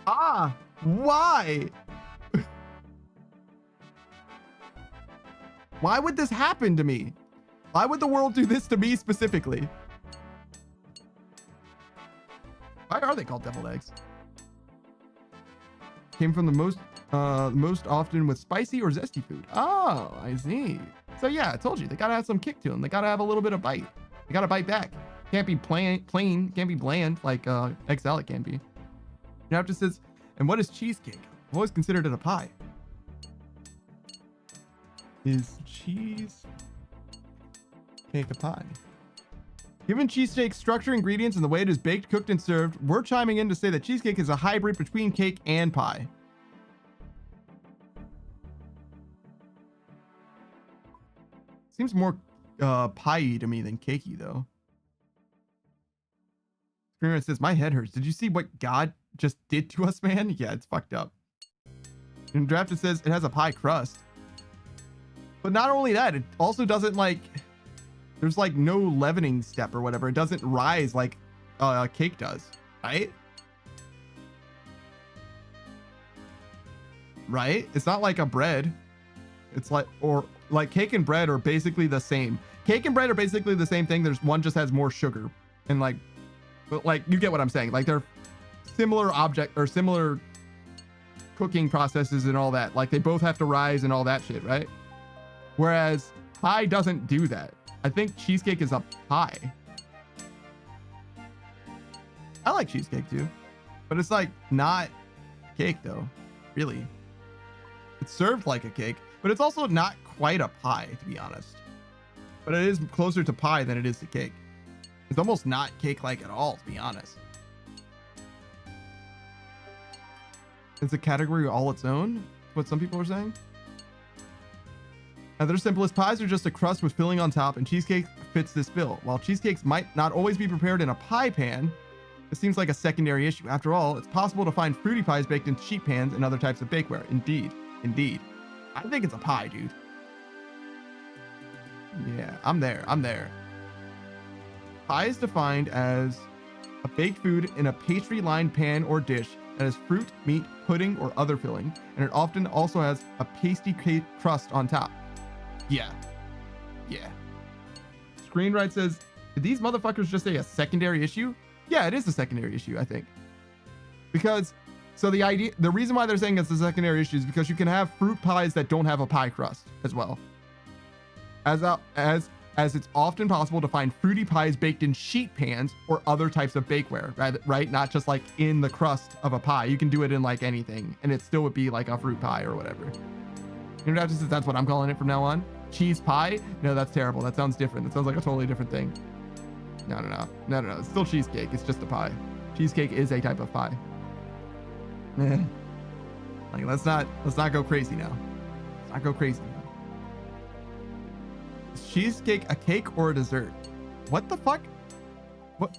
Ah, why? Why would this happen to me? Why would the world do this to me specifically? Why are they called deviled eggs? Came from the most often with spicy or zesty food. Oh, I see. So yeah, I told you, they gotta have some kick to them. They gotta have a little bit of bite. They gotta bite back. Can't be plain, can't be bland like egg salad can be. Now it just says, and what is cheesecake? I've always considered it a pie. Is cheese cake a pie? Given cheesecake's structure, ingredients, and the way it is baked, cooked, and served, we're chiming in to say that cheesecake is a hybrid between cake and pie. Seems more pie-y to me than cakey, though. Screamer says, my head hurts. Did you see what God just did to us, man? Yeah, it's fucked up. And Drafted says it has a pie crust. But not only that, it also doesn't like... There's like no leavening step or whatever. It doesn't rise like cake does, right? Right? It's not like a bread. It's like, or like cake and bread are basically the same. Cake and bread are basically the same thing. There's one just has more sugar and like, but like you get what I'm saying. Like they're similar object or similar cooking processes and all that. Like they both have to rise and all that shit, right? Whereas pie doesn't do that. I think cheesecake is a pie. I like cheesecake too, but it's like not cake though, really. It's served like a cake, but it's also not quite a pie, to be honest. But it is closer to pie than it is to cake. It's almost not cake-like at all, to be honest. It's a category all its own, what some people are saying. Now, their simplest pies are just a crust with filling on top, and cheesecake fits this bill. While cheesecakes might not always be prepared in a pie pan, it seems like a secondary issue. After all, it's possible to find fruity pies baked in sheet pans and other types of bakeware. Indeed. Indeed. I think it's a pie, dude. Yeah, I'm there. I'm there. Pie is defined as a baked food in a pastry-lined pan or dish that has fruit, meat, pudding, or other filling, and it often also has a pasty crust on top. Yeah. Yeah. Screenwrite says, did these motherfuckers just say a secondary issue? Yeah, it is a secondary issue, I think. Because, so the reason why they're saying it's a secondary issue is because you can have fruit pies that don't have a pie crust as well. As it's often possible to find fruity pies baked in sheet pans or other types of bakeware, right? Not just like in the crust of a pie. You can do it in like anything, and it still would be like a fruit pie or whatever. Interactive says that's what I'm calling it from now on. Cheese pie? No, that's terrible. That sounds different. That sounds like a totally different thing. No. It's still cheesecake. It's just a pie. Cheesecake is a type of pie. Like let's not go crazy now. Let's not go crazy now. Is cheesecake a cake or a dessert? What the fuck? What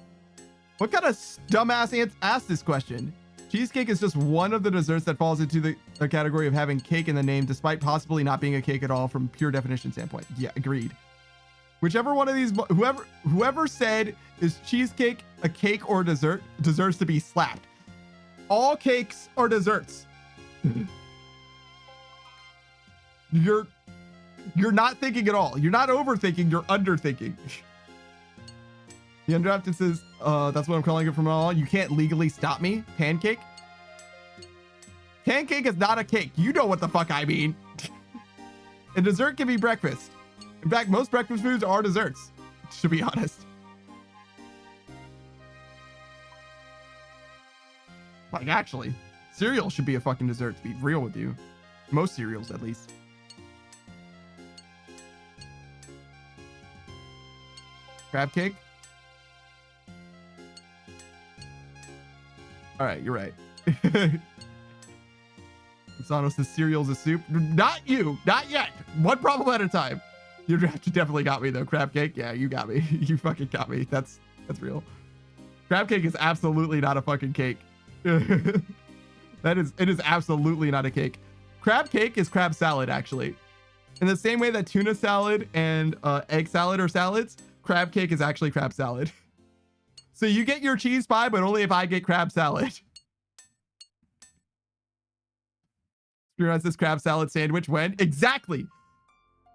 kind of dumbass asked this question? Cheesecake is just one of the desserts that falls into the category of having cake in the name, despite possibly not being a cake at all from pure definition standpoint. Yeah, agreed. Whichever one of these, whoever said is cheesecake a cake or dessert deserves to be slapped. All cakes are desserts. You're not thinking at all. You're not overthinking. You're underthinking. The Undrafted says, that's what I'm calling it from now on. You can't legally stop me. Pancake? Pancake is not a cake. You know what the fuck I mean. And dessert can be breakfast. In fact, most breakfast foods are desserts, to be honest. Like, actually, cereal should be a fucking dessert, to be real with you. Most cereals, at least. Crab cake? All right, you're right. Sano says cereal's a soup. Not you, not yet. One problem at a time. You definitely got me though. Crab cake, yeah, you got me. You fucking got me. That's real. Crab cake is absolutely not a fucking cake. It is absolutely not a cake. Crab cake is crab salad, actually. In the same way that tuna salad and egg salad are salads, crab cake is actually crab salad. So you get your cheese pie, but only if I get crab salad. Spirit says crab salad sandwich when? Exactly.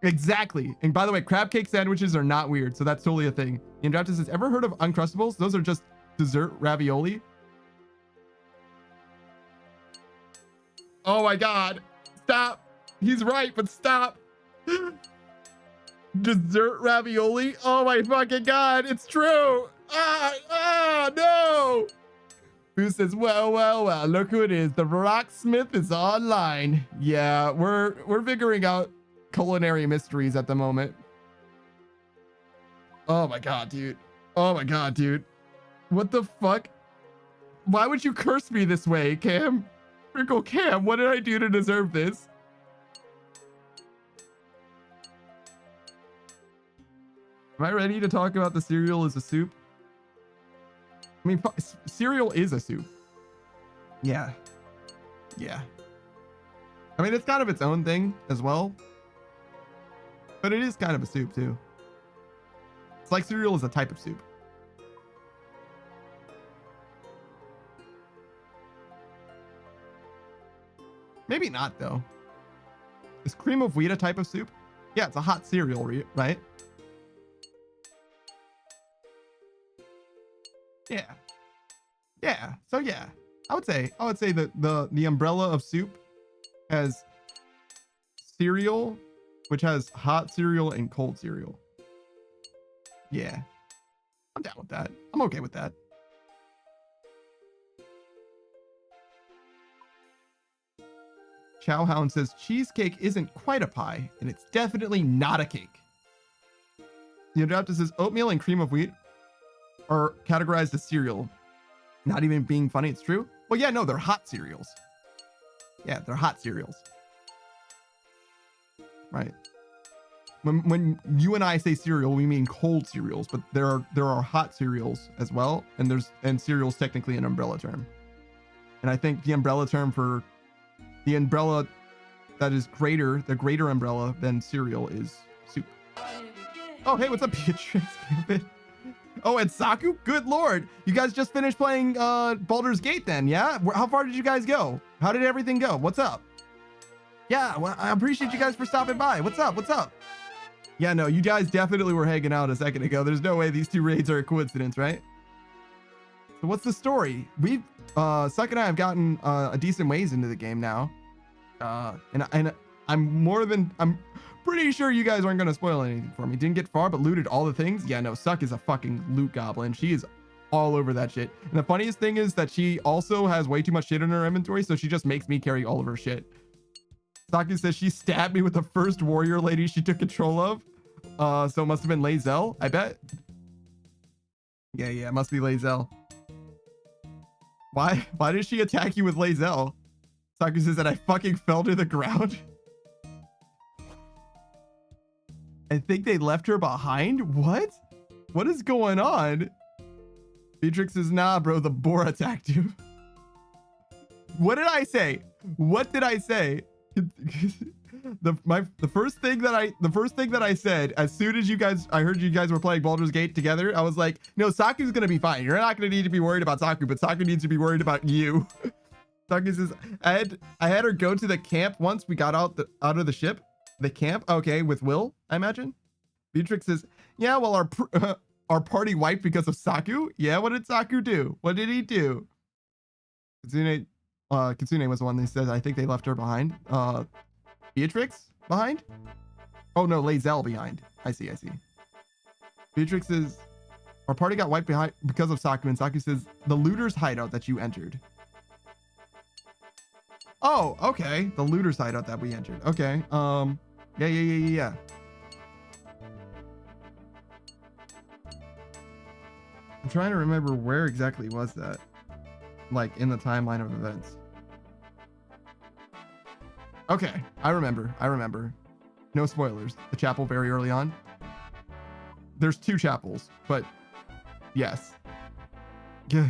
Exactly. And by the way, crab cake sandwiches are not weird, so that's totally a thing. Indrafta says, ever heard of Uncrustables? Those are just dessert ravioli. Oh my God. Stop. He's right, but stop. Dessert ravioli? Oh my fucking God. It's true. No. Who says, well, look who it is. The Rocksmith is online. Yeah, we're figuring out culinary mysteries at the moment. Oh my God, dude. Oh my God, dude. What the fuck? Why would you curse me this way, Cam? Frickle Cam, what did I do to deserve this? Am I ready to talk about the cereal as a soup? I mean, cereal is a soup. Yeah. Yeah. I mean, it's kind of its own thing as well. But it is kind of a soup too. It's like cereal is a type of soup. Maybe not though. Is cream of wheat a type of soup? Yeah, it's a hot cereal, right? Yeah. Yeah. So yeah, I would say that the umbrella of soup has cereal, which has hot cereal and cold cereal. Yeah. I'm down with that. I'm okay with that. Chowhound says cheesecake isn't quite a pie, and it's definitely not a cake. The Adapter says oatmeal and cream of wheat are categorized as cereal. Not even being funny, it's true. Well, yeah, no, they're hot cereals. Yeah, they're hot cereals. Right. When you and I say cereal, we mean cold cereals, but there are hot cereals as well, and cereal's technically an umbrella term. And I think the umbrella term for the umbrella that is greater, the greater umbrella than cereal is soup. Oh, hey, what's up, Beatrix? Oh, and Saku? Good lord. You guys just finished playing Baldur's Gate then, yeah? How far did you guys go? How did everything go? What's up? Yeah, well, I appreciate you guys for stopping by. What's up? What's up? Yeah, no, you guys definitely were hanging out a second ago. There's no way these two raids are a coincidence, right? So what's the story? We've, Suck and I have gotten a decent ways into the game now. And I'm pretty sure you guys aren't going to spoil anything for me. Didn't get far, but looted all the things. Yeah, no, Suck is a fucking loot goblin. She is all over that shit. And the funniest thing is that she also has way too much shit in her inventory, so she just makes me carry all of her shit. Saki says she stabbed me with the first warrior lady she took control of. So it must have been Lae'zel, I bet. Yeah, it must be Lae'zel. Why did she attack you with Lae'zel? Saki says that I fucking fell to the ground. I think they left her behind? What? What is going on? Beatrix says, nah, bro, the boar attacked you. What did I say? What did I say? The first thing that I said as soon as I heard you guys were playing Baldur's Gate together, I was like, no, Saku's gonna be fine. You're not gonna need to be worried about Saku, but Saku needs to be worried about you. Saku says, I had her go to the camp once we got out of the ship. The camp, okay, with Will, I imagine. Beatrix says, yeah, well, our party wiped because of Saku. Yeah, what did Saku do? What did he do? Kitsune was the one that said, I think they left her behind. Beatrix behind? Oh no, Lae'zel behind. I see. Beatrix says, our party got wiped behind because of Saku, and Saku says, the looter's hideout that you entered. Oh, okay. The looter's hideout that we entered. Okay. Yeah. I'm trying to remember where exactly was that. Like in the timeline of events. Okay, I remember. No spoilers. The chapel very early on. There's 2 chapels, but yes. Yeah.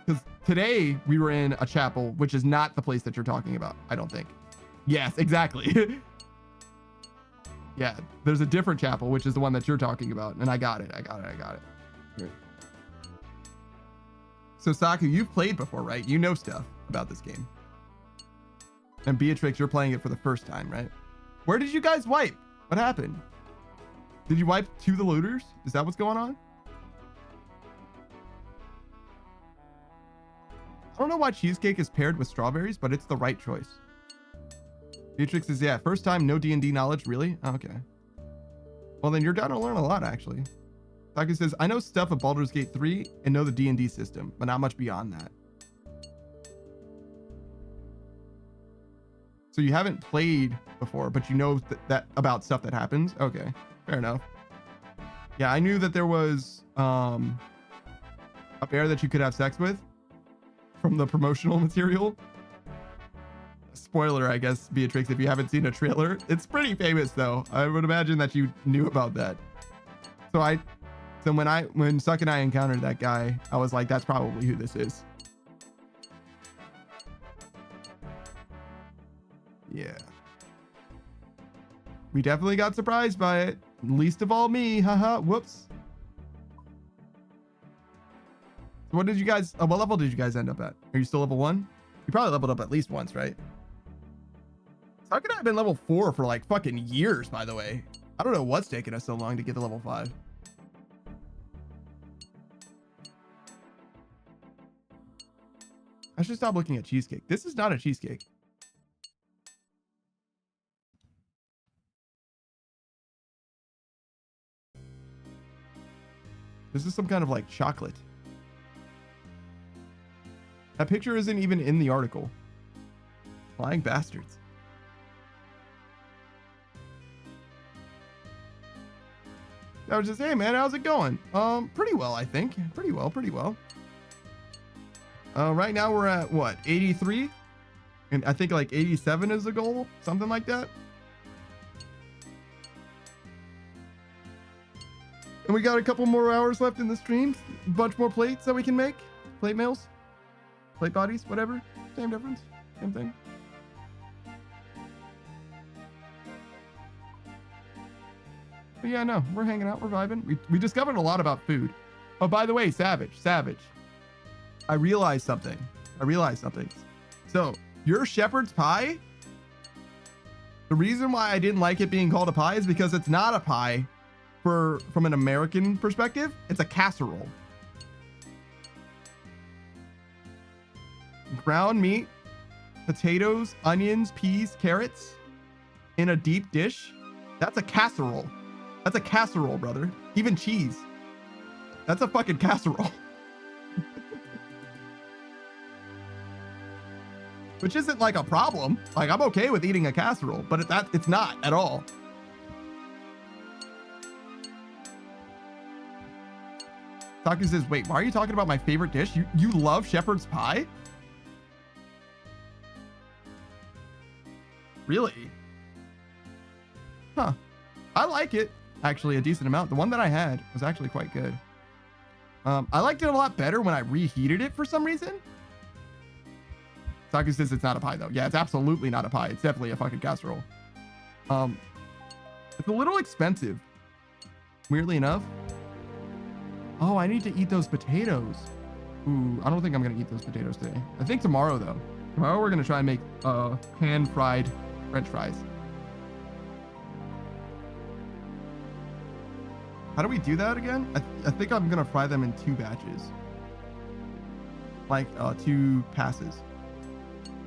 Because today we were in a chapel, which is not the place that you're talking about, I don't think. Yes, exactly. Yeah, there's a different chapel, which is the one that you're talking about, and I got it. Here. So Saku, you've played before, right? You know stuff about this game. And Beatrix, you're playing it for the first time, right? Where did you guys wipe? What happened? Did you wipe to the looters? Is that what's going on? I don't know why cheesecake is paired with strawberries, but it's the right choice. Beatrix is, yeah, first time, no D&D knowledge, really? Oh, okay. Well, then you're down to learn a lot, actually. Taki says, I know stuff of Baldur's Gate 3 and know the D&D system, but not much beyond that. So you haven't played before, but you know that about stuff that happens? Okay, fair enough. Yeah, I knew that there was a bear that you could have sex with from the promotional material. Spoiler, I guess, Beatrix, if you haven't seen a trailer. It's pretty famous, though. I would imagine that you knew about that. So when Suck and I encountered that guy, I was like, that's probably who this is. Yeah. We definitely got surprised by it. Least of all me. Haha. Whoops. What did you guys, what level did you guys end up at? Are you still level 1? You probably leveled up at least once, right? How could I have been level 4 for like fucking years, by the way? I don't know what's taking us so long to get to level 5. I should stop looking at cheesecake. This is not a cheesecake. This is some kind of like chocolate. That picture isn't even in the article. Flying bastards. I was just, hey man, how's it going? Pretty well, I think. Pretty well. Right now we're at what, 83? And I think like 87 is the goal, something like that. And we got a couple more hours left in the stream. A bunch more plates that we can make. Plate mails, plate bodies, whatever. Same difference, same thing. But yeah, no, we're hanging out, we're vibing. We discovered a lot about food. Oh, by the way, Savage. I realized something. So your shepherd's pie, the reason why I didn't like it being called a pie is because it's not a pie from an American perspective. It's a casserole. Ground meat, potatoes, onions, peas, carrots in a deep dish. That's a casserole. That's a casserole, brother. Even cheese. That's a fucking casserole. Which isn't like a problem. Like, I'm okay with eating a casserole, but it's not at all. Taki says, wait, why are you talking about my favorite dish? You love shepherd's pie? Really? Huh. I like it. Actually, a decent amount. The one that I had was actually quite good. I liked it a lot better when I reheated it for some reason. Taki says it's not a pie though. Yeah, it's absolutely not a pie. It's definitely a fucking casserole. It's a little expensive, weirdly enough. Oh, I need to eat those potatoes. Ooh, I don't think I'm gonna eat those potatoes today. I think tomorrow though. Tomorrow we're gonna try and make pan-fried French fries. How do we do that again? I think I'm gonna fry them in 2 batches. Like 2 passes.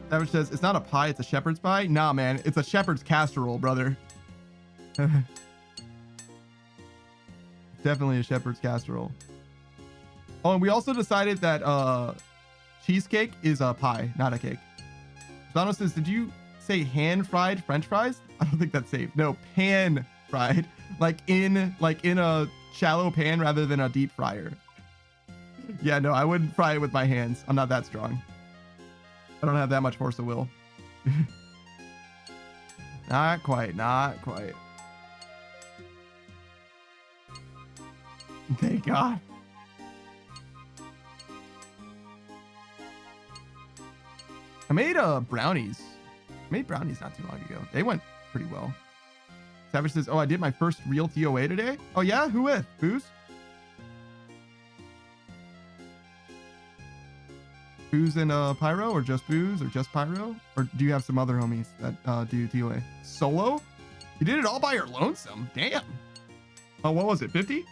Savage says, it's not a pie, it's a shepherd's pie. Nah, man, it's a shepherd's casserole, brother. Definitely a shepherd's casserole. Oh, and we also decided that cheesecake is a pie, not a cake. Zano says, did you say hand-fried French fries? I don't think that's safe. No, pan-fried. Like in a shallow pan rather than a deep fryer. Yeah, no, I wouldn't fry it with my hands. I'm not that strong. I don't have that much force of will. Not quite. Thank God. I made brownies. I made brownies not too long ago. They went pretty well. Savage says, oh, I did my first real TOA today. Oh yeah? Who with? Booze? Booze and Pyro, or just Booze, or just Pyro? Or do you have some other homies that do TOA? Solo? You did it all by your lonesome. Damn. Oh, what was it? 50?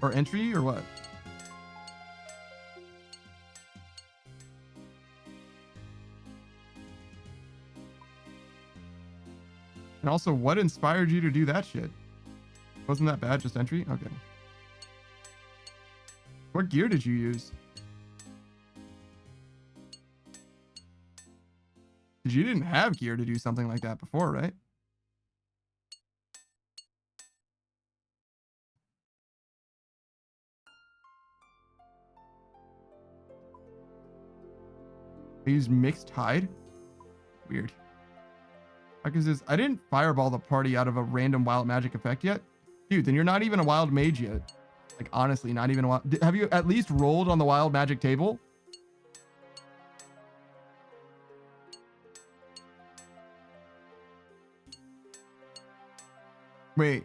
Or entry or what? And also, what inspired you to do that shit? Wasn't that bad? Just entry? Okay. What gear did you use? Because you didn't have gear to do something like that before, right? I used mixed hide? Weird. Because this, I didn't fireball the party out of a random wild magic effect yet. Dude, then you're not even a wild mage yet. Like, honestly, not even a wild... Have you at least rolled on the wild magic table? Wait.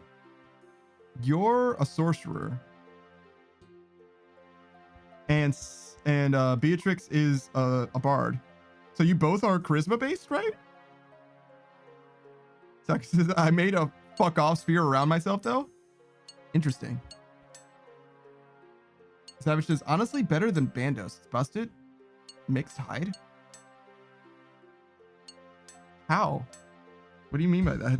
You're a sorcerer. And Beatrix is a bard. So you both are charisma based, right? I made a fuck off sphere around myself though. Interesting. Savage is honestly better than Bandos. It's busted. Mixed hide. How? What do you mean by that?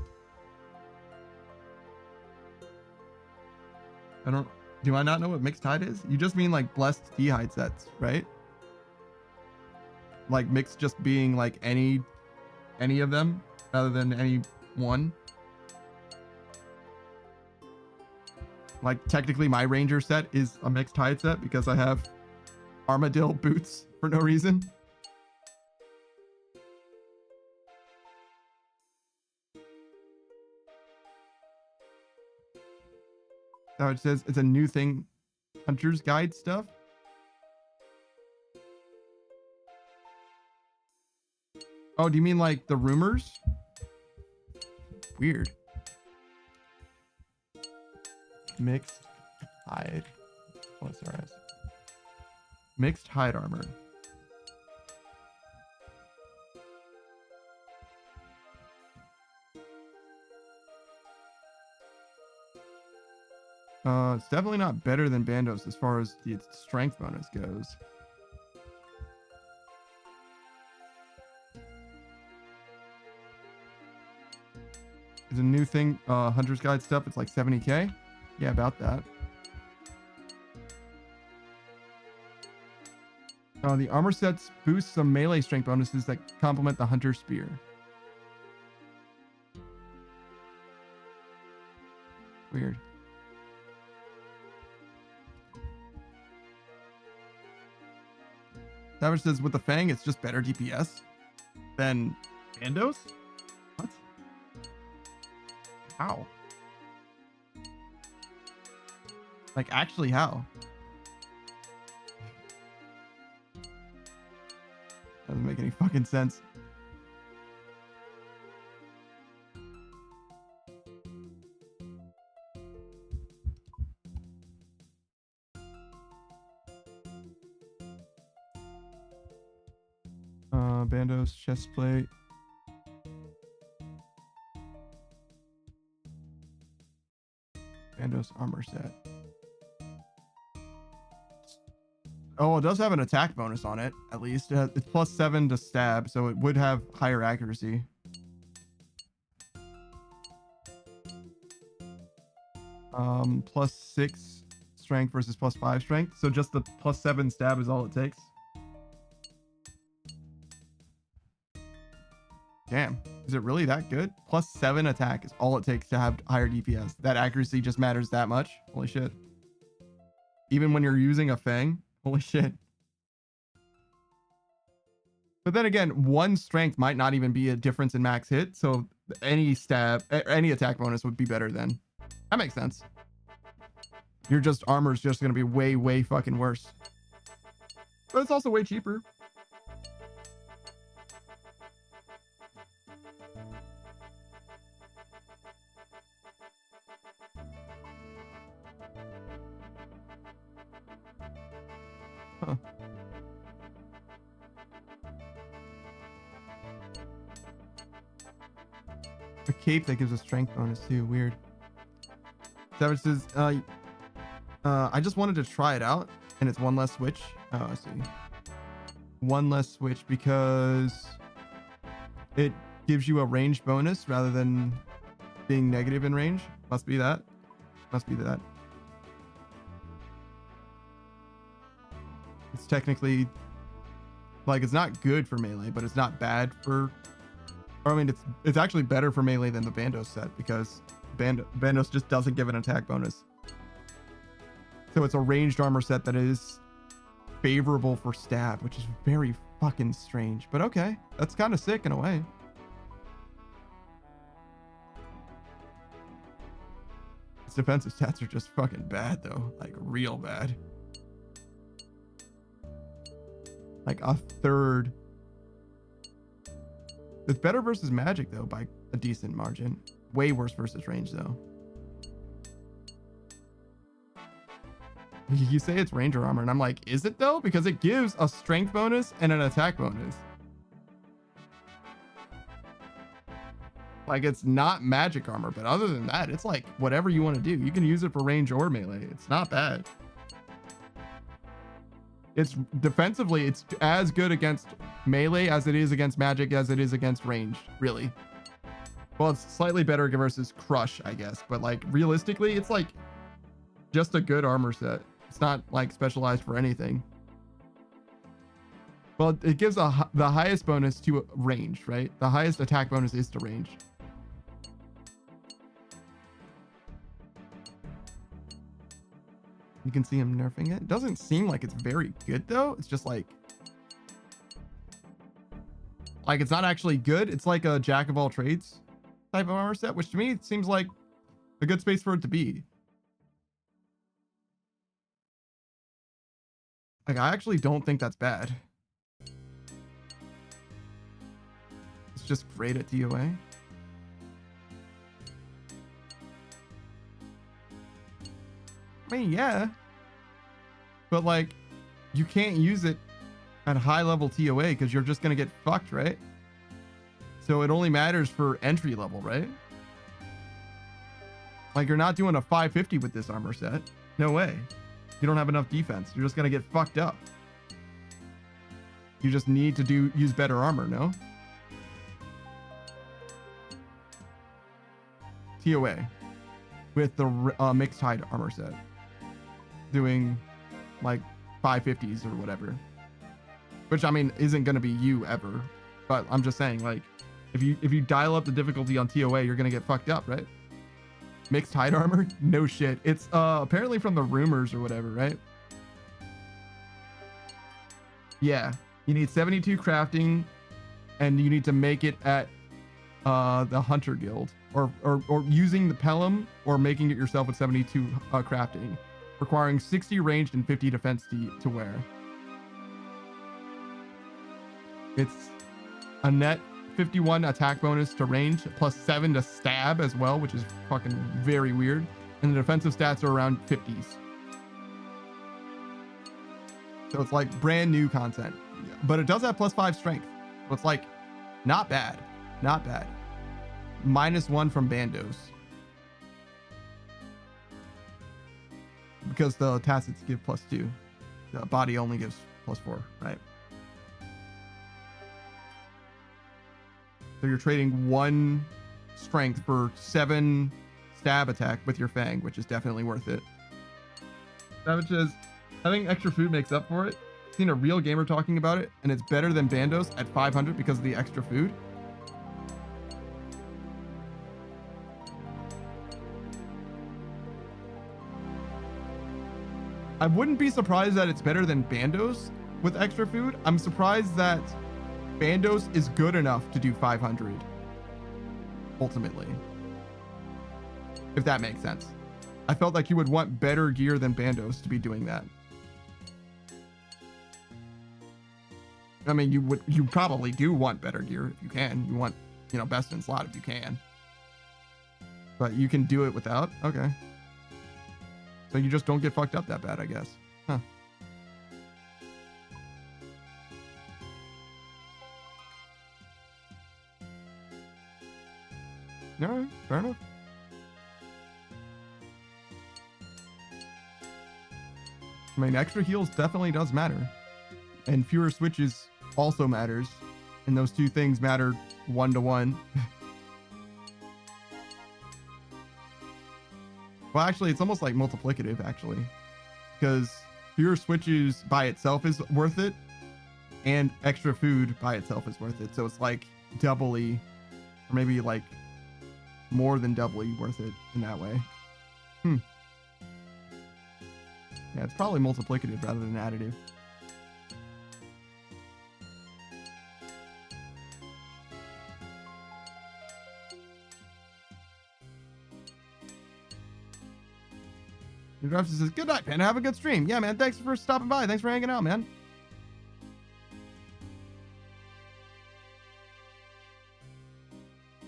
Do I not know what mixed hide is? You just mean like blessed D-hide sets, right? Like mixed just being like any of them rather than any one. Like technically my ranger set is a mixed hide set because I have armadillo boots for no reason. So it says it's a new thing. Hunter's Guide stuff. Oh, do you mean like the rumors? Weird. Mixed hide. OSRS. Mixed hide armor. It's definitely not better than Bandos as far as the strength bonus goes. It's a new thing, Hunter's Guide stuff. It's like 70k. Yeah, about that. The armor sets boost some melee strength bonuses that complement the Hunter Spear. Weird. Savage says with the Fang, it's just better DPS than Bandos? What? How? Like, actually, how? Doesn't make any fucking sense. Bandos chest plate. Bandos armor set. Oh, it does have an attack bonus on it, at least. It's +7 to stab, so it would have higher accuracy. +6 strength versus +5 strength. So just the +7 stab is all it takes. Damn, is it really that good? +7 attack is all it takes to have higher DPS. That accuracy just matters that much. Holy shit. Even when you're using a Fang, holy shit. But then again, one strength might not even be a difference in max hit. So any stab, any attack bonus would be better then. That makes sense. Your just armor's just going to be way, way fucking worse. But it's also way cheaper. Huh. A cape that gives a strength bonus too. Weird. Savage says, I just wanted to try it out, and it's one less switch. Oh, I see. One less switch because it gives you a range bonus rather than being negative in range. Must be that. Must be that. It's technically like it's not good for melee, but it's not bad for. Or I mean, it's actually better for melee than the Bandos set because Bandos just doesn't give an attack bonus. So it's a ranged armor set that is favorable for stab, which is very fucking strange. But okay, that's kind of sick in a way. Its defensive stats are just fucking bad though, like real bad. Like a third. It's better versus magic though by a decent margin. Way worse versus range though. You say it's ranger armor and I'm like, is it though? Because it gives a strength bonus and an attack bonus. Like it's not magic armor, but other than that, it's like whatever you want to do. You can use it for range or melee. It's not bad. It's defensively, it's as good against melee as it is against magic as it is against range, really. Well, it's slightly better versus crush, I guess, but like realistically, it's like just a good armor set. It's not like specialized for anything. Well, it gives the highest bonus to range, right? The highest attack bonus is to range. You can see him nerfing it. Doesn't seem like it's very good though. It's just like it's not actually good. It's like a jack of all trades type of armor set, which to me it seems like a good space for it to be. Like I actually don't think that's bad. It's just great at DOA. I mean, yeah. But like, you can't use it at high level TOA because you're just going to get fucked, right? So it only matters for entry level, right? Like you're not doing a 550 with this armor set. No way. You don't have enough defense. You're just going to get fucked up. You just need to use better armor, no? TOA with the mixed hide armor set. Doing like 550s or whatever, which I mean isn't going to be you ever, but I'm just saying like if you dial up the difficulty on TOA, you're going to get fucked up, right? Mixed hide armor, no shit. It's apparently from the rumors or whatever, right? Yeah, you need 72 crafting and you need to make it at the hunter guild or using the Pelham or making it yourself with 72 crafting, requiring 60 ranged and 50 defense to wear. It's a net 51 attack bonus to range plus 7 to stab as well, which is fucking very weird. And the defensive stats are around 50s. So it's like brand new content, but it does have plus 5 strength. So it's like not bad, not bad. -1 from Bandos. Because the tacits give +2. The body only gives +4, right? So you're trading 1 strength for 7 stab attack with your Fang, which is definitely worth it. Savage says, having extra food makes up for it. Seen a real gamer talking about it, and it's better than Bandos at 500 because of the extra food. I wouldn't be surprised that it's better than Bandos with extra food. I'm surprised that Bandos is good enough to do 500 ultimately, if that makes sense. I felt like you would want better gear than Bandos to be doing that. I mean, you probably do want better gear if you can. You want, best in slot if you can. But you can do it without? Okay. So you just don't get fucked up that bad, I guess. Huh. All right, fair enough. I mean, extra heals definitely does matter, and fewer switches also matters, and those two things matter 1-to-1. Well, actually, it's almost like multiplicative, actually, because fewer switches by itself is worth it, and extra food by itself is worth it. So it's like doubly, or maybe like more than doubly worth it in that way. Yeah, it's probably multiplicative rather than additive. Your driver says, good night, man. Have a good stream. Yeah, man. Thanks for stopping by. Thanks for hanging out, man.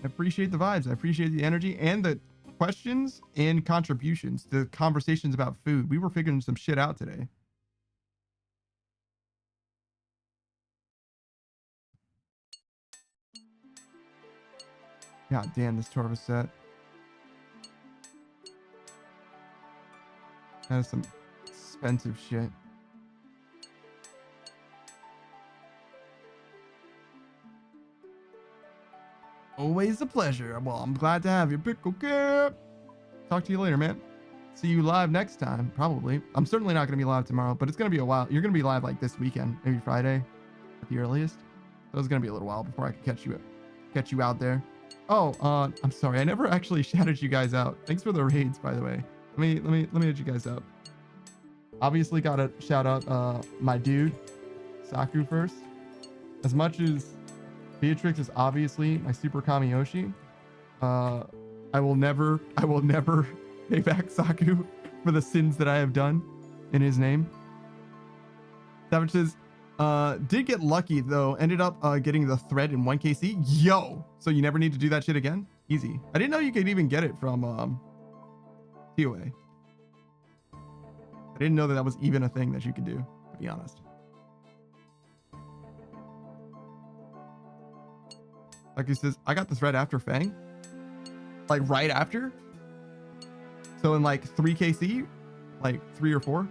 I appreciate the vibes. I appreciate the energy and the questions and contributions, the conversations about food. We were figuring some shit out today. God damn, this Torva set. That is some expensive shit. Always a pleasure. Well, I'm glad to have you, Pickle Cap. Talk to you later, man. See you live next time, probably. I'm certainly not going to be live tomorrow, but it's going to be a while. You're going to be live like this weekend, maybe Friday at the earliest. So it's going to be a little while before I can catch you out there. Oh, I'm sorry. I never actually shouted you guys out. Thanks for the raids, by the way. Let me hit you guys up. Obviously, gotta shout out my dude, Saku first. As much as Beatrix is obviously my super Kamiyoshi, I will never pay back Saku for the sins that I have done in his name. Savage says, did get lucky though. Ended up getting the thread in 1KC. Yo, so you never need to do that shit again? Easy. I didn't know you could even get it from TOA. I didn't know that was even a thing that you could do, to be honest. Like he says, I got the thread after Fang. Like right after? So in like 3KC? Like 3 or 4?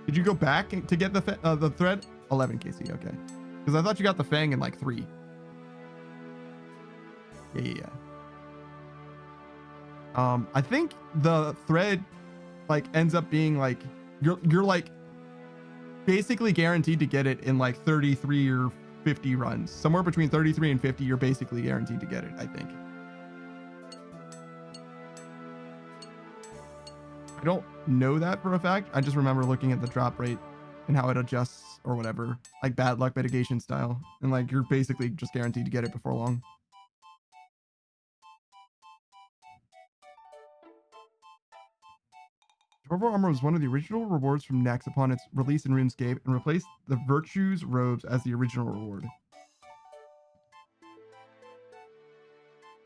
Did you go back to get the thread? 11KC, okay. Because I thought you got the Fang in like 3. Yeah. I think the thread like ends up being like you're like basically guaranteed to get it in like 33 or 50 runs. Somewhere between 33 and 50, you're basically guaranteed to get it, I think. I don't know that for a fact. I just remember looking at the drop rate and how it adjusts or whatever, like bad luck mitigation style. And like you're basically just guaranteed to get it before long. Dwarven Armor was one of the original rewards from Nex upon its release in RuneScape and replaced the Virtues robes as the original reward.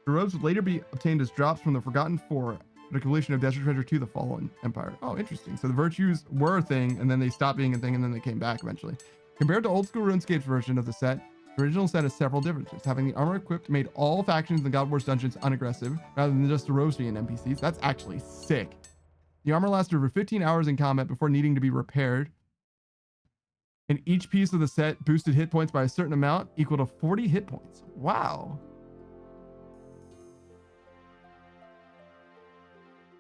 The robes would later be obtained as drops from the Forgotten Four, the completion of Desert Treasure to the Fallen Empire. Oh, interesting. So the Virtues were a thing, and then they stopped being a thing, and then they came back eventually. Compared to old school RuneScape's version of the set, the original set has several differences. Having the armor equipped made all factions in the God Wars dungeons unaggressive, rather than just the robes being NPCs. That's actually sick. The armor lasted over 15 hours in combat before needing to be repaired. And each piece of the set boosted hit points by a certain amount, equal to 40 hit points. Wow.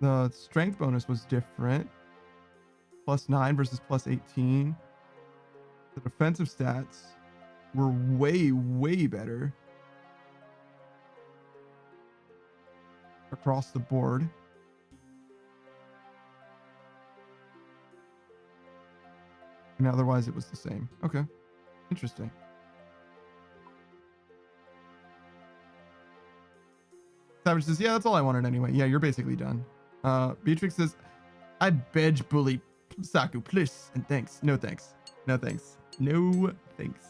The strength bonus was different. +9 versus +18. The defensive stats were way, way better across the board. And otherwise it was the same. Okay. Interesting. Savage says, yeah, that's all I wanted anyway. Yeah, you're basically done. Beatrix says, I beg bully Saku, please. And thanks. No thanks. No thanks. No thanks.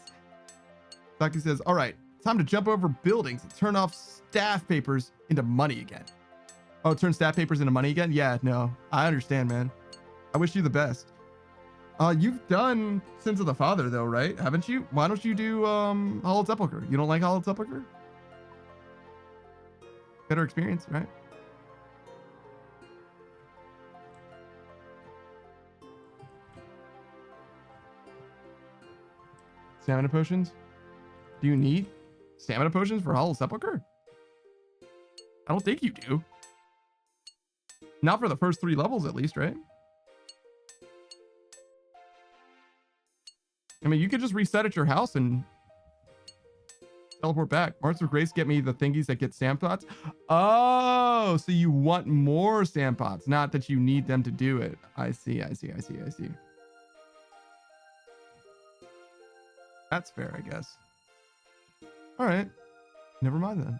Saku says, all right, time to jump over buildings and turn off staff papers into money again. Oh, turn staff papers into money again? Yeah, no. I understand, man. I wish you the best. You've done Sins of the Father, though, right? Haven't you? Why don't you do Hollow Sepulchre? You don't like Hollow Sepulchre? better experience, right? Stamina potions? Do you need stamina potions for Hollow Sepulchre? I don't think you do. Not for the first 3 levels, at least, right? I mean, you could just reset at your house and teleport back. Marks of Grace get me the thingies that get stamp pots. Oh, so you want more stamp pots, not that you need them to do it. I see. That's fair, I guess. All right. Never mind then.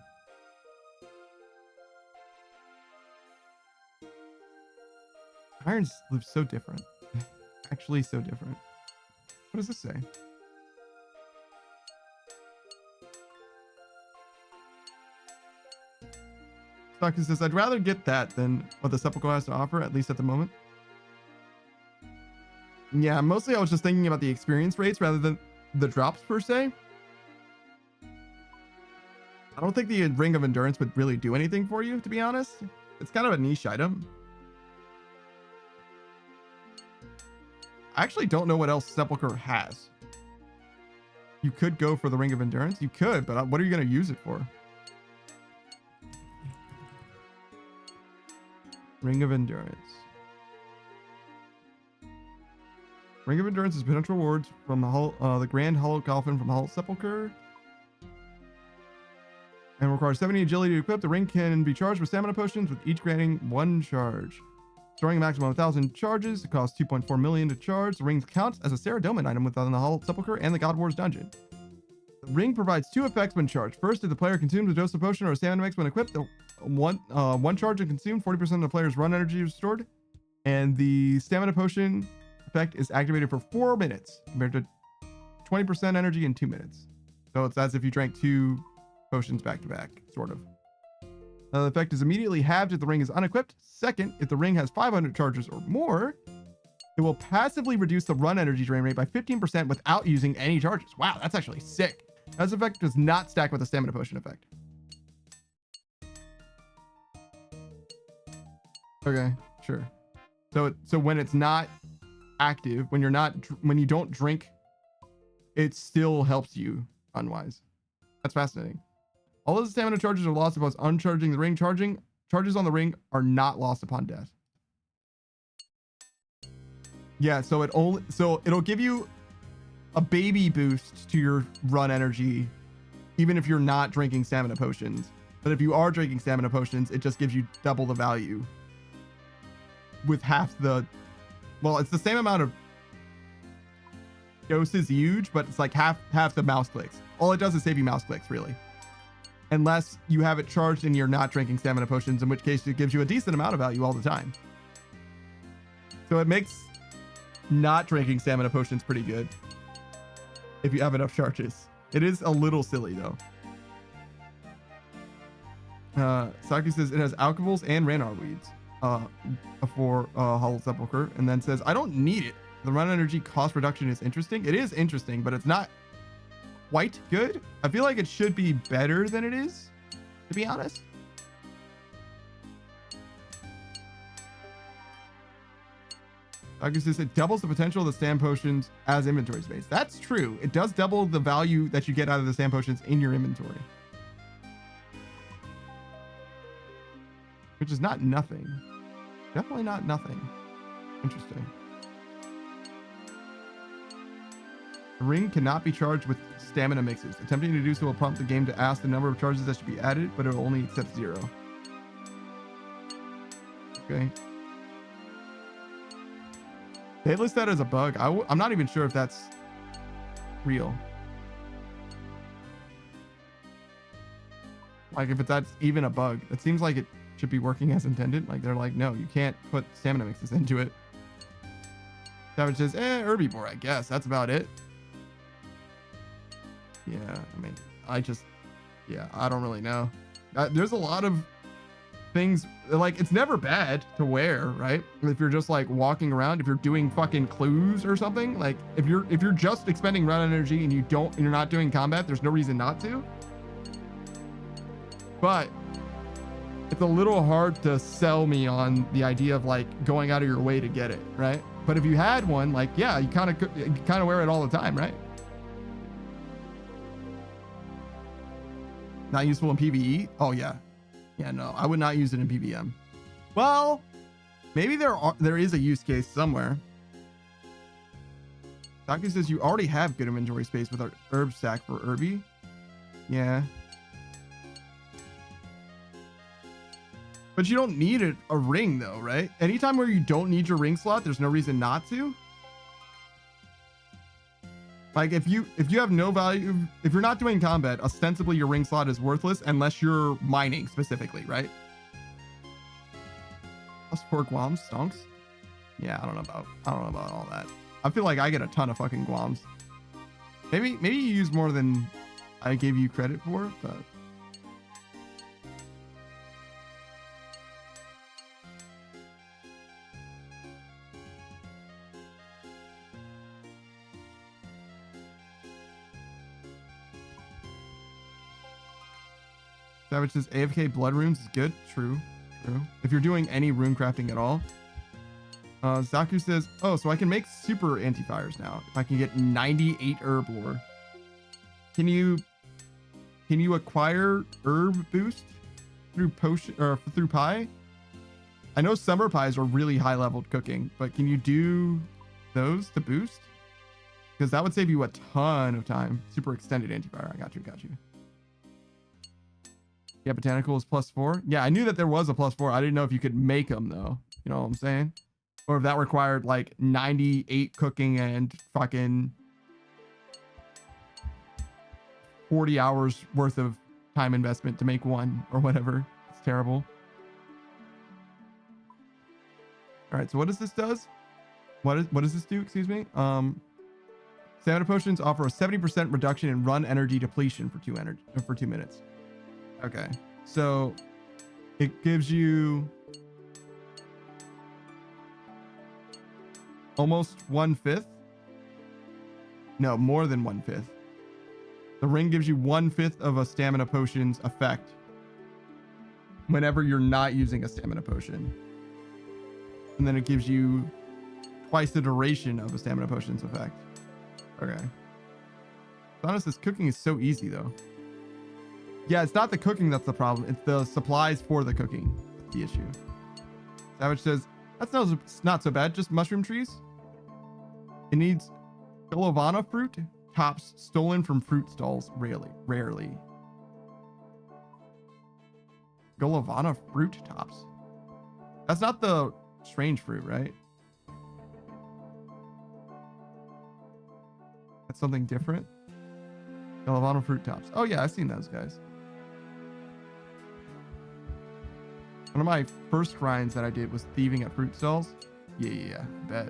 Irons live so different. Actually, so different. What does this say? Stocky says, I'd rather get that than what the Sepulchre has to offer, at least at the moment. Yeah, mostly I was just thinking about the experience rates rather than the drops per se. I don't think the Ring of Endurance would really do anything for you, to be honest. It's kind of a niche item. I actually don't know what else Sepulchre has. You could go for the Ring of Endurance. You could, but what are you going to use it for? Ring of Endurance. Ring of Endurance is potential rewards from the Grand Hollow Coffin from Hollow Sepulchre. And requires 70 agility to equip. The ring can be charged with stamina potions, with each granting 1 charge. Storing a maximum of 1,000 charges. It costs 2.4 million to charge. The ring counts as a Saradomin item within the Hollow Sepulchre and the God Wars dungeon. The ring provides 2 effects when charged. First, if the player consumes a dose of potion or a stamina mix when equipped, the one charge and consumed, 40% of the player's run energy is restored. And the stamina potion effect is activated for 4 minutes compared to 20% energy in 2 minutes. So it's as if you drank 2 potions back to back, sort of. The effect is immediately halved if the ring is unequipped. Second, if the ring has 500 charges or more, it will passively reduce the run energy drain rate by 15% without using any charges. Wow, that's actually sick. This effect does not stack with the stamina potion effect. Okay, sure. So when it's not active, when you don't drink, it still helps you run-wise. That's fascinating. All of the stamina charges are lost upon uncharging the ring. Charges on the ring are not lost upon death. Yeah, so it'll give you a baby boost to your run energy, even if you're not drinking stamina potions. But if you are drinking stamina potions, it just gives you double the value. With half the, well, it's the same amount of doses huge, but it's like half the mouse clicks. All it does is save you mouse clicks, really. Unless you have it charged and you're not drinking stamina potions, in which case it gives you a decent amount of value all the time. So it makes not drinking stamina potions pretty good if you have enough charges. It is a little silly though. Saki says it has alcohols and Ranar weeds for Hollow Sepulchre, and then says, I don't need it. The run energy cost reduction is interesting. It is interesting, but it's not quite good. I feel like it should be better than it is, to be honest. August says it doubles the potential of the stam potions as inventory space. That's true. It does double the value that you get out of the stam potions in your inventory, which is not nothing. Definitely not nothing. Interesting. The ring cannot be charged with stamina mixes. Attempting to do so will prompt the game to ask the number of charges that should be added, but it will only accept 0. Okay. They list that as a bug. I'm not even sure if that's real. Like if that's even a bug. It seems like it should be working as intended. Like they're like, no, you can't put stamina mixes into it. Savage says, herbivore, I guess. That's about it. Yeah, I mean, I don't really know. There's a lot of things, like, it's never bad to wear, right? If you're just like walking around, if you're doing fucking clues or something, like if you're just expending run energy and you're not doing combat, there's no reason not to. But it's a little hard to sell me on the idea of like going out of your way to get it, right? But if you had one, like, yeah, you kind of wear it all the time, right? Not useful in PvE? Oh yeah. Yeah, no, I would not use it in PVM. Well, maybe there is a use case somewhere. Taki says you already have good inventory space with our herb stack for Irby. Yeah. But you don't need a ring though, right? Anytime where you don't need your ring slot, there's no reason not to. Like if you have no value, if you're not doing combat, ostensibly your ring slot is worthless unless you're mining specifically, right? Plus 4 guams, stonks. Yeah, I don't know about all that. I feel like I get a ton of fucking guams. Maybe you use more than I gave you credit for, but Savage says AFK blood runes is good. True. If you're doing any rune crafting at all. Zaku says, oh, so I can make super anti-fires now. If I can get 98 herb lore. Can you acquire herb boost through potion or through pie? I know summer pies are really high leveled cooking, but can you do those to boost? Because that would save you a ton of time. Super extended anti-fire. I got you. Yeah, botanical is +4. Yeah, I knew that there was a +4. I didn't know if you could make them though. You know what I'm saying? Or if that required like 98 cooking and fucking 40 hours worth of time investment to make one or whatever. It's terrible. All right, so what does this does? What does this do? Excuse me. Stamina potions offer a 70% reduction in run energy depletion for 2 minutes. Okay, so it gives you almost 1/5. No, more than 1/5. The ring gives you 1/5 of a stamina potion's effect whenever you're not using a stamina potion. And then it gives you twice the duration of a stamina potion's effect. Okay. Honest, this cooking is so easy though. Yeah, it's not the cooking that's the problem. It's the supplies for the cooking that's the issue. Savage says, that's not so bad. Just mushroom trees. It needs Golovana fruit tops stolen from fruit stalls. Rarely. Golovana fruit tops. That's not the strange fruit, right? That's something different. Golovana fruit tops. Oh yeah, I've seen those guys. One of my first grinds that I did was thieving at fruit stalls. Yeah, bet.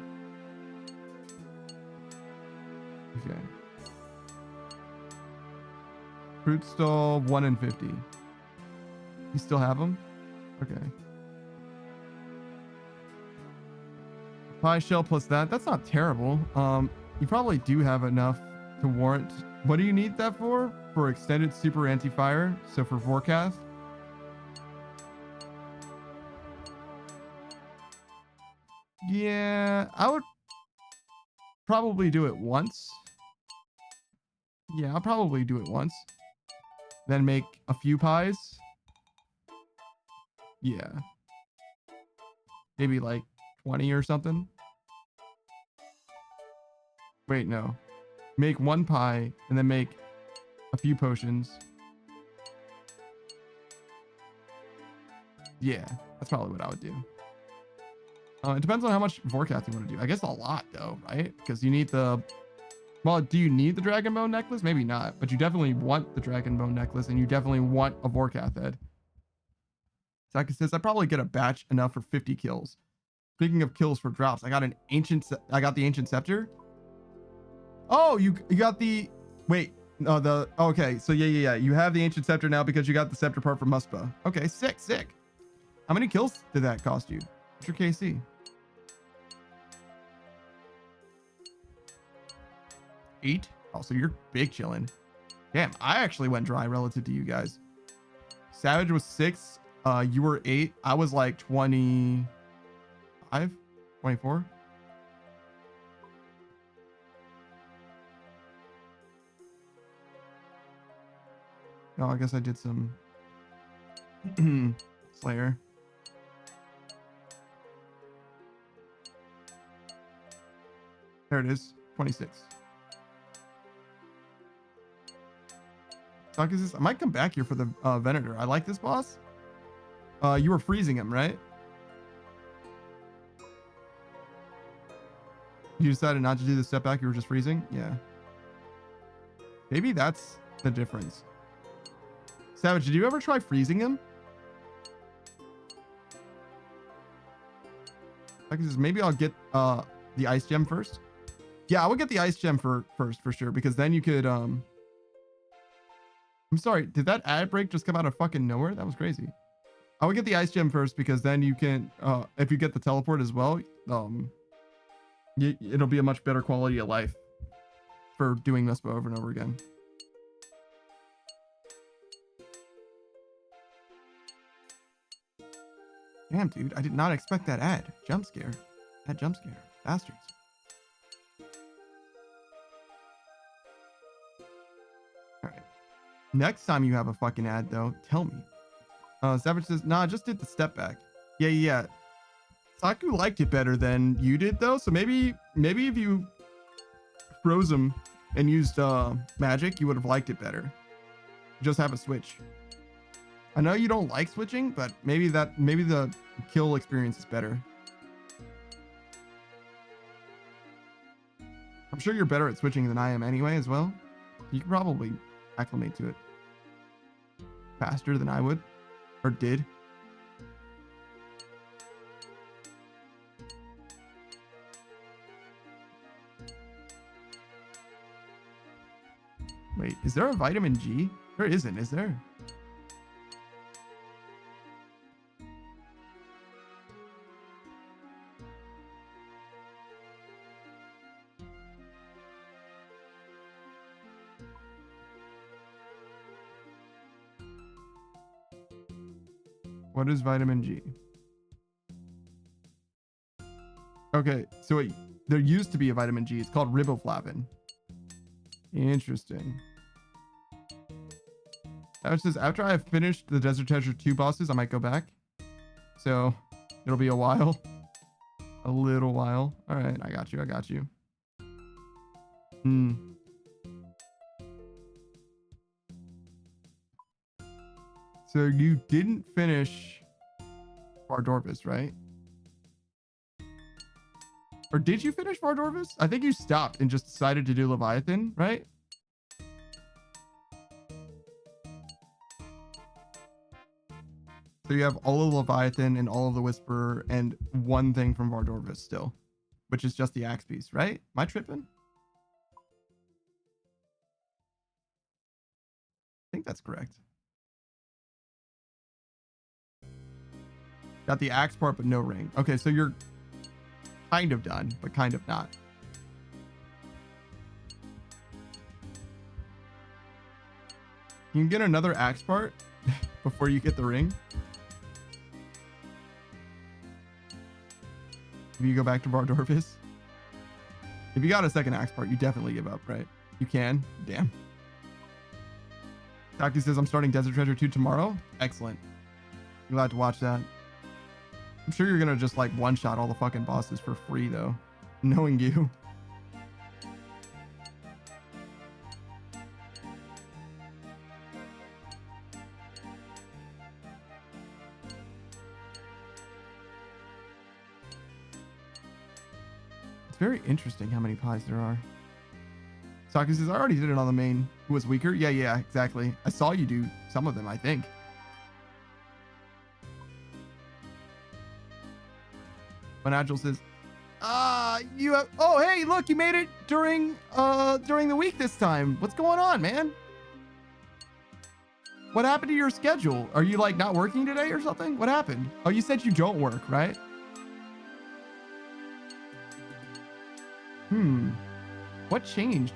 Okay. Fruit stall 1 in 50. You still have them? Okay. Pie shell plus that. That's not terrible. You probably do have enough to warrant. What do you need that for? For extended super anti-fire. So for forecast. Yeah, I would probably do it once. Yeah, I'll probably do it once. Then make a few pies. Yeah. Maybe like 20 or something. Wait, no. Make 1 pie and then make a few potions. Yeah, that's probably what I would do. It depends on how much forecast you want to do. I guess a lot though, right? Because you need the... Well, do you need the dragon bone necklace? Maybe not, but you definitely want the dragon bone necklace and you definitely want a forecast head. Saka says, I probably get a batch enough for 50 kills. Speaking of kills for drops, I got the ancient scepter. Oh, you got the... Wait, no, okay, so yeah. You have the ancient scepter now because you got the scepter part from Muspa. Okay, sick. How many kills did that cost you? What's your KC? 8? Oh, so you're big chilling. Damn, I actually went dry relative to you guys. Savage was 6. You were 8. I was like 25, 24. No, I guess I did some Slayer. There it is, 26. I might come back here for the Venator. I like this boss. You were freezing him, right? You decided not to do the step back. You were just freezing. Yeah. Maybe that's the difference. Savage, did you ever try freezing him? Maybe I'll get the ice gem first. Yeah, I would get the ice gem first for sure, because then you could I'm sorry, did that ad break just come out of fucking nowhere? That was crazy. I would get the ice gem first, because then you can if you get the teleport as well, it'll be a much better quality of life for doing this over and over again. Damn, dude, I did not expect that ad. Jump scare. That jump scare. Bastards. Alright. Next time you have a fucking ad, though, tell me. Savage says, nah, I just did the step back. Yeah. Saku liked it better than you did, though, so maybe if you froze him and used magic, you would have liked it better. Just have a switch. I know you don't like switching, but maybe the kill experience is better. I'm sure you're better at switching than I am anyway as well. You can probably acclimate to it faster than I would, or did. Wait, is there a vitamin G? There isn't, is there? What is vitamin G? Okay, so wait, there used to be a vitamin G. It's called riboflavin. Interesting. That says, after I have finished the Desert Treasure 2 bosses, I might go back. So it'll be a while. A little while. All right, I got you. So you didn't finish Vardorvis, right? Or did you finish Vardorvis? I think you stopped and just decided to do Leviathan, right? So you have all of Leviathan and all of the Whisperer and one thing from Vardorvis still, which is just the axe piece, right? Am I tripping? I think that's correct. Got the axe part, but no ring. Okay, so you're kind of done, but kind of not. You can get another axe part before you get the ring. If you go back to Vardorvis. If you got a second axe part, you definitely give up, right? You can. Damn. Taki says, I'm starting Desert Treasure 2 tomorrow. Excellent. I'm glad to watch that. I'm sure you're gonna just like one-shot all the fucking bosses for free, though. Knowing you. It's very interesting how many pies there are. Saki says, I already did it on the main. Who was weaker? Yeah, exactly. I saw you do some of them, I think. When Agile says, you have, oh, hey, look, you made it during the week this time. What's going on, man? What happened to your schedule? Are you like not working today or something? What happened? Oh, you said you don't work, right? What changed?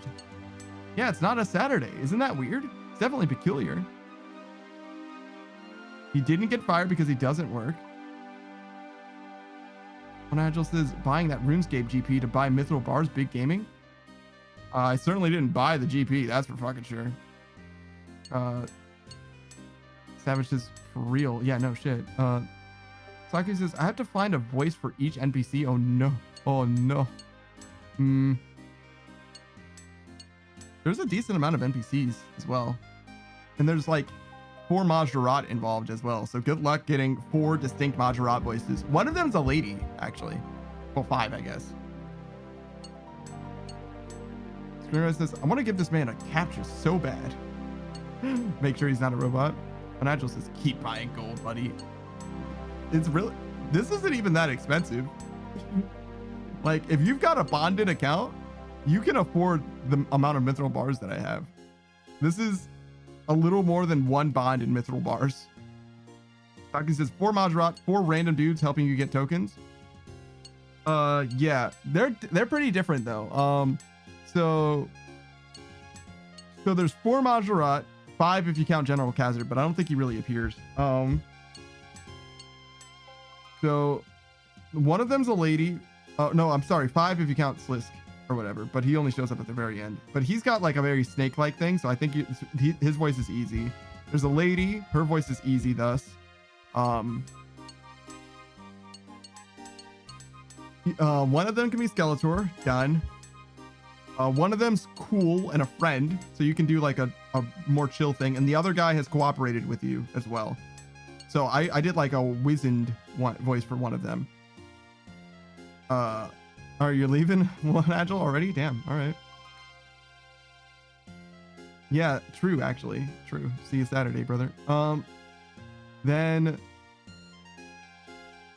Yeah, it's not a Saturday. Isn't that weird? It's definitely peculiar. He didn't get fired because he doesn't work. When Agile says buying that RuneScape GP to buy Mithril Bars, big gaming. I certainly didn't buy the GP. That's for fucking sure. Savage says for real. Yeah, no shit. Saki says I have to find a voice for each NPC. Oh no. Oh no. There's a decent amount of NPCs as well. And there's like 4 Majorat involved as well. So good luck getting 4 distinct Majorat voices. One of them's a lady, actually. Well, 5, I guess. Screenwriter says, I want to give this man a capture so bad. Make sure he's not a robot. And Agile says, keep buying gold, buddy. It's really, this isn't even that expensive. Like, if you've got a bonded account, you can afford the amount of Mithril Bars that I have. This is a little more than 1 bond in Mithril Bars. Taki says 4 Majorat, 4 random dudes helping you get tokens. Yeah, they're pretty different though. So there's 4 Majorat, 5 if you count General Khazard, but I don't think he really appears. So one of them's a lady. No, I'm sorry, 5 if you count Slisk or whatever, but he only shows up at the very end. But he's got like a very snake-like thing, so I think his voice is easy. There's a lady, her voice is easy thus. One of them can be Skeletor, done. One of them's cool and a friend, so you can do like a more chill thing, and the other guy has cooperated with you as well. So I did like a wizened voice for one of them. Are you leaving one Agile already? Damn. All right. Yeah, true, actually. True. See you Saturday, brother. Then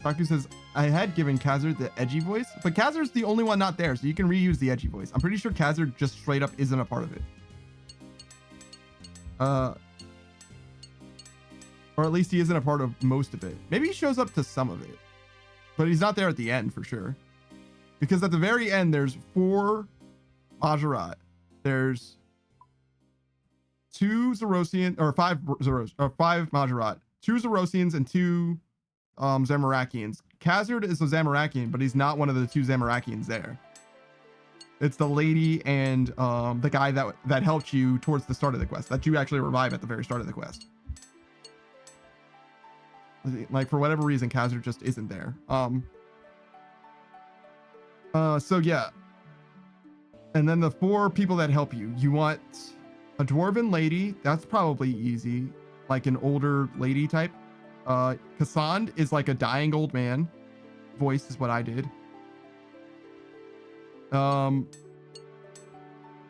Taku says, I had given Khazard the edgy voice, but Khazard's the only one not there, so you can reuse the edgy voice. I'm pretty sure Khazard just straight up isn't a part of it. Or at least he isn't a part of most of it. Maybe he shows up to some of it, but he's not there at the end for sure. Because at the very end, there's 4 Majorat. There's 2 Zerosian, or 5 Zeros, or 5 Majorat, 2 Zerosians and 2 Zamorakians. Khazard is a Zamorakian, but he's not one of the 2 Zamorakians there. It's the lady and the guy that helped you towards the start of the quest, that you actually revive at the very start of the quest. Like, for whatever reason, Khazard just isn't there. So yeah. And then the 4 people that help you. You want a dwarven lady. That's probably easy. Like an older lady type. Cassand is like a dying old man. Voice is what I did.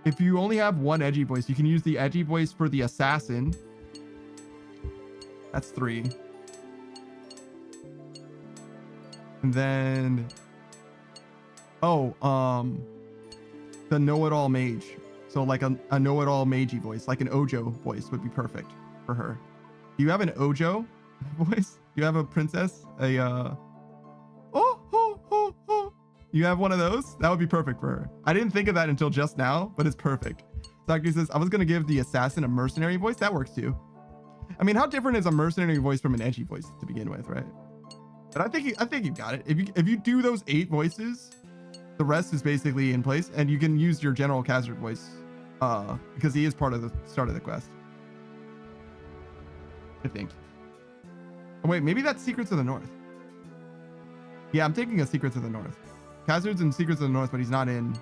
If you only have 1 edgy voice, you can use the edgy voice for the assassin. That's 3. And then the know-it-all mage. So like a know-it-all magey voice, like an Ojo voice would be perfect for her. Do you have an Ojo voice? Do you have a princess? You have one of those? That would be perfect for her. I didn't think of that until just now, but it's perfect. Sakura says, I was gonna give the assassin a mercenary voice. That works too. I mean, how different is a mercenary voice from an edgy voice to begin with, right? But I think you've got it. If you do those 8 voices, the rest is basically in place, and you can use your General Khazard voice because he is part of the start of the quest. I think. Oh wait, maybe that's Secrets of the North. Yeah, I'm taking a Secrets of the North. Khazard's in Secrets of the North, but he's not in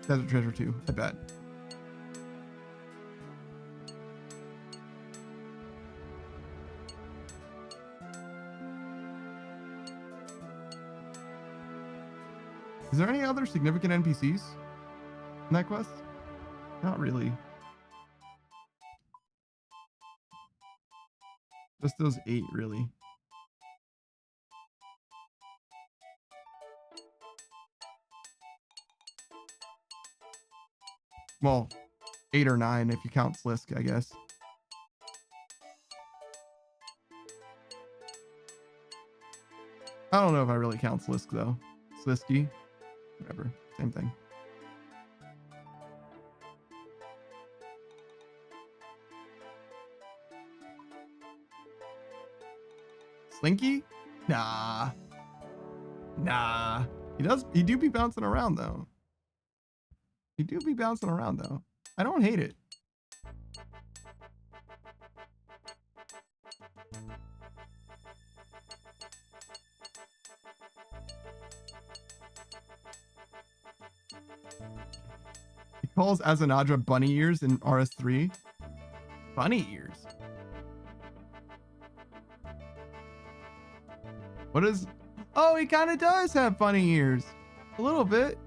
Desert Treasure 2, I bet. Is there any other significant NPCs in that quest? Not really. Just those 8, really. Well, 8 or 9 if you count Slisk, I guess. I don't know if I really count Slisk, though. Slisky. Whatever. Same thing. Slinky? Nah. Nah. He do be bouncing around though. He do be bouncing around though. I don't hate it. He calls Azanadra bunny ears in RS3. Bunny ears? What is... Oh, he kind of does have bunny ears. A little bit.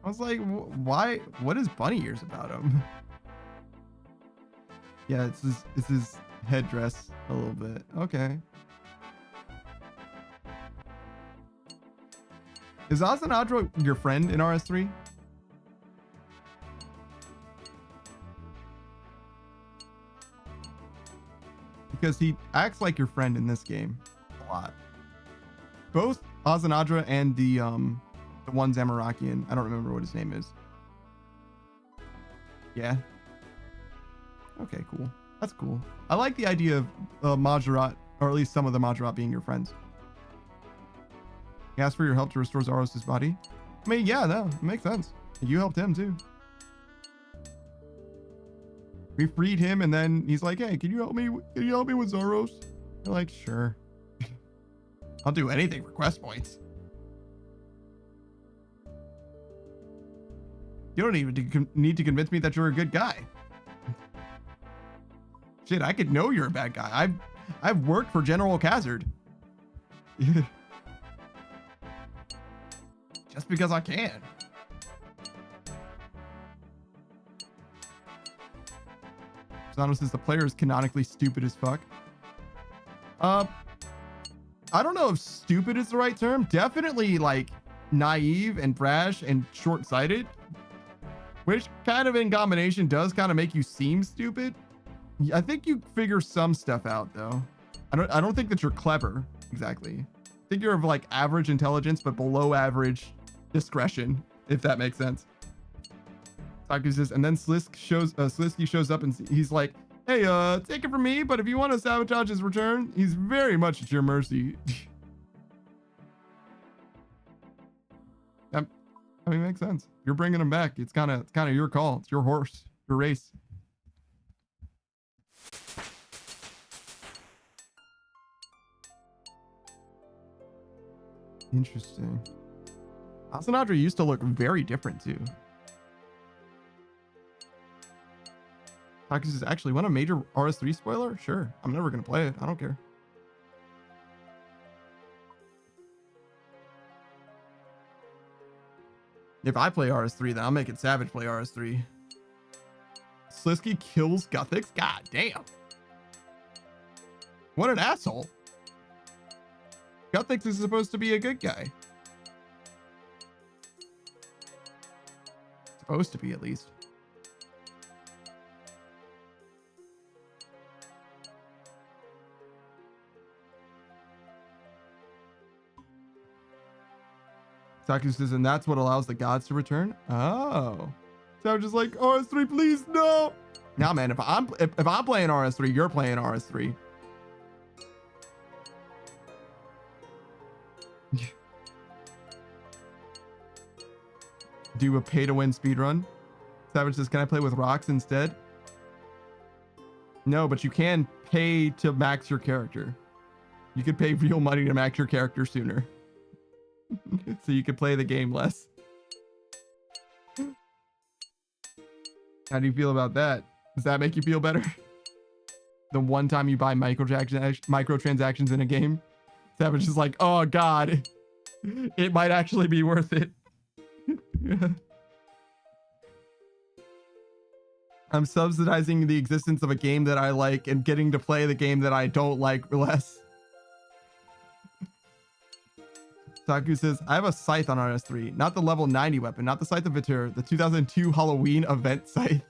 I was like, why? What is bunny ears about him? Yeah, it's his headdress a little bit. Okay. Is Azanadra your friend in RS3? Because he acts like your friend in this game a lot. Both Azanadra and the one Zamarakian. I don't remember what his name is. Yeah. Okay, cool. That's cool. I like the idea of Majorat, or at least some of the Majorat being your friends. He asked for your help to restore Zaros' body. I mean, yeah, no, it makes sense. You helped him too. We freed him, and then he's like, "Hey, can you help me? Can you help me with Zaros?" You're like, "Sure." I'll do anything for quest points. You don't even need to convince me that you're a good guy. Shit, I could know you're a bad guy. I've worked for General Khazard. Just because I can. Xanos says the player is canonically stupid as fuck. I don't know if stupid is the right term. Definitely like naive and brash and short-sighted, which kind of in combination does kind of make you seem stupid. I think you figure some stuff out though. I don't think that you're clever exactly. I think you're of like average intelligence but below average discretion, if that makes sense. Saku says, and then Slisky shows up and he's like, "Hey, take it from me, but if you want to sabotage his return, he's very much at your mercy." I mean, makes sense. You're bringing him back. It's kind of your call. It's your horse, your race. Interesting. Azanadra used to look very different too. Takus says, actually, want a major RS3 spoiler? Sure. I'm never going to play it. I don't care. If I play RS3, then I'll make it Savage play RS3. Slisky kills Guthix? God damn. What an asshole. Guthix is supposed to be a good guy. Supposed to be, at least. Saku says, and that's what allows the gods to return? Oh. So I'm just like, RS3, please, no. Nah, man, if I'm playing RS3, you're playing RS3. Do a pay-to-win speedrun. Savage says, can I play with rocks instead? No, but you can pay to max your character. You could pay real money to max your character sooner. So you could play the game less. How do you feel about that? Does that make you feel better? The one time you buy microtransactions in a game? Savage is like, oh god, it might actually be worth it. I'm subsidizing the existence of a game that I like and getting to play the game that I don't like less. Saku says, I have a scythe on RS3, not the level 90 weapon, not the scythe of Vitur, the 2002 Halloween event scythe.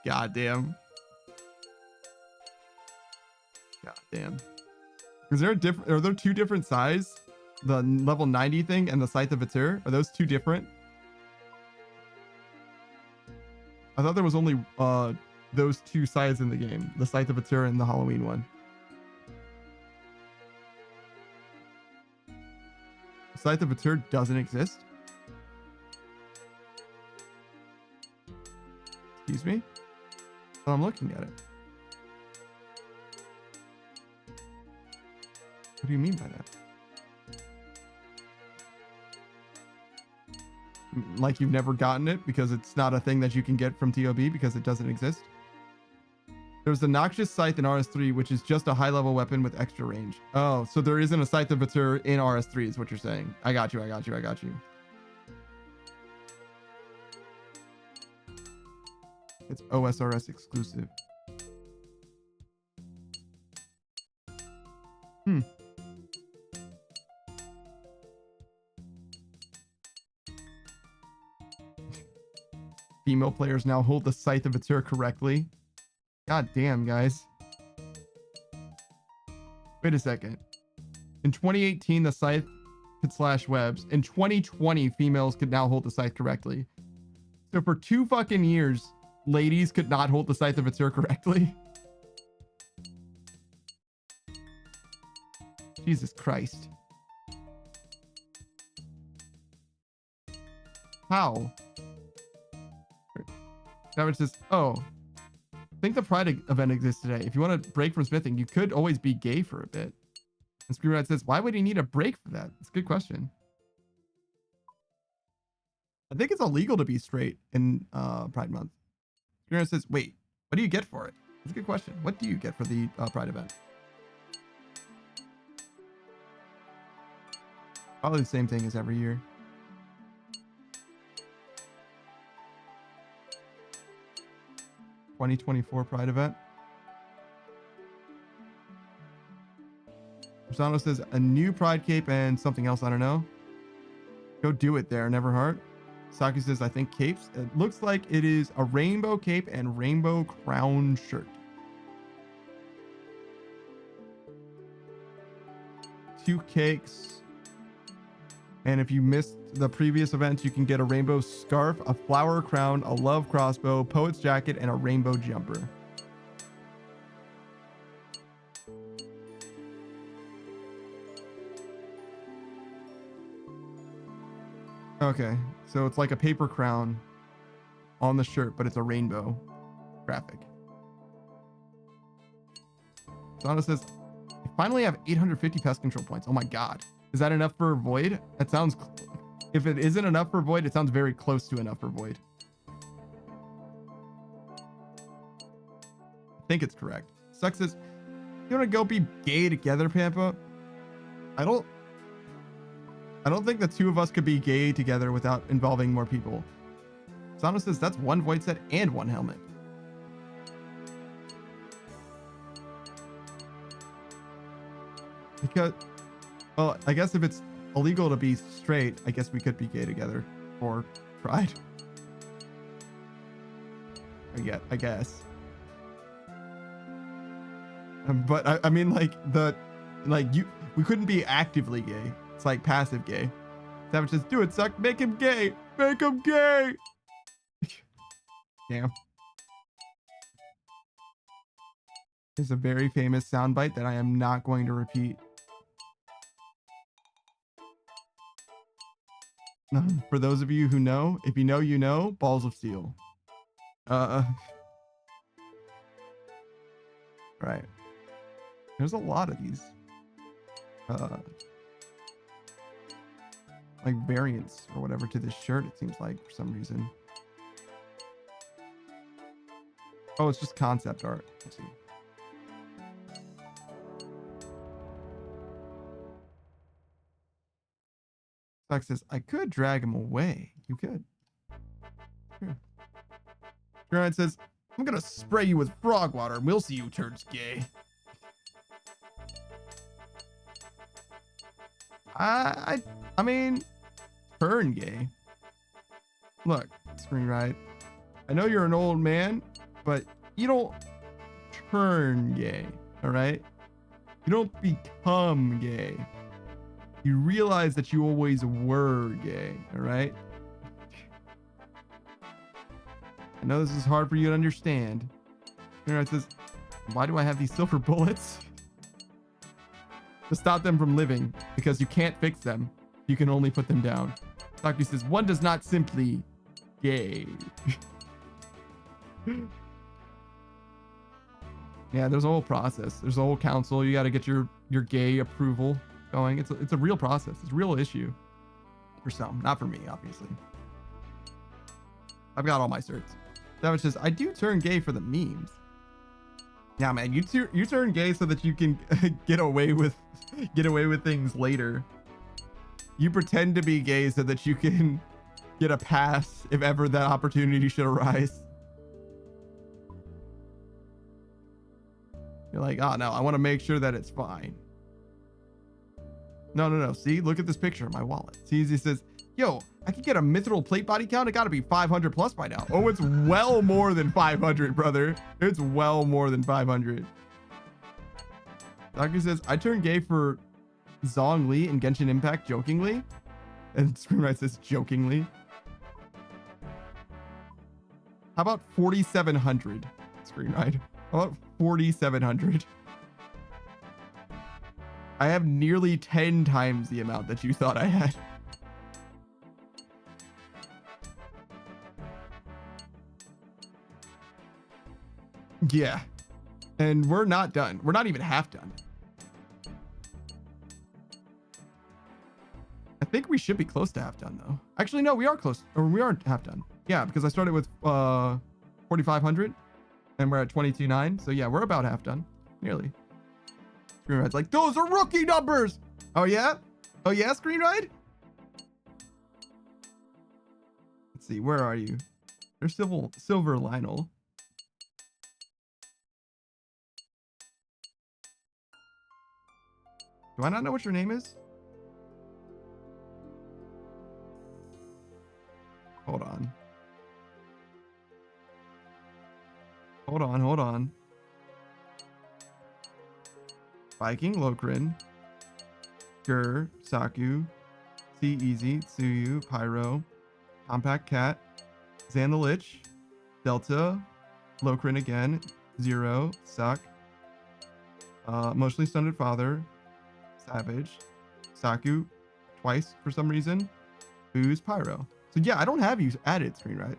God damn. God damn. Is there are there two different scythes? The level 90 thing and the scythe of Vitur? Are those two different? I thought there was only those two sides in the game, the Scythe of Atur and the Halloween one. Scythe of Atur doesn't exist? Excuse me? Well, I'm looking at it. What do you mean by that? Like you've never gotten it because it's not a thing that you can get from TOB because it doesn't exist? There's the Noxious Scythe in RS3, which is just a high-level weapon with extra range. Oh, so there isn't a Scythe of Atur in RS3 is what you're saying. I got you. It's OSRS exclusive. Female players now hold the Scythe of Atur correctly. God damn, guys. Wait a second. In 2018, the Scythe could slash webs. In 2020, females could now hold the Scythe correctly. So for 2 fucking years, ladies could not hold the Scythe of Atur correctly. Jesus Christ. How? Savage says, oh, I think the Pride event exists today. If you want to break from smithing, you could always be gay for a bit. And Screwride says, why would he need a break for that? It's a good question. I think it's illegal to be straight in Pride Month. Screwride says, wait, what do you get for it? That's a good question. What do you get for the Pride event? Probably the same thing as every year. ...2024 Pride event. Rosano says a new Pride cape and something else. I don't know. Go do it there, Neverheart. Saki says I think capes. It looks like it is a rainbow cape and rainbow crown shirt. 2 cakes. And if you missed the previous events, you can get a rainbow scarf, a flower crown, a love crossbow, poet's jacket, and a rainbow jumper. Okay, so it's like a paper crown on the shirt, but it's a rainbow graphic. Sana says, I finally have 850 pest control points. Oh my god. Is that enough for Void? That sounds... If it isn't enough for Void, it sounds very close to enough for Void. I think it's correct. Sucks says, you want to go be gay together, Pampa? I don't think the 2 of us could be gay together without involving more people. Sano says that's 1 Void set and 1 helmet. Because... Well, I guess if it's illegal to be straight, I guess we could be gay together for Pride. I guess. But I mean, like we couldn't be actively gay. It's like passive gay. Savage says, do it, Suck. Make him gay. Make him gay. Damn. There's a very famous soundbite that I am not going to repeat. For those of you who know, if you know, you know, balls of steel. Right. There's a lot of these. Like variants or whatever to this shirt, it seems like, for some reason. Oh, it's just concept art. Let's see. Fox says, I could drag him away. You could. Sure. Granite says, I'm gonna spray you with frog water and we'll see who turns gay. I mean, turn gay. Look, Screenride. I know you're an old man, but you don't turn gay, all right? You don't become gay. You realize that you always were gay, all right? I know this is hard for you to understand, Here it says, why do I have these silver bullets? To stop them from living, because you can't fix them. You can only put them down. Doctor says, one does not simply gay. Yeah, there's a whole process. There's a whole council. You got to get your gay approval going. It's a real process. It's a real issue for some, not for me, obviously. I've got all my certs. Savage says, I do turn gay for the memes. Yeah, man, you turn gay so that you can get away with things later. You pretend to be gay so that you can get a pass if ever that opportunity should arise. You're like, oh no, I want to make sure that it's fine. No. See, look at this picture of my wallet. See, he says, yo, I could get a mithril plate body count. It got to be 500 plus by now. Oh, it's well more than 500, brother. It's well more than 500. Doctor says, I turned gay for Zhong Li in Genshin Impact jokingly. And Screenwrite says jokingly. How about 4,700? Screenwrite. How about 4,700? I have nearly 10 times the amount that you thought I had. Yeah. And we're not done. We're not even half done. I think we should be close to half done though. Actually, no, we are close, or we aren't half done. Yeah, because I started with 4,500 and we're at 22.9. So yeah, we're about half done. Nearly. Screenride's like, those are rookie numbers. Oh yeah? Oh yeah, Screenride? Let's see, where are you? There's Silver Lionel. Do I not know what your name is? Hold on. Hold on. Viking, Lokrin, Gur, Saku, Sea Easy, Tsuyu, Pyro, Compact Cat, Zan the Lich, Delta, Lokrin again, Zero, Suck, Emotionally Stunted Father, Savage, Saku, twice for some reason, Booze, Pyro. So yeah, I don't have you added, Screenwrite.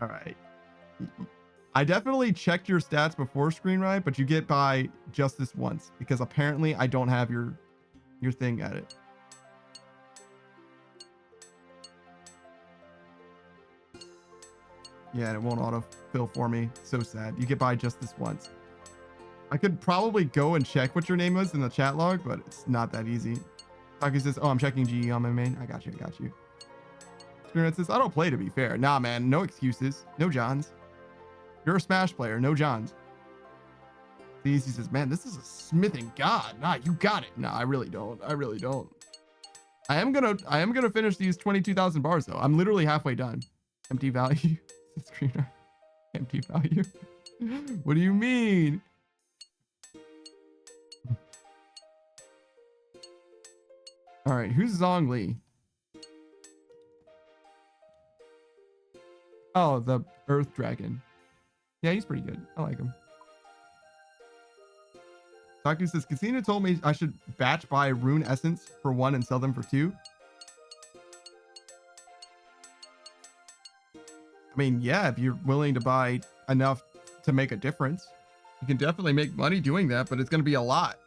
All right. I definitely checked your stats before Screenwrite, but you get by just this once because apparently I don't have your thing added. Yeah, and it won't autofill for me. So sad. You get by just this once. I could probably go and check what your name was in the chat log, but it's not that easy. Taki says, oh, I'm checking GE on my main. I got you. Screenwrite says, I don't play, to be fair. Nah, man. No excuses. No Johns. You're a Smash player. No Johns. He says, man, this is a smithing god. Nah, you got it. Nah, I really don't. I am gonna finish these 22,000 bars though. I'm literally halfway done. Empty value. Screenwrite. Empty value. What do you mean? All right, who's Zhong Li? Oh, the Earth Dragon. Yeah, he's pretty good. I like him. Saku says, Casino told me I should batch buy rune essence for 1 and sell them for 2. I mean, yeah, if you're willing to buy enough to make a difference, you can definitely make money doing that, but it's going to be a lot.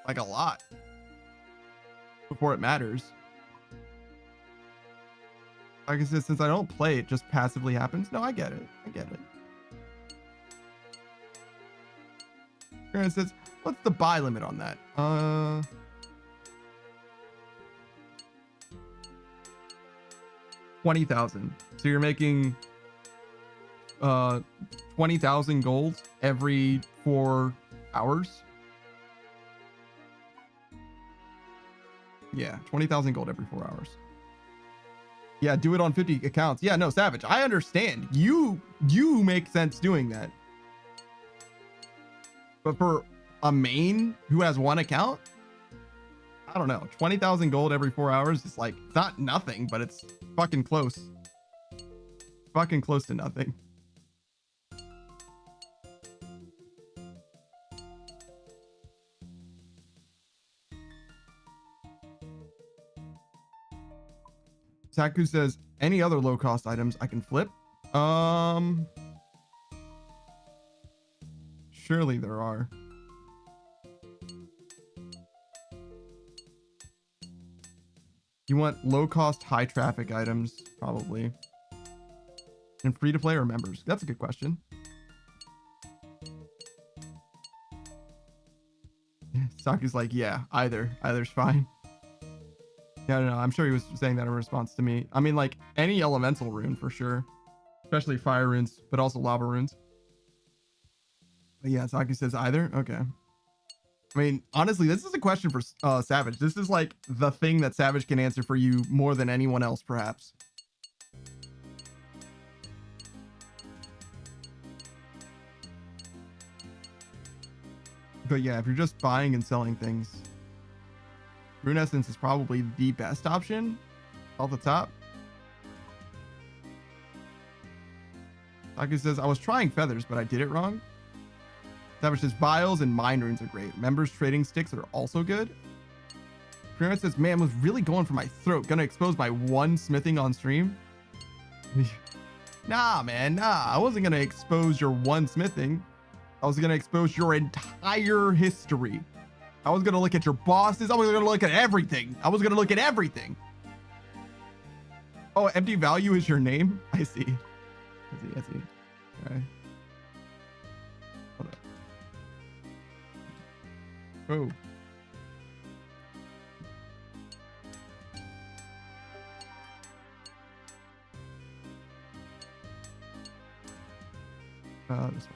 Like a lot. Before it matters. Like I said, since I don't play, it just passively happens. No, I get it. Aaron says, what's the buy limit on that? 20,000. So you're making 20,000 gold every 4 hours. Yeah, 20,000 gold every 4 hours. Yeah, do it on 50 accounts. Yeah, no, Savage, I understand. You make sense doing that. But for a main who has 1 account, I don't know. 20,000 gold every 4 hours is like, it's not nothing, but it's fucking close. fucking close to nothing. Saku says, any other low cost items I can flip? Surely there are. You want low cost, high traffic items, probably. And free to play or members? That's a good question. Saku's like, yeah, either's fine. Yeah, no, I'm sure he was saying that in response to me. I mean, like, any elemental rune for sure. Especially fire runes, but also lava runes. But yeah, Saku says either. Okay. I mean, honestly, this is a question for Savage. This is like the thing that Savage can answer for you more than anyone else, perhaps. But yeah, if you're just buying and selling things, Rune Essence is probably the best option off the top. Saku says, I was trying feathers, but I did it wrong. Savage says, vials and mind runes are great. Members trading sticks are also good. Pyramid says, man, was really going for my throat. Gonna expose my one smithing on stream. Nah, man, nah. I wasn't gonna expose your one smithing. I was gonna expose your entire history. I was gonna look at your bosses. I was gonna look at everything. I was gonna look at everything. Oh, empty value is your name? I see. I see. All right. Hold on. Oh. This one.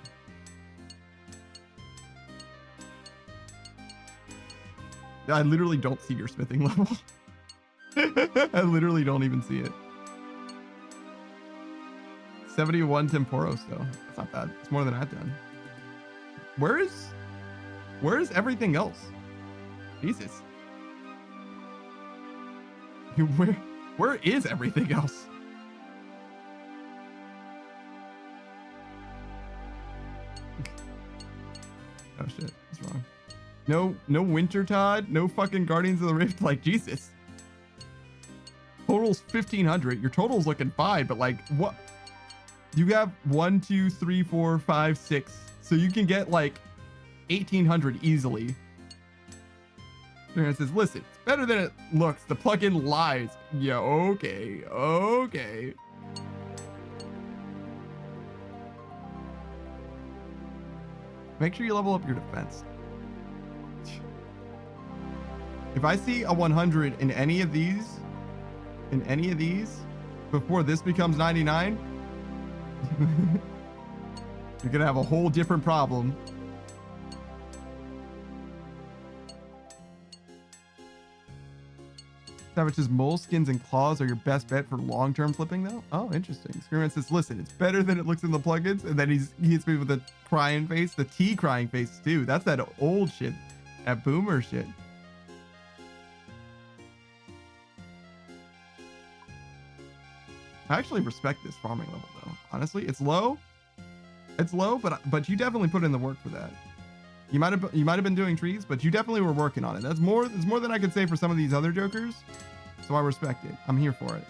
I literally don't see your smithing level. I literally don't even see it. 71 Temporos though. That's not bad. It's more than I've done. Where is everything else? Jesus. Where is everything else? Oh shit, what's wrong? No Winter Todd, no fucking Guardians of the Rift, like Jesus. Total's 1500. Your total's looking fine, but like what? You have 1, 2, 3, 4, 5, 6. So you can get like 1800 easily. And it says, listen, it's better than it looks. The plugin lies. Yeah, okay. Make sure you level up your defense. If I see a 100 in any of these, before this becomes 99, you're gonna have a whole different problem. Savage's moleskins and claws are your best bet for long-term flipping though? Oh, interesting. Spearman says, listen, it's better than it looks in the plugins. And then he hits me with a crying face, the T crying face too. That's that old shit, that boomer shit. I actually respect this farming level though. Honestly, it's low, but you definitely put in the work for that. You might have been doing trees, but you definitely were working on it. It's more than I could say for some of these other jokers. So I respect it. I'm here for it.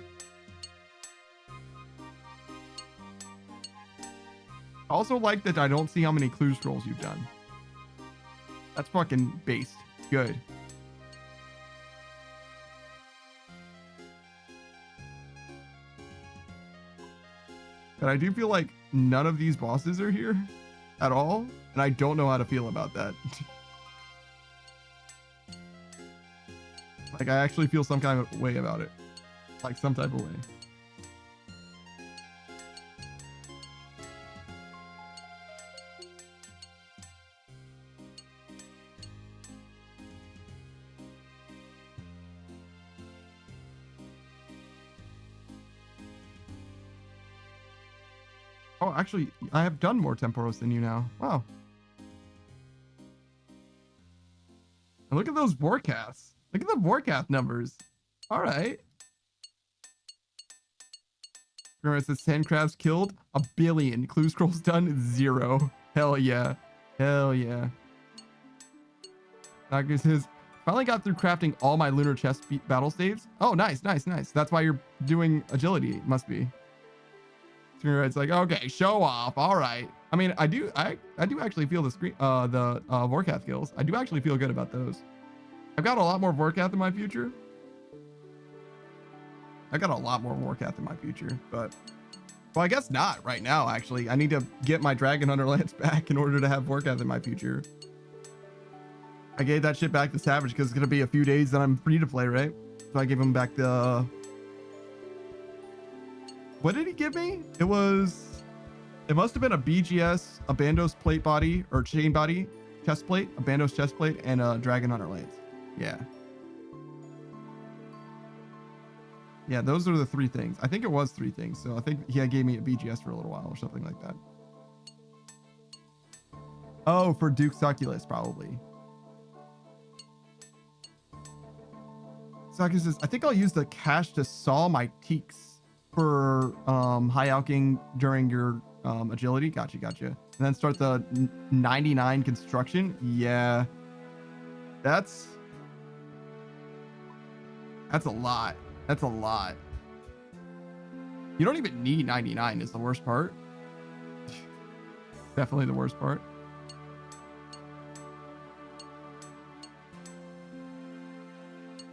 I also like that I don't see how many clue scrolls you've done. That's fucking based. Good. But I do feel like none of these bosses are here at all, and I don't know how to feel about that. Like, I actually feel some kind of way about it. Like, some type of way. Oh, actually, I have done more Temporos than you now. Wow. And look at those forecasts. Look at the forecast numbers. All right. Remember, it says sand crabs killed 1,000,000,000. Clue scrolls done 0. Hell yeah. Hell yeah. Doctor says, finally got through crafting all my lunar chest battle staves. Oh, nice, nice, nice. That's why you're doing agility. Must be. It's like, okay, show off. All right. I mean, I do actually feel the Vorkath skills. I do actually feel good about those. I've got a lot more Vorkath in my future. I got a lot more Vorkath in my future, but well, I guess not right now. Actually, I need to get my Dragon Hunter lance back in order to have Vorkath in my future. I gave that shit back to Savage because it's gonna be a few days that I'm free to play, right? So I gave him back the. What did he give me? It must have been a BGS, a Bandos plate body or chain body chest plate, a Bandos chest plate, and a Dragon Hunter lance. Yeah. Yeah, those are the 3 things. I think it was 3 things. So I think he gave me a BGS for a little while or something like that. Oh, for Duke Succulus, probably. Succulus says, I think I'll use the cash to saw my teaks for high alking during your agility. Gotcha. And then start the 99 construction. Yeah. That's a lot. That's a lot. You don't even need 99 is the worst part. Definitely the worst part.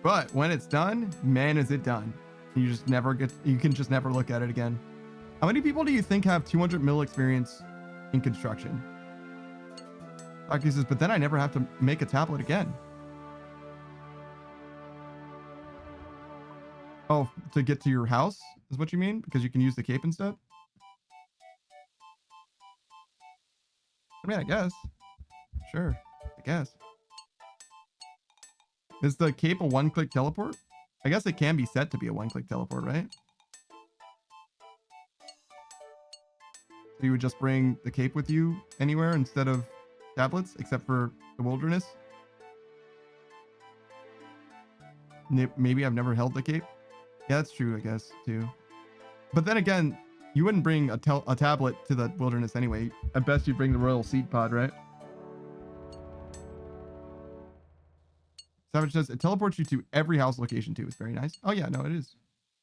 But when it's done, man, is it done. You can just never look at it again. How many people do you think have 200 mil experience in construction? Aki says, but then I never have to make a tablet again. Oh, to get to your house is what you mean? Because you can use the cape instead? I mean, I guess. Sure, I guess. Is the cape a one-click teleport? I guess it can be set to be a one-click teleport, right? So you would just bring the cape with you anywhere instead of tablets, except for the wilderness? Maybe I've never held the cape. Yeah, that's true, I guess, too. But then again, you wouldn't bring a tablet to the wilderness anyway. At best, you'd bring the royal seed pod, right? Savage says, it teleports you to every house location, too. It's very nice. Oh, yeah, no, it is.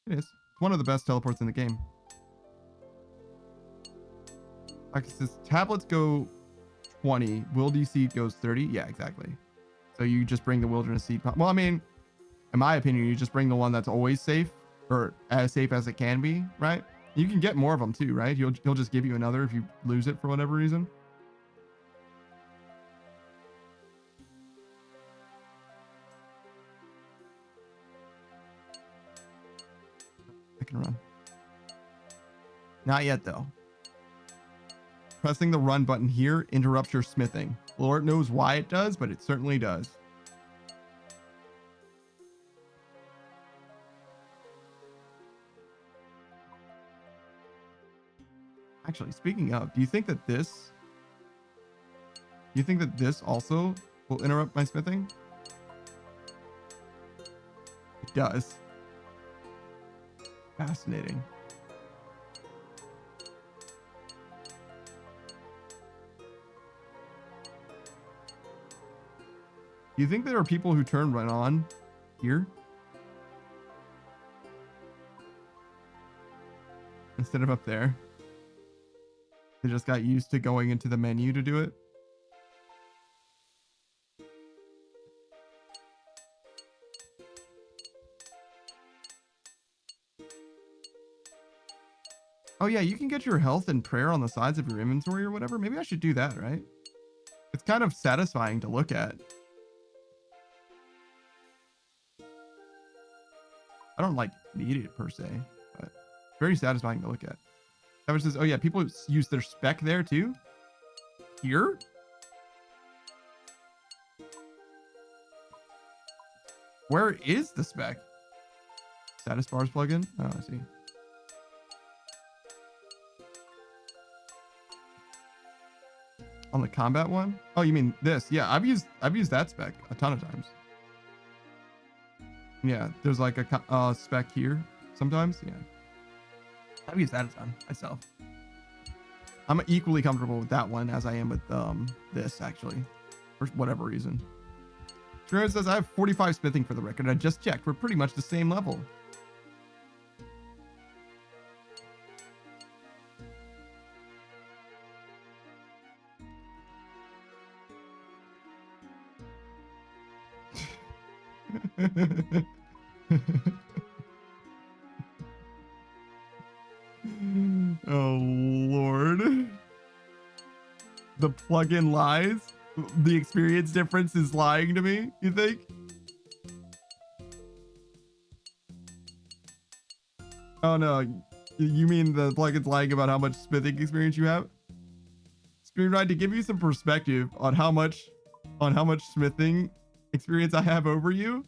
It is. It's one of the best teleports in the game. Like it says, tablets go 20. Wildy seed goes 30. Yeah, exactly. So you just bring the wilderness seed pod. Well, I mean, in my opinion, you just bring the one that's always safe, or as safe as it can be, right? You can get more of them too, right? He'll just give you another if you lose it for whatever reason. I can run. Not yet, though. Pressing the run button here interrupts your smithing. Lord knows why it does, but it certainly does. Actually, speaking of, do you think that this also will interrupt my smithing? It does. Fascinating. Do you think there are people who turn run on here instead of up there? They just got used to going into the menu to do it. Oh yeah, you can get your health and prayer on the sides of your inventory or whatever. Maybe I should do that, right? It's kind of satisfying to look at. I don't like need it per se, but very satisfying to look at. That says, oh yeah, people use their spec there too. Here? Where is the spec? Status bars plugin? Oh, I see. On the combat one? Oh, you mean this? Yeah, I've used that spec a ton of times. Yeah, there's like a spec here sometimes. Yeah. I've used that a ton myself. I'm equally comfortable with that one as I am with this, actually, for whatever reason. Shreya says, I have 45 smithing for the record. I just checked. We're pretty much the same level. Oh, Lord. The plugin lies? The experience difference is lying to me, you think? Oh, no. You mean the plugin's lying about how much smithing experience you have? Screenride, to give you some perspective on how much smithing experience I have over you,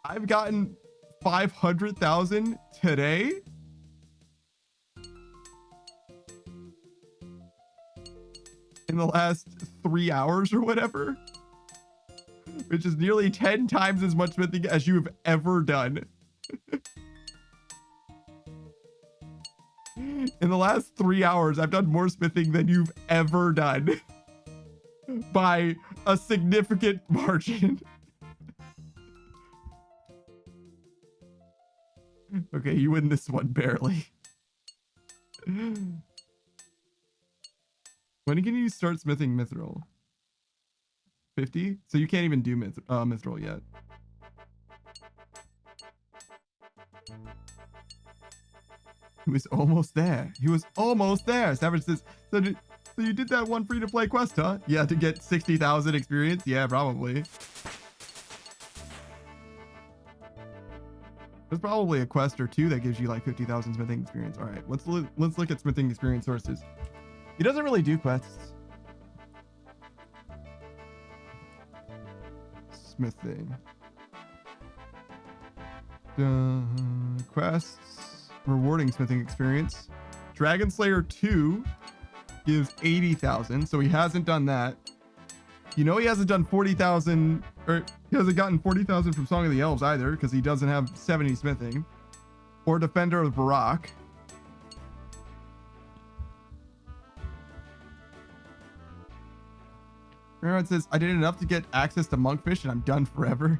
I've gotten 500,000 today. In the last 3 hours or whatever, which is nearly 10 times as much smithing as you have ever done. In the last 3 hours, I've done more smithing than you've ever done by a significant margin. Okay, you win this one barely. When can you start smithing mithril? 50? So you can't even do mithril yet. He was almost there. He was almost there. Savage says, so you did that one free-to-play quest, huh? Yeah, to get 60,000 experience? Yeah, probably. There's probably a quest or two that gives you like 50,000 smithing experience. All right, let's look at smithing experience sources. He doesn't really do quests. Smithing. Quests. Rewarding smithing experience. Dragon Slayer 2 gives 80,000, so he hasn't done that. You know he hasn't done 40,000, or he hasn't gotten 40,000 from Song of the Elves either, because he doesn't have 70 smithing. Or Defender of Barak. Everyone says, I did enough to get access to monkfish and I'm done forever.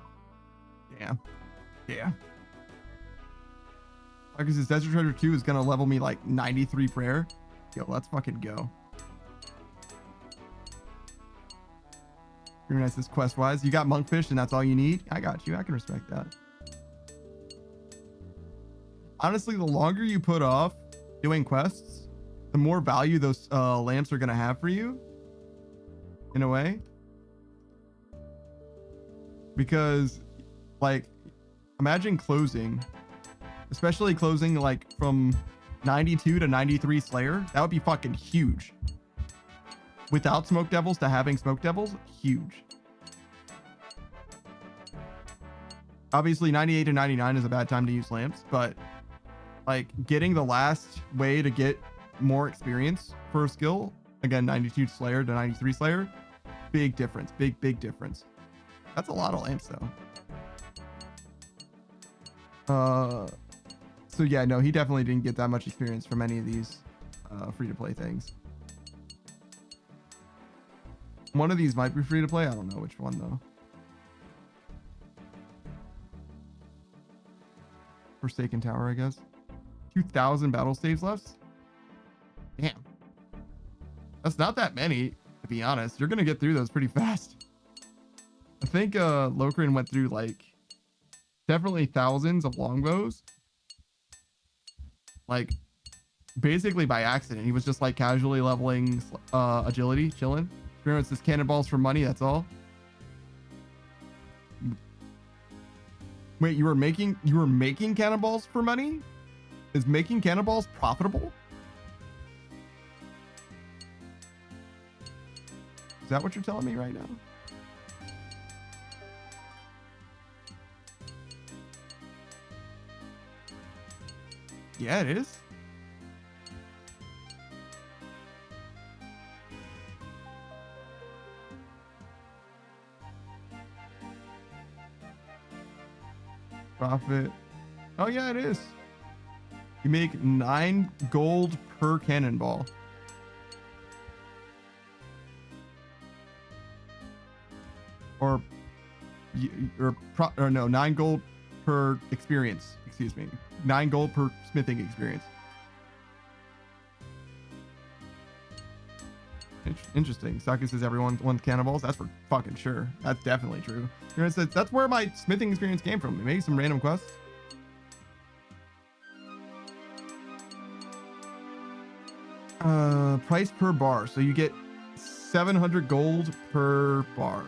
Damn. Yeah. Marcus says, Desert Treasure 2 is going to level me like 93 prayer. Yo, let's fucking go. Very nice, this quest-wise. You got monkfish and that's all you need? I got you. I can respect that. Honestly, the longer you put off doing quests, the more value those lamps are going to have for you. In a way, because like imagine closing, especially closing like from 92 to 93 Slayer. That would be fucking huge. Without Smoke Devils to having Smoke Devils, huge. Obviously 98 to 99 is a bad time to use lamps, but like getting the last way to get more experience for a skill, again 92 Slayer to 93 Slayer, big difference. Big difference. That's a lot of lamps though. So yeah, no, he definitely didn't get that much experience from any of these free-to-play things. One of these might be free-to-play. I don't know which one though. Forsaken Tower, I guess. 2,000 battle staves left. Damn. That's not that many, to be honest. You're going to get through those pretty fast. I think Lokrin went through like definitely thousands of longbows. Like basically by accident. He was just like casually leveling agility, chilling. Experience this cannonballs for money, that's all. Wait, you were making cannonballs for money? Is making cannonballs profitable? Is that what you're telling me right now? Yeah, it is. Profit. Oh yeah, it is. You make 9 gold per cannonball. Or no, 9 gold per experience. Excuse me. 9 gold per smithing experience. Interesting. Saki says everyone wants cannonballs. That's for fucking sure. That's definitely true. That's where my smithing experience came from. Maybe some random quests. Price per bar. So you get 700 gold per bar.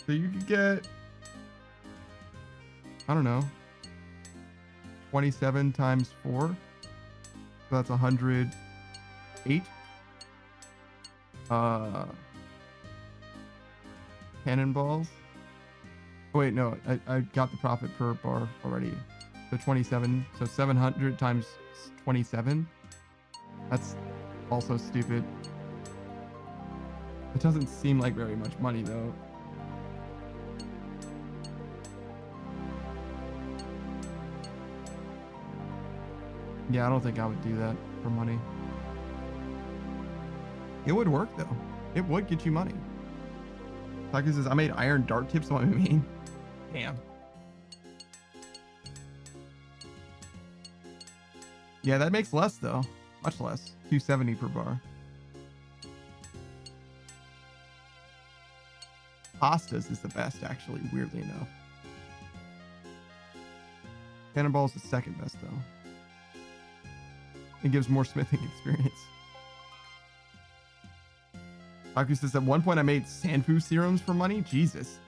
So you could get, I don't know, 27 times 4. So that's 108. Cannonballs. Oh, wait, no, I got the profit per bar already. So 27. So 700 times 27. That's also stupid. It doesn't seem like very much money, though. Yeah, I don't think I would do that for money. It would work, though. It would get you money. Taki says, I made iron dart tips on my main. Damn. Yeah, that makes less, though. Much less. 270 per bar. Pastas is the best, actually, weirdly enough. Cannonball is the second best, though. It gives more smithing experience. Aku says, at one point I made Sanfu serums for money. Jesus.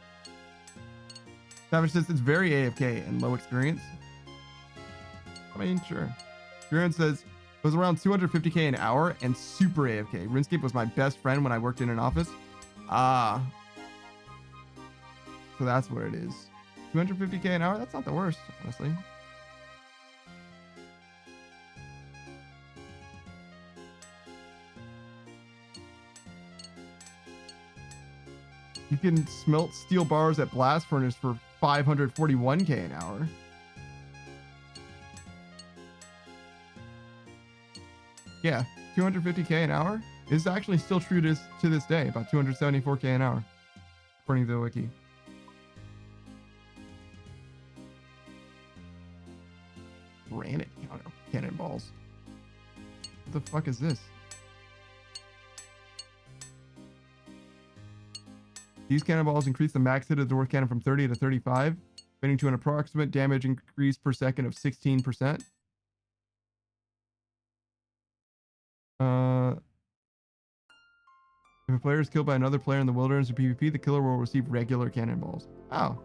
Savage says, it's very AFK and low experience. I mean, sure. Duran says, it was around 250k an hour and super AFK. RuneScape was my best friend when I worked in an office. Ah. So that's what it is. 250k an hour? That's not the worst, honestly. You can smelt steel bars at blast furnace for 541k an hour. Yeah, 250k an hour is actually still true to this day, about 274k an hour, according to the wiki. Granite cannonballs. What the fuck is this? These cannonballs increase the max hit of the dwarf cannon from 30 to 35, leading to an approximate damage increase per second of 16%. If a player is killed by another player in the wilderness or PvP, the killer will receive regular cannonballs. Oh.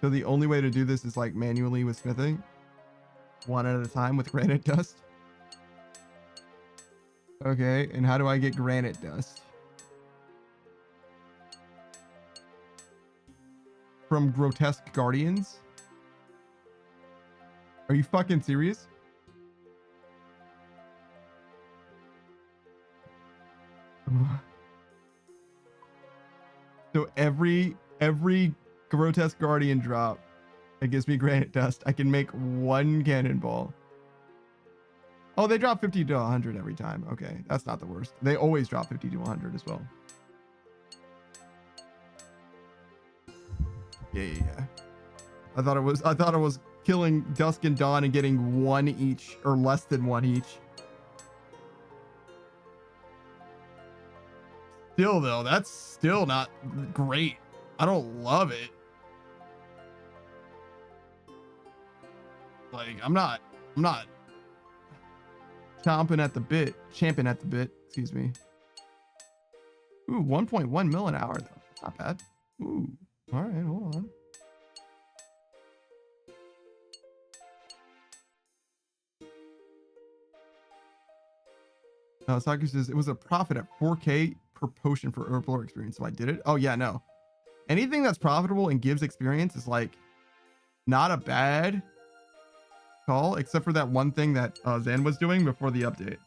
So the only way to do this is like manually with smithing? One at a time with granite dust? Okay, and how do I get granite dust? From grotesque guardians? Are you fucking serious? So every grotesque guardian drop that gives me granite dust, I can make 1 cannonball. Oh, they drop 50 to 100 every time. Okay, that's not the worst. They always drop 50 to 100 as well. Yeah. I thought it was killing Dusk and Dawn and getting 1 each or less than 1 each. Still though, that's still not great. I don't love it. Like I'm not champing at the bit, excuse me. Ooh, 1.1 mil an hour though. That's not bad. Ooh, all right, hold on. Saku says it was a profit at 4k per potion for Herblore experience, so I did it. Oh yeah, no. anything that's profitable and gives experience is like not a bad call, except for that one thing that Zan was doing before the update.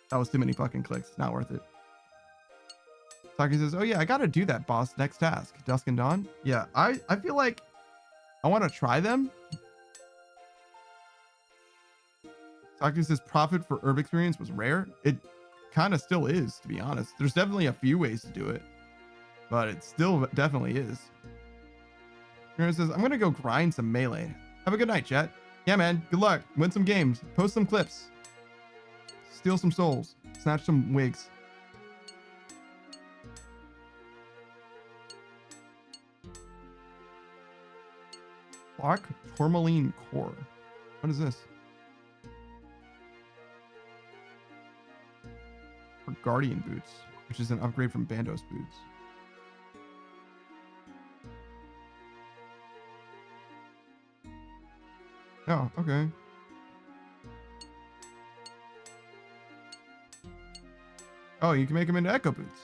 That was too many fucking clicks. Not worth it. Taki says, oh yeah, I gotta do that, boss. Next task. Dusk and Dawn. Yeah, I feel like I want to try them. Taki says profit for herb experience was rare. It kind of still is, to be honest. There's definitely a few ways to do it, but it still definitely is. Aaron says, I'm gonna go grind some melee. Have a good night, chat. Yeah, man. Good luck. Win some games. Post some clips. Steal some souls. Snatch some wigs. Black tourmaline core. What is this? For Guardian boots, which is an upgrade from Bandos boots. Oh, okay. Oh, you can make them into Echo boots.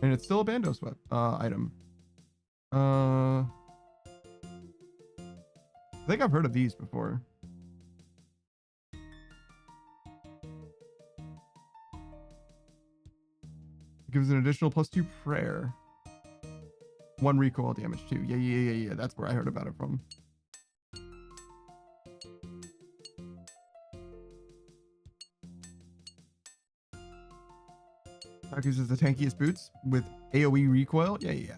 And it's still a Bandos item. I think I've heard of these before. It gives an additional +2 prayer. 1 recoil damage too. Yeah. That's where I heard about it from. Dark uses the tankiest boots with AoE recoil. Yeah.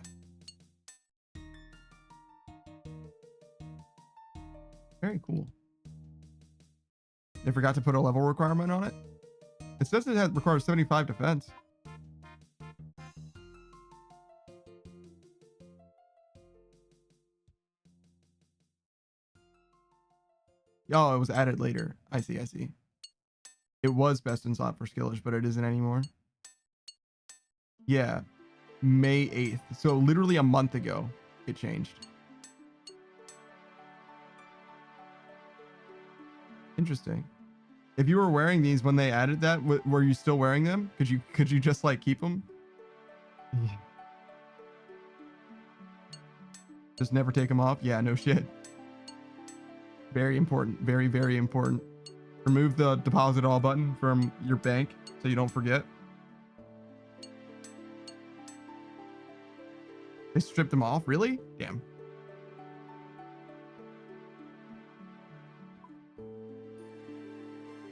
Very cool. They forgot to put a level requirement on it. It says it requires 75 defense. Oh, it was added later. I see. It was best in slot for skillers, but it isn't anymore. Yeah. May 8th. So literally a month ago, it changed. Interesting. If you were wearing these when they added that, were you still wearing them? Could you just like keep them? Just never take them off? Yeah, no shit. Very important. Very important. Remove the deposit all button from your bank so you don't forget. They stripped them off? Really? Damn.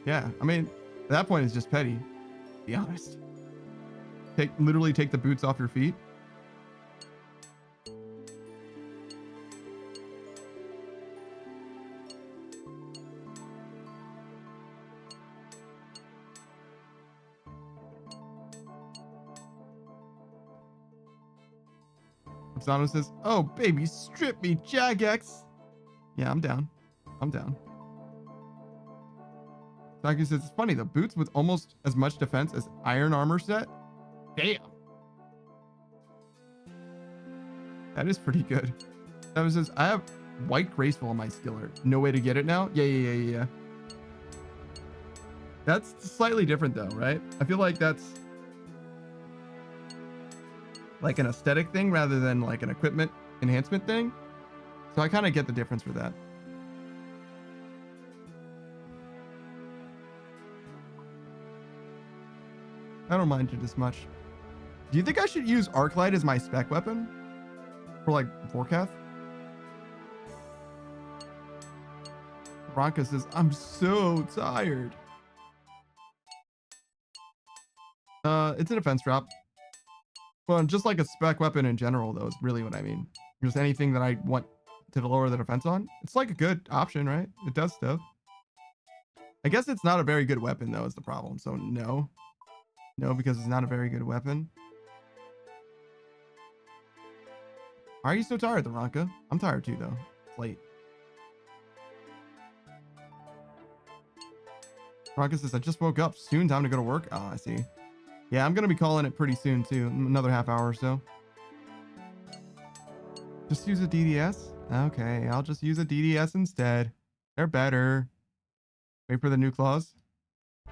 Yeah, I mean, at that point, it's just petty, to be honest. Literally take the boots off your feet. Zano says, oh, baby, strip me, Jagex. Yeah, I'm down. Saki says, it's funny, the boots with almost as much defense as iron armor set. Damn. That is pretty good. Saki says, I have white graceful on my skiller. No way to get it now? Yeah. That's slightly different though, right? I feel like that's like an aesthetic thing rather than like an equipment enhancement thing. So I kind of get the difference for that. I don't mind it as much. Do you think I should use Arclight as my spec weapon? For like Vorkath? Ronka says, I'm so tired. It's a defense drop. Well, just like a spec weapon in general, though, is really what I mean. Just anything that I want to lower the defense on. It's like a good option, right? It does stuff. I guess it's not a very good weapon, though, is the problem. So, no. No, because it's not a very good weapon. Why are you so tired, Ronka? I'm tired too, though. It's late. Ronka says, I just woke up. Soon, time to go to work. Oh, I see. Yeah, I'm going to be calling it pretty soon, too. Another half hour or so. Just use a DDS? Okay, I'll just use a DDS instead. They're better. Wait for the new claws.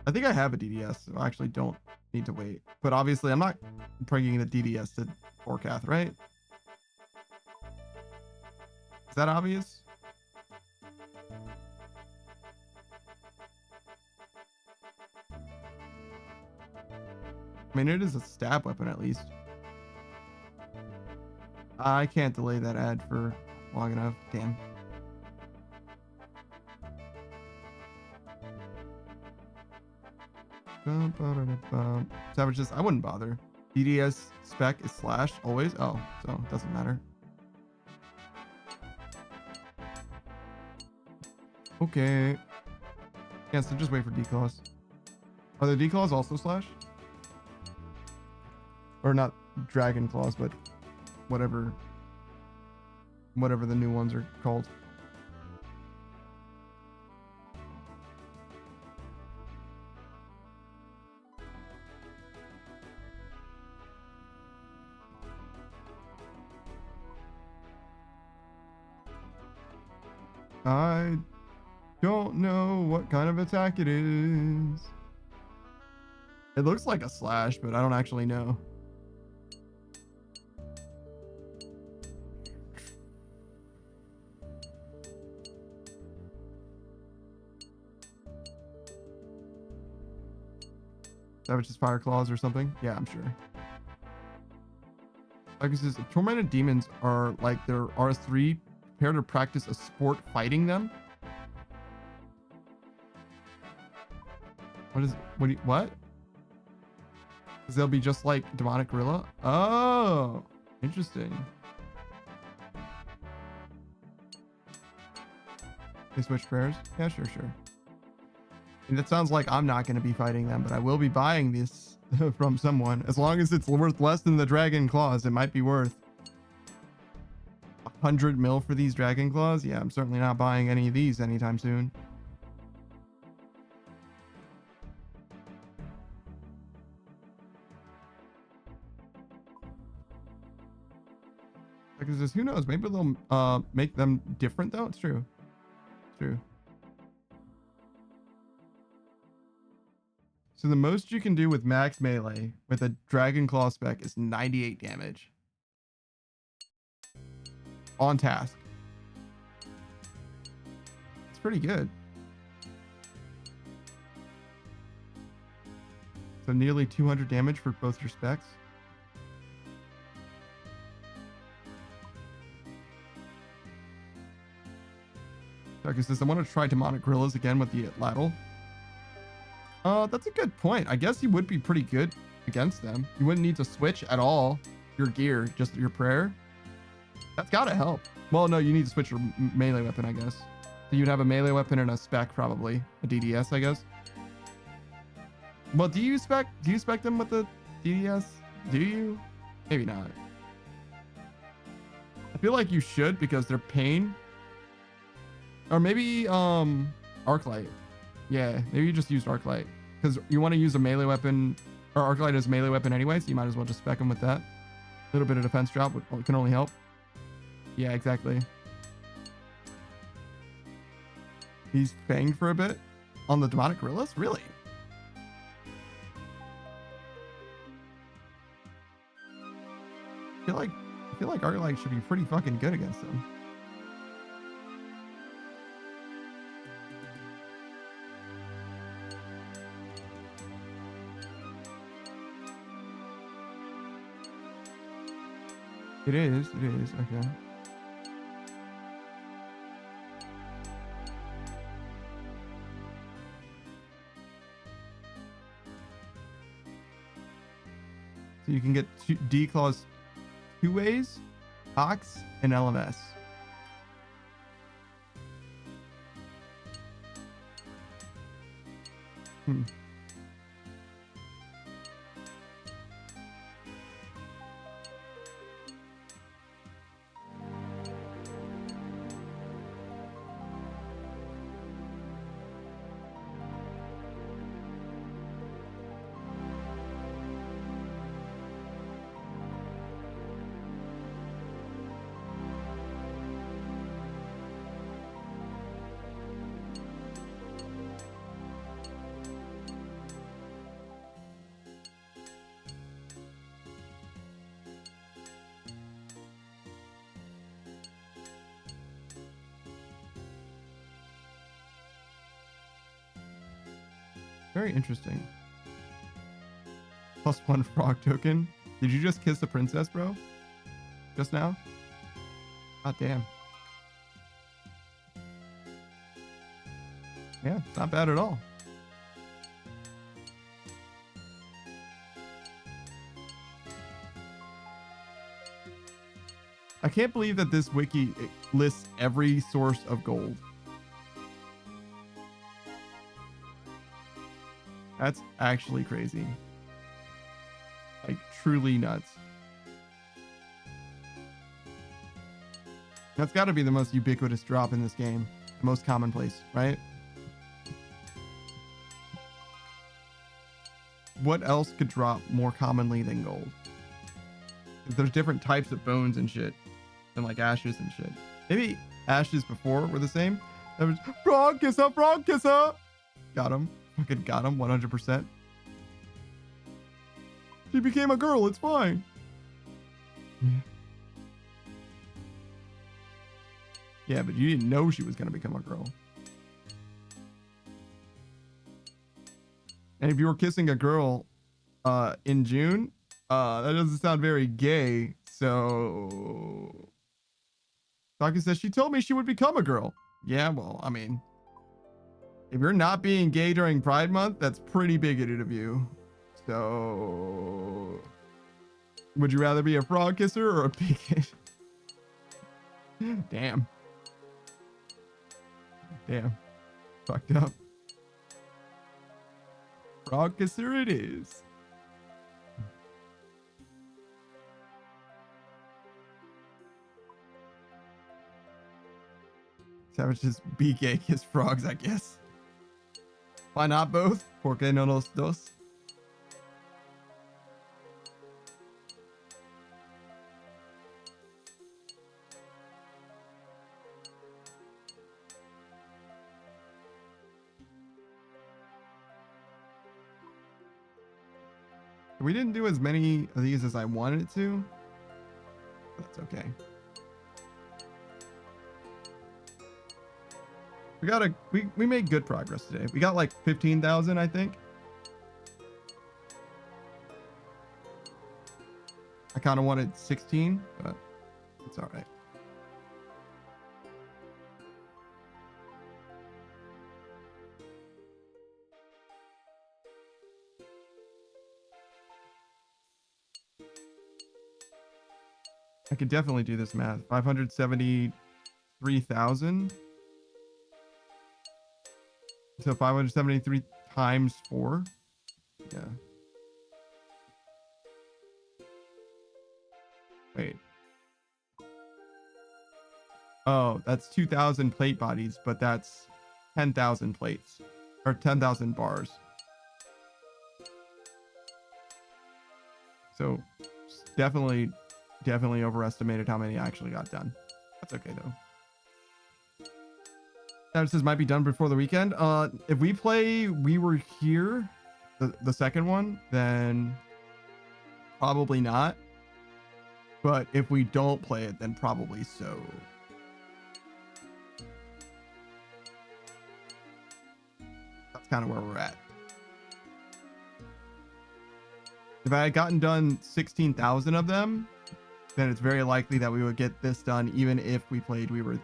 I think I have a DDS, so I actually don't need to wait. But obviously, I'm not bringing the DDS to Orcath, right? Is that obvious? I mean, it is a stab weapon at least. I can't delay that ad for long enough. Damn. Savages, I wouldn't bother. DDS spec is slash always. Oh, so it doesn't matter. Okay. Yeah, so just wait for declaws. Are the declaws also slash? Or not dragon claws, but whatever the new ones are called. I don't know what kind of attack it is. It looks like a slash, but I don't actually know. Savage's fire claws or something? Yeah, I'm sure. Like it says, tormented demons are like their RS3. Prepare to practice a sport fighting them. What? Because they'll be just like demonic gorilla. Oh, interesting. They switch prayers? Yeah, sure. And it sounds like I'm not going to be fighting them, but I will be buying this from someone. As long as it's worth less than the dragon claws, it might be worth 100 mil for these dragon claws. Yeah, I'm certainly not buying any of these anytime soon. Because who knows? Maybe they'll make them different though. It's true. So the most you can do with max melee with a dragon claw spec is 98 damage. On task. It's pretty good. So nearly 200 damage for both your specs. Darkus says, I want to try demonic gorillas again with the Lattle. That's a good point. I guess you would be pretty good against them. You wouldn't need to switch at all your gear, just your prayer. That's gotta help. Well, no, you need to switch your melee weapon, I guess. So you'd have a melee weapon and a spec, probably. A DDS, I guess. Well, do you spec them with the DDS? Do you? Maybe not. I feel like you should because they're pain. Or maybe Arclight. Yeah, maybe you just use Arclight. Because you want to use a melee weapon, or Arclight as a melee weapon anyway, so you might as well just spec them with that. A little bit of defense drop can only help. Yeah, exactly. He's fanged for a bit on the demonic gorillas? Really? I feel like Arclight should be pretty fucking good against them. It is, okay. So you can get D claws 2 ways, Ox and LMS. Very interesting. +1 frog token. Did you just kiss the princess, bro? Just now? God damn. Yeah, it's not bad at all. I can't believe that this wiki lists every source of gold. That's actually crazy. Like, truly nuts. That's got to be the most ubiquitous drop in this game. The most commonplace, right? What else could drop more commonly than gold? There's different types of bones and shit. And like ashes and shit. Maybe ashes before were the same. That was frog kiss up, frog kiss up. Got him. Fucking got him 100%. She became a girl. It's fine. Yeah, but you didn't know she was going to become a girl. And if you were kissing a girl in June, that doesn't sound very gay. So Taki says, she told me she would become a girl. Yeah, well, I mean, if you're not being gay during Pride Month, that's pretty bigoted of you. So, would you rather be a frog kisser or a bigot? Damn. Damn. Fucked up. Frog kisser it is. Savages be gay kiss frogs, I guess. Why not both? ¿Por qué no los dos? We didn't do as many of these as I wanted to. That's okay. We made good progress today. We got like 15,000, I think. I kind of wanted 16, but it's all right. I could definitely do this math. 573,000. So 573 times 4. Yeah. Wait. Oh, that's 2,000 plate bodies, but that's 10,000 plates. Or 10,000 bars. So definitely overestimated how many I actually got done. That's okay though. That says might be done before the weekend. If we play We Were Here, the second one, then probably not. But if we don't play it, then probably so. That's kind of where we're at. If I had gotten done 16,000 of them, then it's very likely that we would get this done even if we played We Were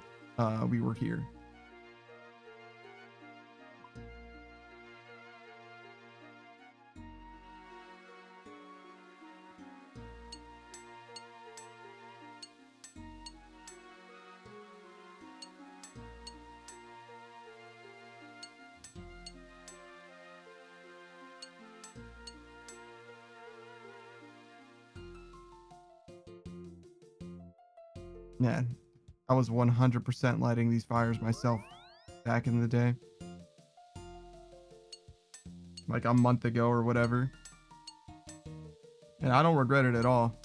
Here. Yeah, I was 100% lighting these fires myself back in the day. Like a month ago or whatever. And I don't regret it at all.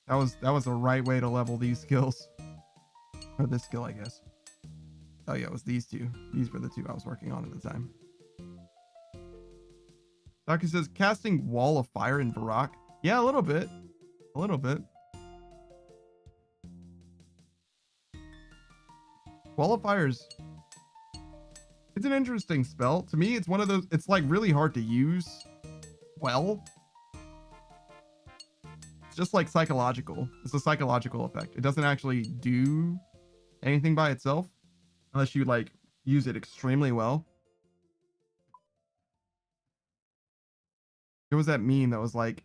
That was the right way to level these skills. Or this skill, I guess. Oh yeah, it was these two. These were the two I was working on at the time. Saki says, casting Wall of Fire in Varrock. Yeah, a little bit. A little bit. Wall of Fire's It's an interesting spell. To me, it's one of those, it's like really hard to use well. It's just like psychological. It's a psychological effect. It doesn't actually do anything by itself unless you like use it extremely well. There was that meme that was like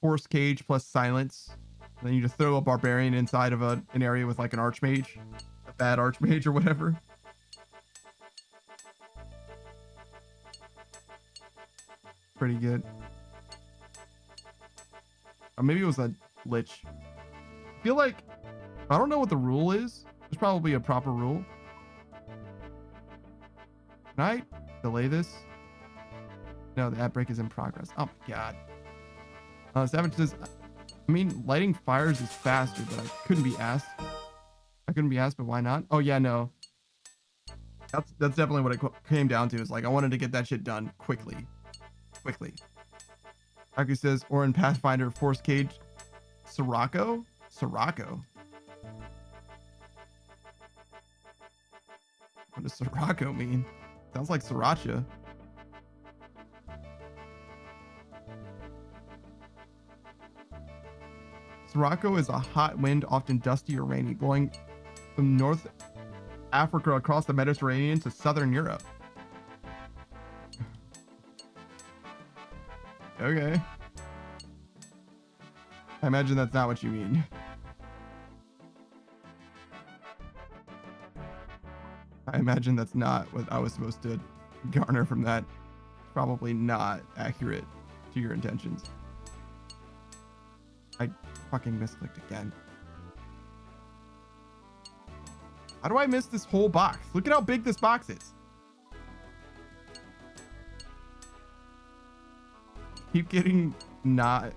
force cage plus silence. And then you just throw a barbarian inside of an area with like an archmage, a bad archmage or whatever. Pretty good. Or maybe it was a lich. I feel like, I don't know what the rule is. There's probably a proper rule. Can I delay this? No, the ad break is in progress. Oh my god. Savage says, I mean, lighting fires is faster, but I couldn't be asked. But why not? Oh yeah, no. That's definitely what it came down to. Is like I wanted to get that shit done quickly. Aki says, or in Pathfinder, Force Cage, Sirocco? What does Sirocco mean? Sounds like Sriracha. Sirocco is a hot wind, often dusty or rainy, blowing from North Africa across the Mediterranean to southern Europe. Okay. I imagine that's not what you mean. I imagine that's not what I was supposed to garner from that. It's probably not accurate to your intentions. I fucking misclicked again. How do I miss this whole box? Look at how big this box is. Keep getting not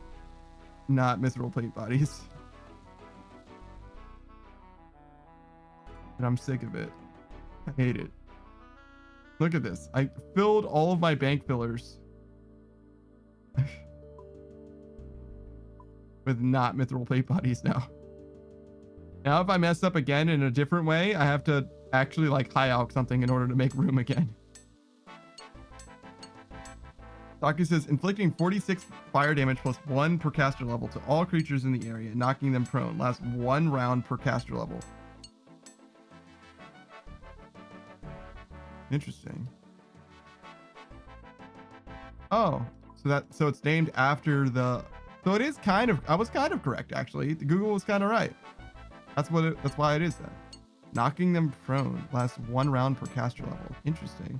mithril plate bodies. And I'm sick of it. I hate it. Look at this. I filled all of my bank fillers with not mithril plate bodies now. Now if I mess up again in a different way, I have to actually like high alch something in order to make room again. Taki says, inflicting 46 fire damage plus 1 per caster level to all creatures in the area, knocking them prone. Lasts 1 round per caster level. Interesting. Oh, so it's named after the, so it is kind of, I was kind of correct actually. Google was kind of right. That's why it is that. Knocking them prone. Lasts 1 round per caster level. Interesting.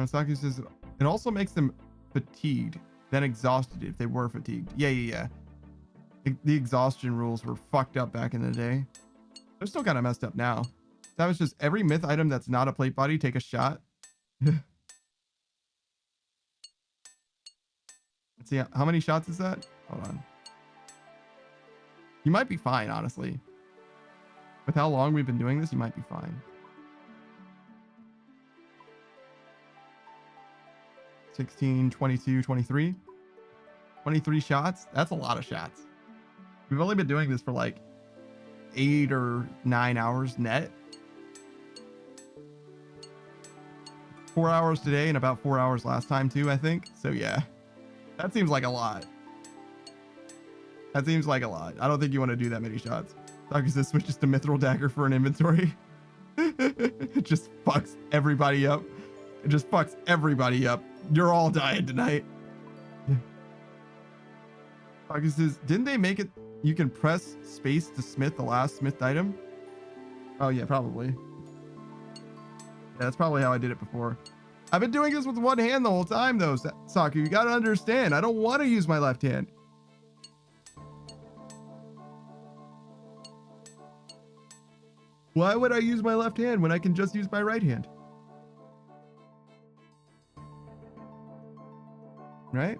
Saki says it also makes them fatigued, then exhausted if they were fatigued. Yeah. The exhaustion rules were fucked up back in the day. They're still kind of messed up now. That was just every myth item that's not a plate body, take a shot. Let's see, how many shots is that? Hold on. You might be fine, honestly. With how long we've been doing this, you might be fine. 16, 22, 23. 23 shots? That's a lot of shots. We've only been doing this for like 8 or 9 hours net. 4 hours today and about 4 hours last time too, I think. So yeah, that seems like a lot. I don't think you want to do that many shots. Doug says switches to Mithril Dagger for an inventory. It just fucks everybody up. You're all dying tonight. Doug says, didn't they make it you can press space to smith the last smithed item? Oh yeah, probably. Yeah, that's probably how I did it before. I've been doing this with one hand the whole time though, Saku. You gotta understand, I don't want to use my left hand. Why would I use my left hand when I can just use my right hand? Right?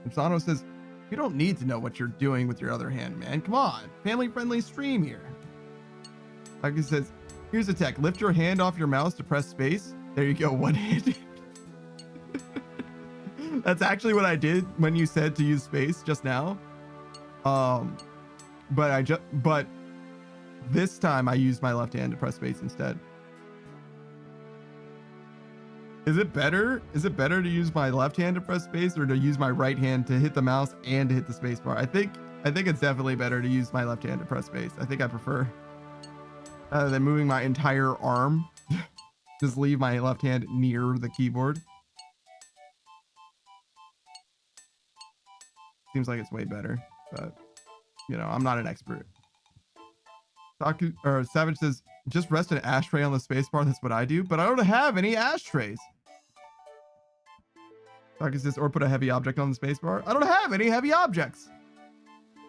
Insano says, you don't need to know what you're doing with your other hand, man. Come on, family-friendly stream here. Like it says, here's a tech. Lift your hand off your mouse to press space. There you go, one-handed. That's actually what I did when you said to use space just now. But this time I used my left hand to press space instead. Is it better? Is it better to use my left hand to press space or to use my right hand to hit the mouse and to hit the space bar? I think it's definitely better to use my left hand to press space. I think I prefer rather than moving my entire arm. Just leave my left hand near the keyboard. Seems like it's way better, but you know, I'm not an expert. Savage says, just rest an ashtray on the spacebar. That's what I do, but I don't have any ashtrays. Docu says, or put a heavy object on the spacebar. I don't have any heavy objects.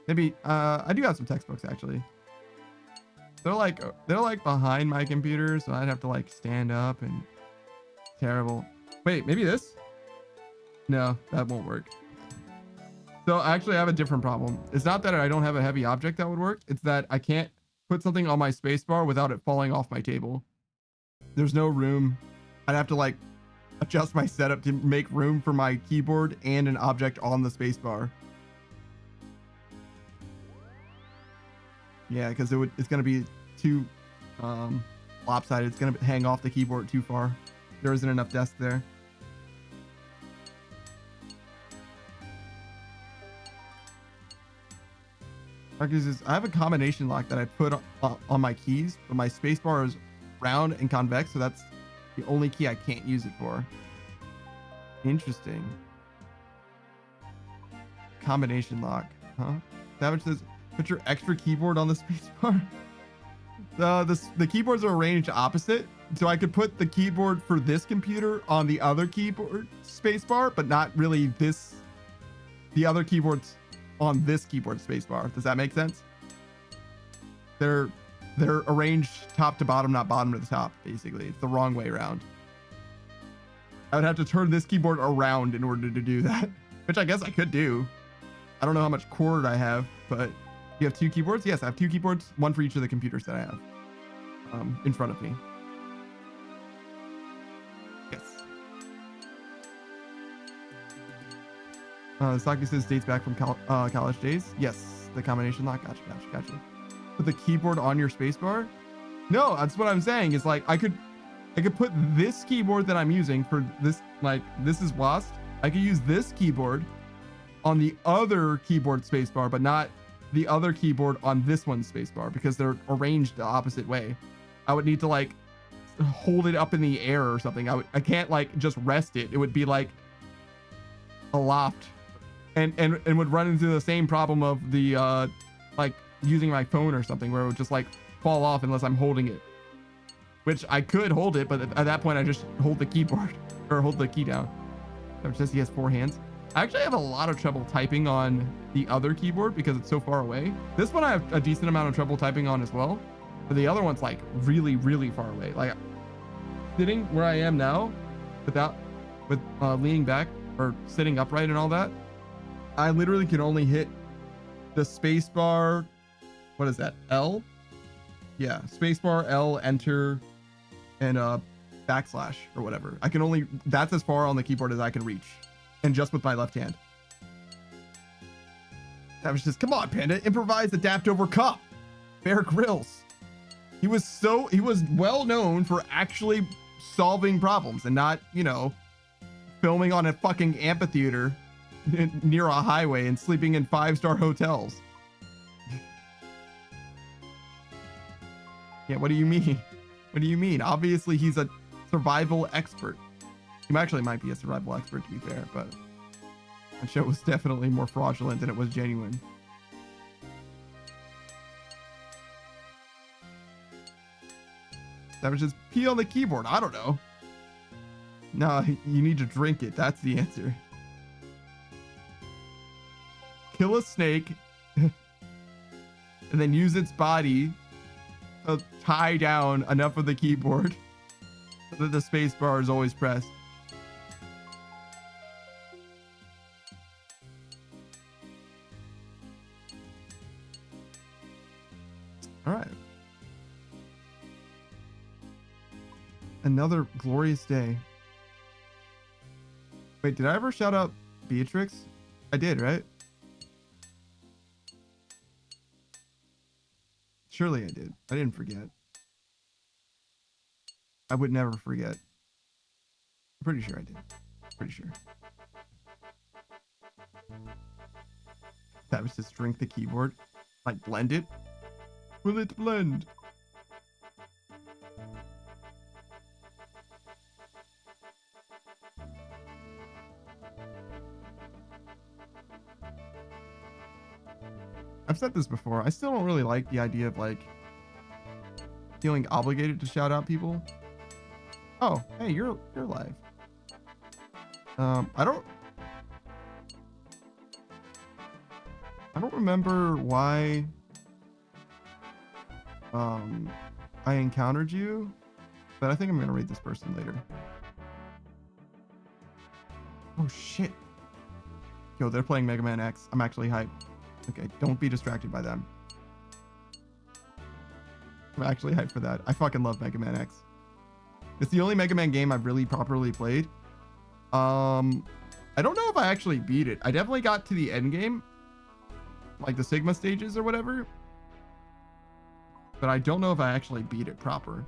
Maybe I do have some textbooks actually. They're like behind my computer, so I'd have to like stand up and terrible. Wait, maybe this? No, that won't work. So actually I have a different problem. It's not that I don't have a heavy object that would work. It's that I can't put something on my spacebar without it falling off my table. There's no room. I'd have to like adjust my setup to make room for my keyboard and an object on the spacebar. Yeah, because it's going to be too lopsided. It's going to hang off the keyboard too far. There isn't enough desk there. I have a combination lock that I put on my keys, but my spacebar is round and convex, so that's the only key I can't use it for. Interesting. Combination lock, huh? Savage says, put your extra keyboard on the spacebar. The keyboards are arranged opposite, so I could put the keyboard for this computer on the other keyboard spacebar, but not really the other keyboards on this keyboard spacebar. Does that make sense? They're arranged top to bottom, not bottom to the top, basically. It's the wrong way around. I would have to turn this keyboard around in order to do that, which I guess I could do. I don't know how much cord I have, but you have two keyboards? Yes, I have two keyboards, one for each of the computers that I have in front of me. Yes. Saki says dates back from college days. Yes, the combination lock. Gotcha. Put the keyboard on your spacebar? No, that's what I'm saying. Is like I could put this keyboard that I'm using for this, like this is lost. I could use this keyboard on the other keyboard spacebar, but not the other keyboard on this one's spacebar because they're arranged the opposite way. I would need to like hold it up in the air or something. I can't like just rest it. It would be like aloft. And would run into the same problem of the like using my phone or something where it would just like fall off unless I'm holding it, which I could hold it, but at that point I just hold the keyboard or hold the key down. It says he has 4 hands. I actually have a lot of trouble typing on the other keyboard because it's so far away. This one I have a decent amount of trouble typing on as well, but the other one's like really far away. Like sitting where I am now with leaning back or sitting upright and all that, I literally can only hit the space bar. What is that? L? Yeah, space bar, L, enter, and backslash or whatever. That's as far on the keyboard as I can reach. And just with my left hand. That was just, come on, Panda, improvise, adapt, overcome. Bear Grylls. He was well known for actually solving problems and not, you know, filming on a fucking amphitheater near a highway and sleeping in 5-star hotels. Yeah, what do you mean? What do you mean? Obviously, he's a survival expert. He actually might be a survival expert, to be fair, but that show was definitely more fraudulent than it was genuine. That was just pee on the keyboard. I don't know. No, you need to drink it. That's the answer. Kill a snake and then use its body to tie down enough of the keyboard so that the space bar is always pressed. All right. Another glorious day. Wait, did I ever shout out Beatrix? I did, right? Surely I did. I didn't forget. I would never forget. I'm pretty sure I did. Pretty sure. That was just drink the keyboard. Like blend it. Will it blend? I've said this before. I still don't really like the idea of like feeling obligated to shout out people. Oh, hey, you're live. I don't remember why I encountered you, but I think I'm gonna read this person later. Oh shit. Yo, they're playing Mega Man X. I'm actually hyped. Okay, don't be distracted by them. I'm actually hyped for that. I fucking love Mega Man X. It's the only Mega Man game I've really properly played. I don't know if I actually beat it. I definitely got to the end game, like the Sigma stages or whatever, but I don't know if I actually beat it proper.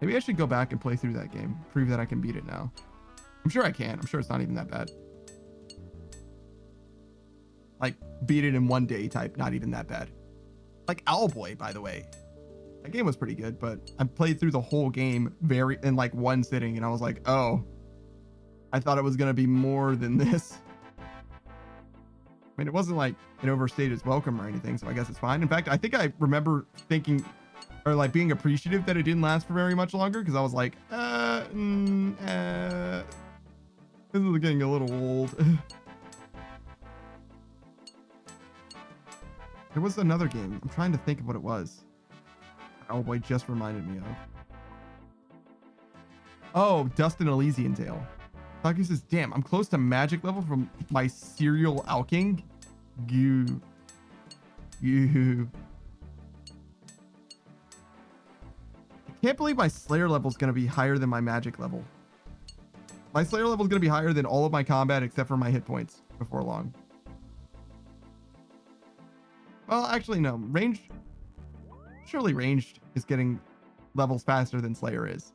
Maybe I should go back and play through that game, prove that I can beat it now. I'm sure I can. I'm sure it's not even that bad. Like, beat it in one day type, not even that bad. Like Owlboy, by the way. That game was pretty good, but I played through the whole game in like one sitting, and I was like, oh, I thought it was gonna be more than this. I mean, it wasn't like an overstayed its welcome or anything, so I guess it's fine. In fact, I think I remember thinking, or like being appreciative that it didn't last for very much longer, because I was like, this is getting a little old. There was another game. I'm trying to think of what it was. Oh boy, just reminded me of. Oh, Dustin Elysian Tale. Taki says, damn, I'm close to magic level from my serial alking. Goo. Goo. I can't believe my Slayer level is going to be higher than my magic level. My Slayer level is going to be higher than all of my combat except for my hit points before long. Well, actually, no. Ranged. Surely ranged is getting levels faster than Slayer is.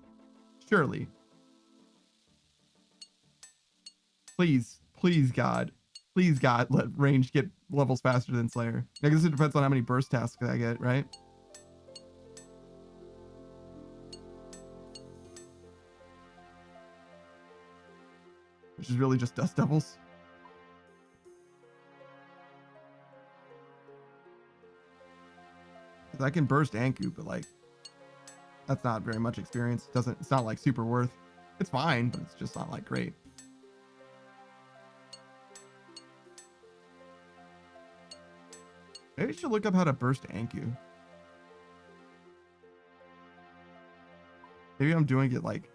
Surely. Please, please, God. Please, God, let ranged get levels faster than Slayer. I guess it depends on how many burst tasks I get, right? Which is really just Dust Devils. I can burst Anku, but like that's not very much experience. It's not like super worth. It's fine, but it's just not like great. Maybe I should look up how to burst Anku. Maybe I'm doing it like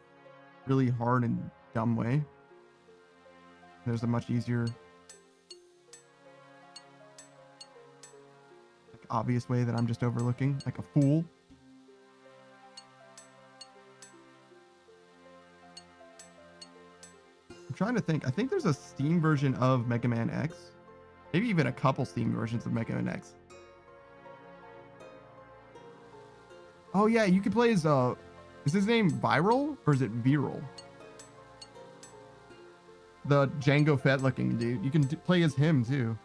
really hard and dumb way. There's a much easier, obvious way that I'm just overlooking like a fool. I'm trying to think. I think there's a Steam version of Mega Man X, maybe even a couple Steam versions of Mega Man X. Oh yeah, you can play as is his name Viral or is it Viral? The Jango Fett looking dude. You can play as him too.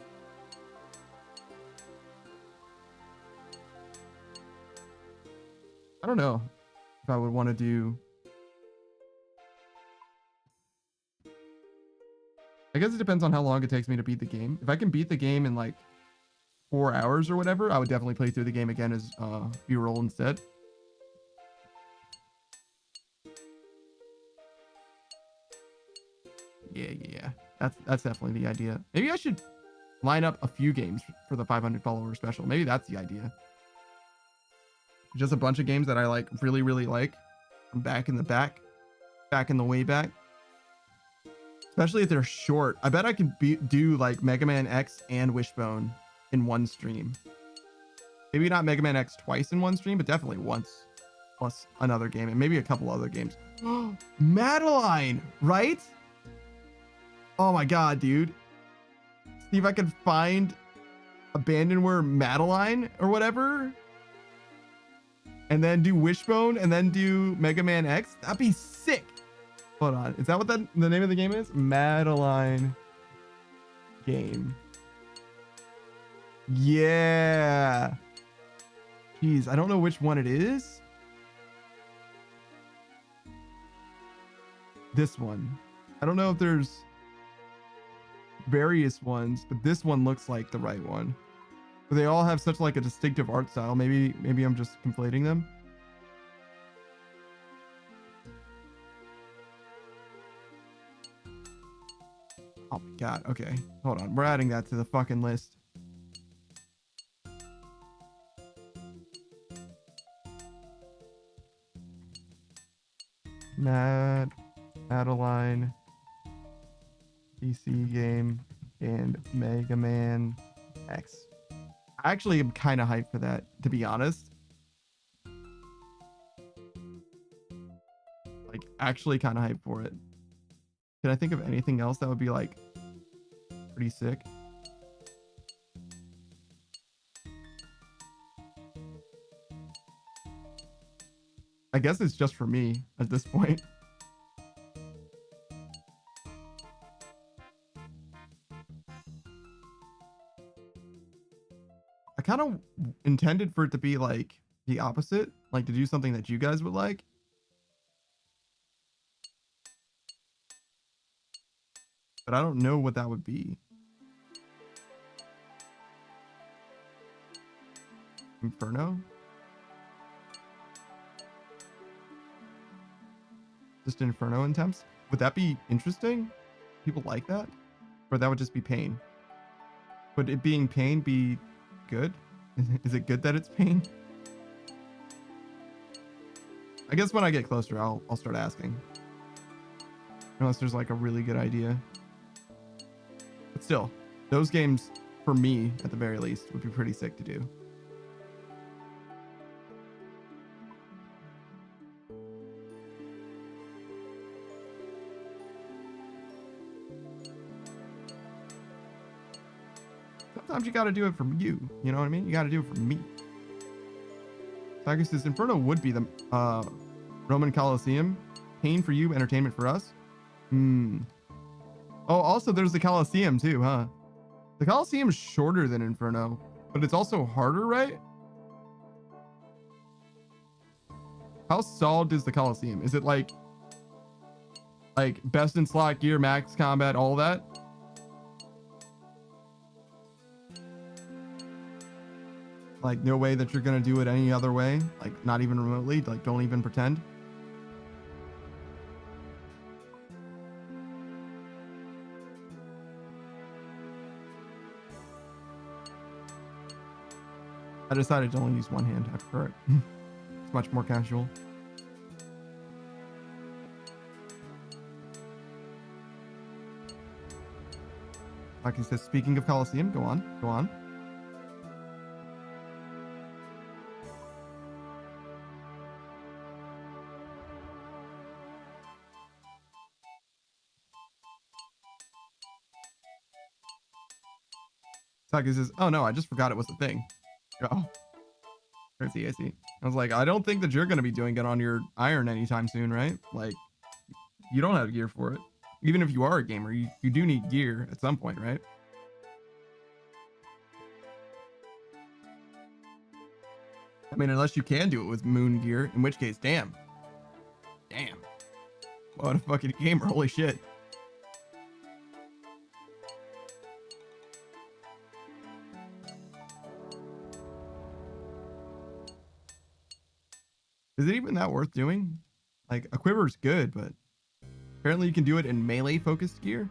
I don't know if I would want to do. I guess it depends on how long it takes me to beat the game. If I can beat the game in like 4 hours or whatever, I would definitely play through the game again as B-roll instead. Yeah. That's definitely the idea. Maybe I should line up a few games for the 500 follower special. Maybe that's the idea. Just a bunch of games that I like, really like, from back in the way back. Especially if they're short. I bet I can do like Mega Man X and Wishbone in one stream. Maybe not Mega Man X twice in one stream, but definitely once. plus another game and maybe a couple other games. Madeline, right? Oh my God, dude. See if I can find Abandonware Madeline or whatever. And then do Wishbone and then do Mega Man X. That'd be sick. Hold on. Is that what the name of the game is? Madeline game. Yeah. Jeez, I don't know which one it is. This one. I don't know if there's various ones, but this one looks like the right one. But they all have such like a distinctive art style. Maybe I'm just conflating them. Oh my God. Okay. Hold on. We're adding that to the fucking list. Madeline PC game and Mega Man X. I actually am kind of hyped for that, to be honest. Like, actually kind of hyped for it. Can I think of anything else that would be like pretty sick? I guess it's just for me at this point. I kind of intended for it to be like the opposite, like to do something that you guys would like. But I don't know what that would be. Inferno? Just Inferno attempts? Would that be interesting? People like that? Or that would just be pain? Would it being pain be good? Is it good that it's pain? I guess when I get closer, I'll start asking. Unless there's like a really good idea. But still, those games, for me, at the very least, would be pretty sick to do. Sometimes you got to do it for you. You know what I mean? You got to do it for me. Tiger says Inferno would be the Roman Colosseum. Pain for you, entertainment for us. Oh, also there's the Colosseum too, huh? The Colosseum is shorter than Inferno, but it's also harder, right? How solid is the Colosseum? Is it like best in slot gear, max combat, all that? Like no way that you're gonna do it any other way? Like not even remotely? Like don't even pretend? I decided to only use one hand. I prefer it. It's much more casual. Like he says, speaking of Colosseum, go on. Taki says, oh no, I just forgot it was a thing. Oh, I see. I was like, I don't think that you're going to be doing it on your Iron anytime soon, right? Like, you don't have gear for it. Even if you are a gamer, you do need gear at some point, right? I mean, unless you can do it with moon gear, in which case, damn. What a fucking gamer, holy shit. Is it even that worth doing? Like, a quiver is good, but apparently you can do it in melee focused gear.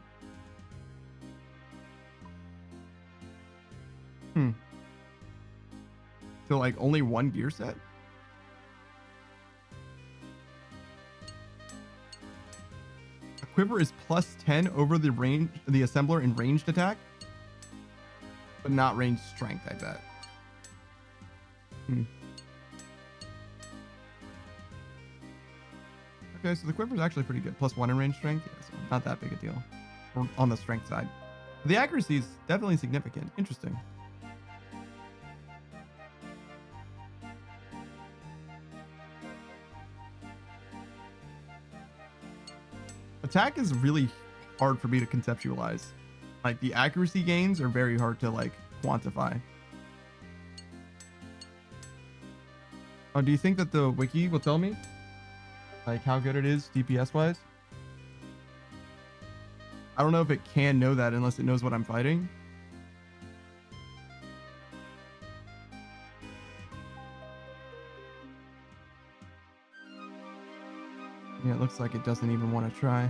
So like only one gear set? A quiver is plus 10 over the range, the assembler in ranged attack, but not ranged strength, I bet. Okay, so the quiver is actually pretty good. +1 in range strength. Yeah, so not that big a deal. Or on the strength side. The accuracy is definitely significant. Interesting. Attack is really hard for me to conceptualize. Like the accuracy gains are very hard to like quantify. Oh, do you think that the wiki will tell me like how good it is DPS wise? I don't know if it can know that unless it knows what I'm fighting. Yeah, it looks like it doesn't even want to try.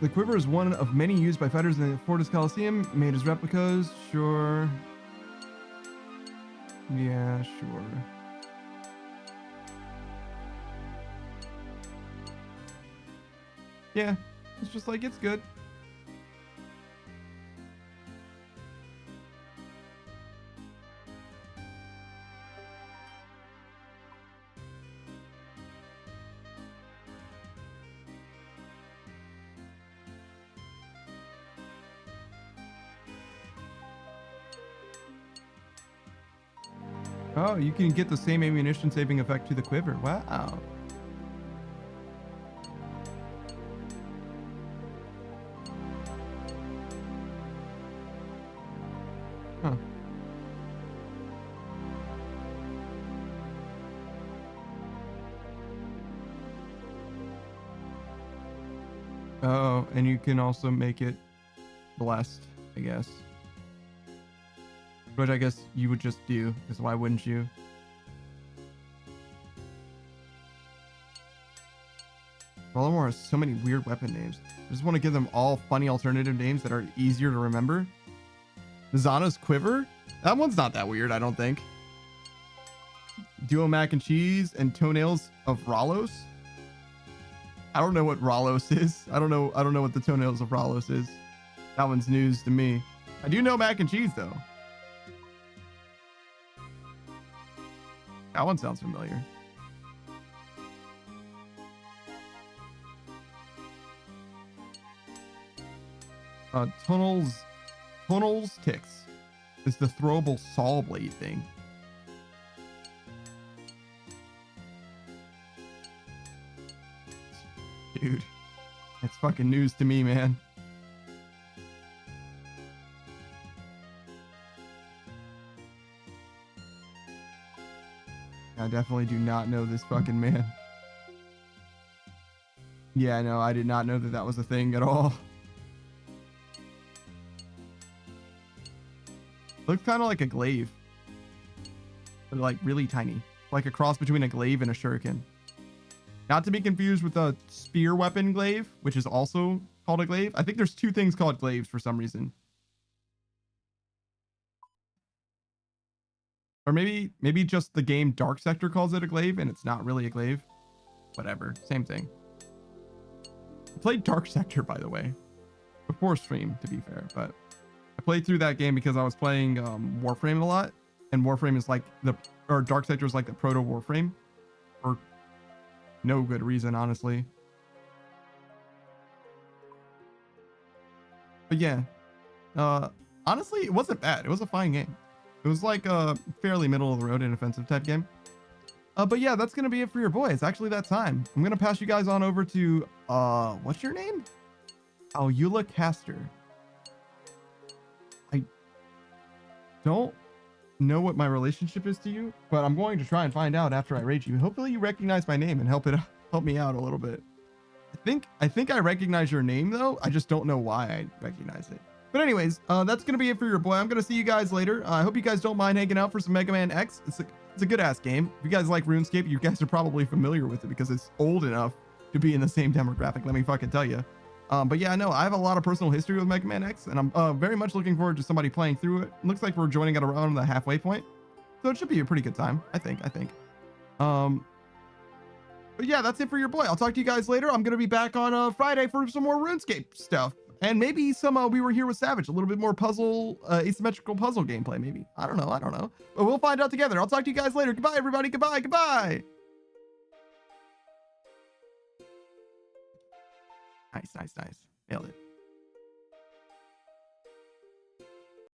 The quiver is one of many used by fighters in the Fortis Coliseum, made as replicas. Sure. Yeah, sure. Yeah, it's just like, it's good. Oh, you can get the same ammunition saving effect to the quiver. Wow. Huh. Oh, and you can also make it blessed, I guess. Which I guess you would just do, because why wouldn't you? Baltimore has so many weird weapon names. I just want to give them all funny alternative names that are easier to remember. Mizana's Quiver? That one's not that weird, I don't think. Duo Mac and Cheese and Toenails of Ralos? I don't know what Ralos is. I don't know what the Toenails of Ralos is. That one's news to me. I do know Mac and Cheese though. That one sounds familiar. Tunnels Ticks is the throwable saw blade thing. Dude, it's fucking news to me, man. I definitely do not know this fucking man. Yeah, no, I did not know that that was a thing at all. Looks kind of like a glaive, but like really tiny, like a cross between a glaive and a shuriken. Not to be confused with a spear weapon glaive, which is also called a glaive. I think there's two things called glaives for some reason. Or maybe just the game Dark Sector calls it a glaive and it's not really a glaive. Whatever, same thing. I played Dark Sector, by the way, before stream, to be fair, but I played through that game because I was playing Warframe a lot, and Warframe is like or Dark Sector is like the proto Warframe, for no good reason, honestly. But yeah, honestly, it wasn't bad. It was a fine game. It was like a fairly middle of the road inoffensive type game. But yeah, that's gonna be it for your boy. It's actually that time. I'm gonna pass you guys on over to what's your name? Auyula Caster. I don't know what my relationship is to you, but I'm going to try and find out after I rate you. Hopefully you recognize my name and help me out a little bit. I think I recognize your name though. I just don't know why I recognize it. But anyways, that's gonna be it for your boy. I'm gonna see you guys later. I hope you guys don't mind hanging out for some Mega Man X. It's a good ass game. If you guys like RuneScape, you guys are probably familiar with it because it's old enough to be in the same demographic. Let me fucking tell you. But yeah, no, I have a lot of personal history with Mega Man X, and I'm very much looking forward to somebody playing through it. Looks like we're joining at around the halfway point, so it should be a pretty good time. I think. But yeah, that's it for your boy. I'll talk to you guys later. I'm gonna be back on Friday for some more RuneScape stuff. And maybe some We Were Here with Savage, a little bit more puzzle, asymmetrical puzzle gameplay, maybe. I don't know. But we'll find out together. I'll talk to you guys later. Goodbye, everybody. Goodbye. Nice. Nailed it.